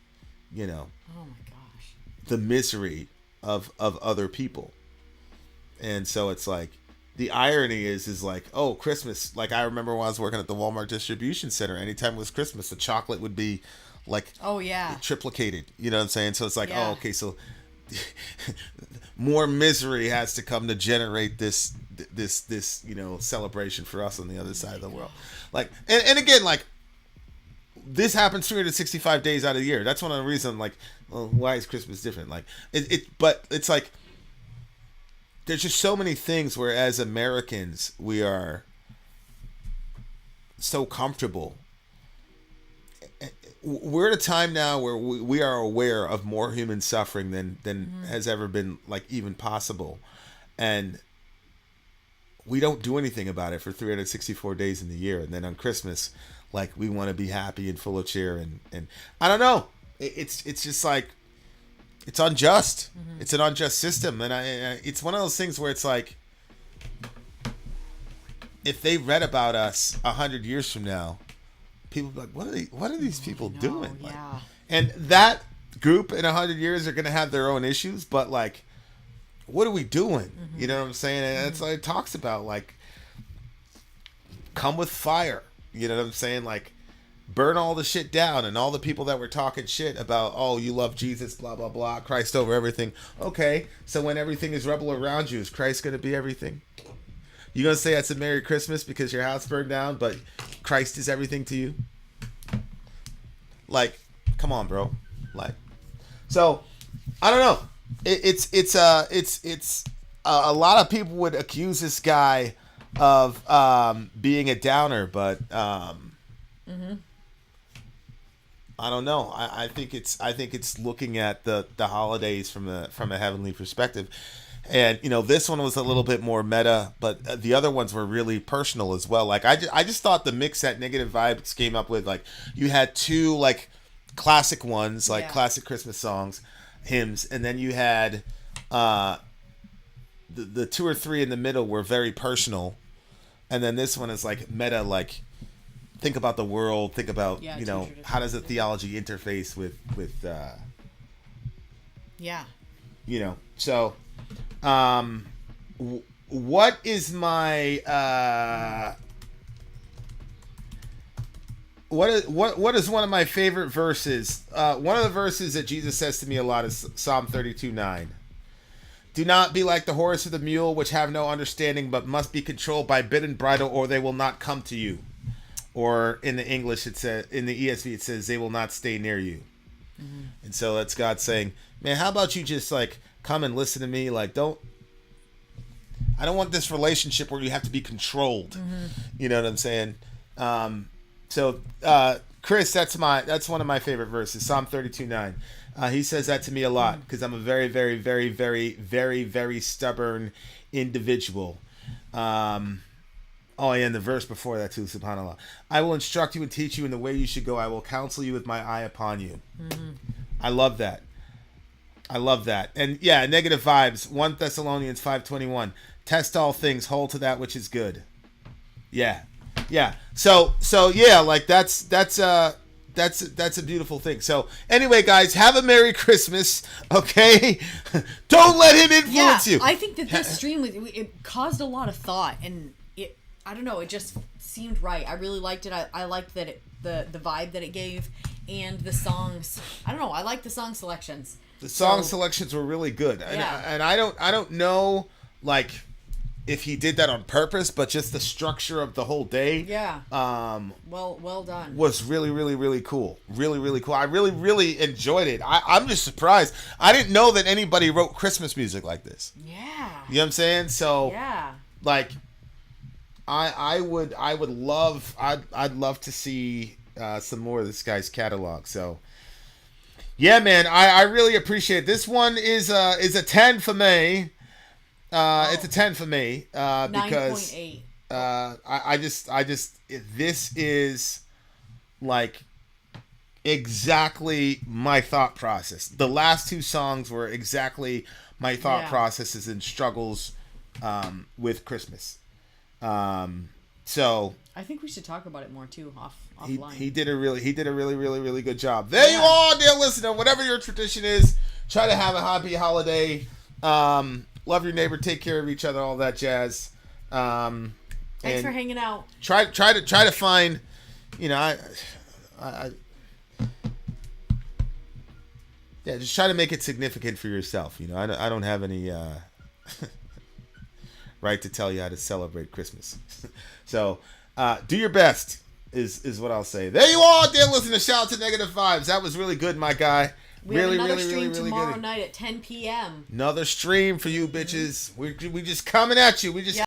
you know, oh my gosh, the misery of other people. And so it's like, the irony is like, oh, Christmas, like, I remember when I was working at the Walmart distribution center, anytime it was Christmas, the chocolate would be like, oh yeah, triplicated. You know what I'm saying? So it's like, yeah. oh, okay, so more misery has to come to generate this, you know, celebration for us on the other side of the world. Like, and again, like, this happens 365 days out of the year. That's one of the reasons, like, well, why is Christmas different? Like, but it's like, there's just so many things where as Americans, we are so comfortable. We're at a time now where we are aware of more human suffering than has ever been, like, even possible. And we don't do anything about it for 364 days in the year. And then on Christmas, like, we want to be happy and full of cheer. And I don't know. It's just like, it's unjust. It's an unjust system. And it's one of those things where it's like, if they read about us 100 years from now, people be like, what are these people doing? Like, yeah. and that group in 100 years are going to have their own issues, but, like, what are we doing? You know what I'm saying? And that's like, it talks about, like, come with fire. You know what I'm saying? Like, burn all the shit down, and all the people that were talking shit about, oh, you love Jesus, blah, blah, blah, Christ over everything. Okay, so when everything is rebel around you, is Christ going to be everything? You going to say that's a Merry Christmas because your house burned down, but Christ is everything to you? Like, come on, bro. Like, so, I don't know. It's a lot of people would accuse this guy of being a downer, but I don't know. I think it's looking at the holidays from a heavenly perspective. And, you know, this one was a little bit more meta, but the other ones were really personal as well. Like, I just thought the mix that Negative Vibes came up with, like, you had two, like, classic ones, like classic Christmas songs, hymns, and then you had the two or three in the middle were very personal, and then this one is like meta, like, think about the world, think about, you know, how does the theology interface with you know. So what is my what is one of my favorite verses? One of the verses that Jesus says to me a lot is Psalm 32:9. Do not be like the horse or the mule, which have no understanding, but must be controlled by bit and bridle, or they will not come to you. Or in the English, it says, in the ESV, it says, they will not stay near you. And so that's God saying, man, how about you just, like, come and listen to me? Like, I don't want this relationship where you have to be controlled. You know what I'm saying? So Chris, that's one of my favorite verses, Psalm 32:9. He says that to me a lot because I'm a very, very, very, very, very, very stubborn individual. Oh, yeah, and the verse before that too, subhanAllah. I will instruct you and teach you in the way you should go. I will counsel you with my eye upon you. I love that. And yeah, Negative Vibes, 1 Thessalonians 5:21. Test all things, hold to that which is good. Yeah. So yeah, like that's a beautiful thing. So anyway, guys, have a Merry Christmas, okay? Don't let him influence you. I think that this stream it caused a lot of thought, and I don't know, it just seemed right. I really liked it. I liked that the vibe that it gave, and the songs. I don't know. I like the song selections. The song selections were really good, and I don't know, like, if he did that on purpose, but just the structure of the whole day. Yeah. Well done. Was really, really, really cool. Really, really cool. I really, really enjoyed it. I'm just surprised. I didn't know that anybody wrote Christmas music like this. Yeah. You know what I'm saying? So, yeah. Like, I'd love to see some more of this guy's catalog. So, yeah, man, I really appreciate it. This one is a 10 for me. It's a 10 for me because 9.8. I just this is like exactly my thought process. The last two songs were exactly my thought processes and struggles with Christmas. So I think we should talk about it more too offline. he did a really good job. There you are, dear listener. Whatever your tradition is, try to have a happy holiday. Love your neighbor, take care of each other, all that jazz. Thanks for hanging out. Try to find, just try to make it significant for yourself. I don't have any right to tell you how to celebrate Christmas. So do your best is what I'll say. There you are, dear listener. Shout out to Negative Vibes. That was really good, my guy. We have another stream tomorrow night at 10 p.m. Another stream for you bitches. We just coming at you. We just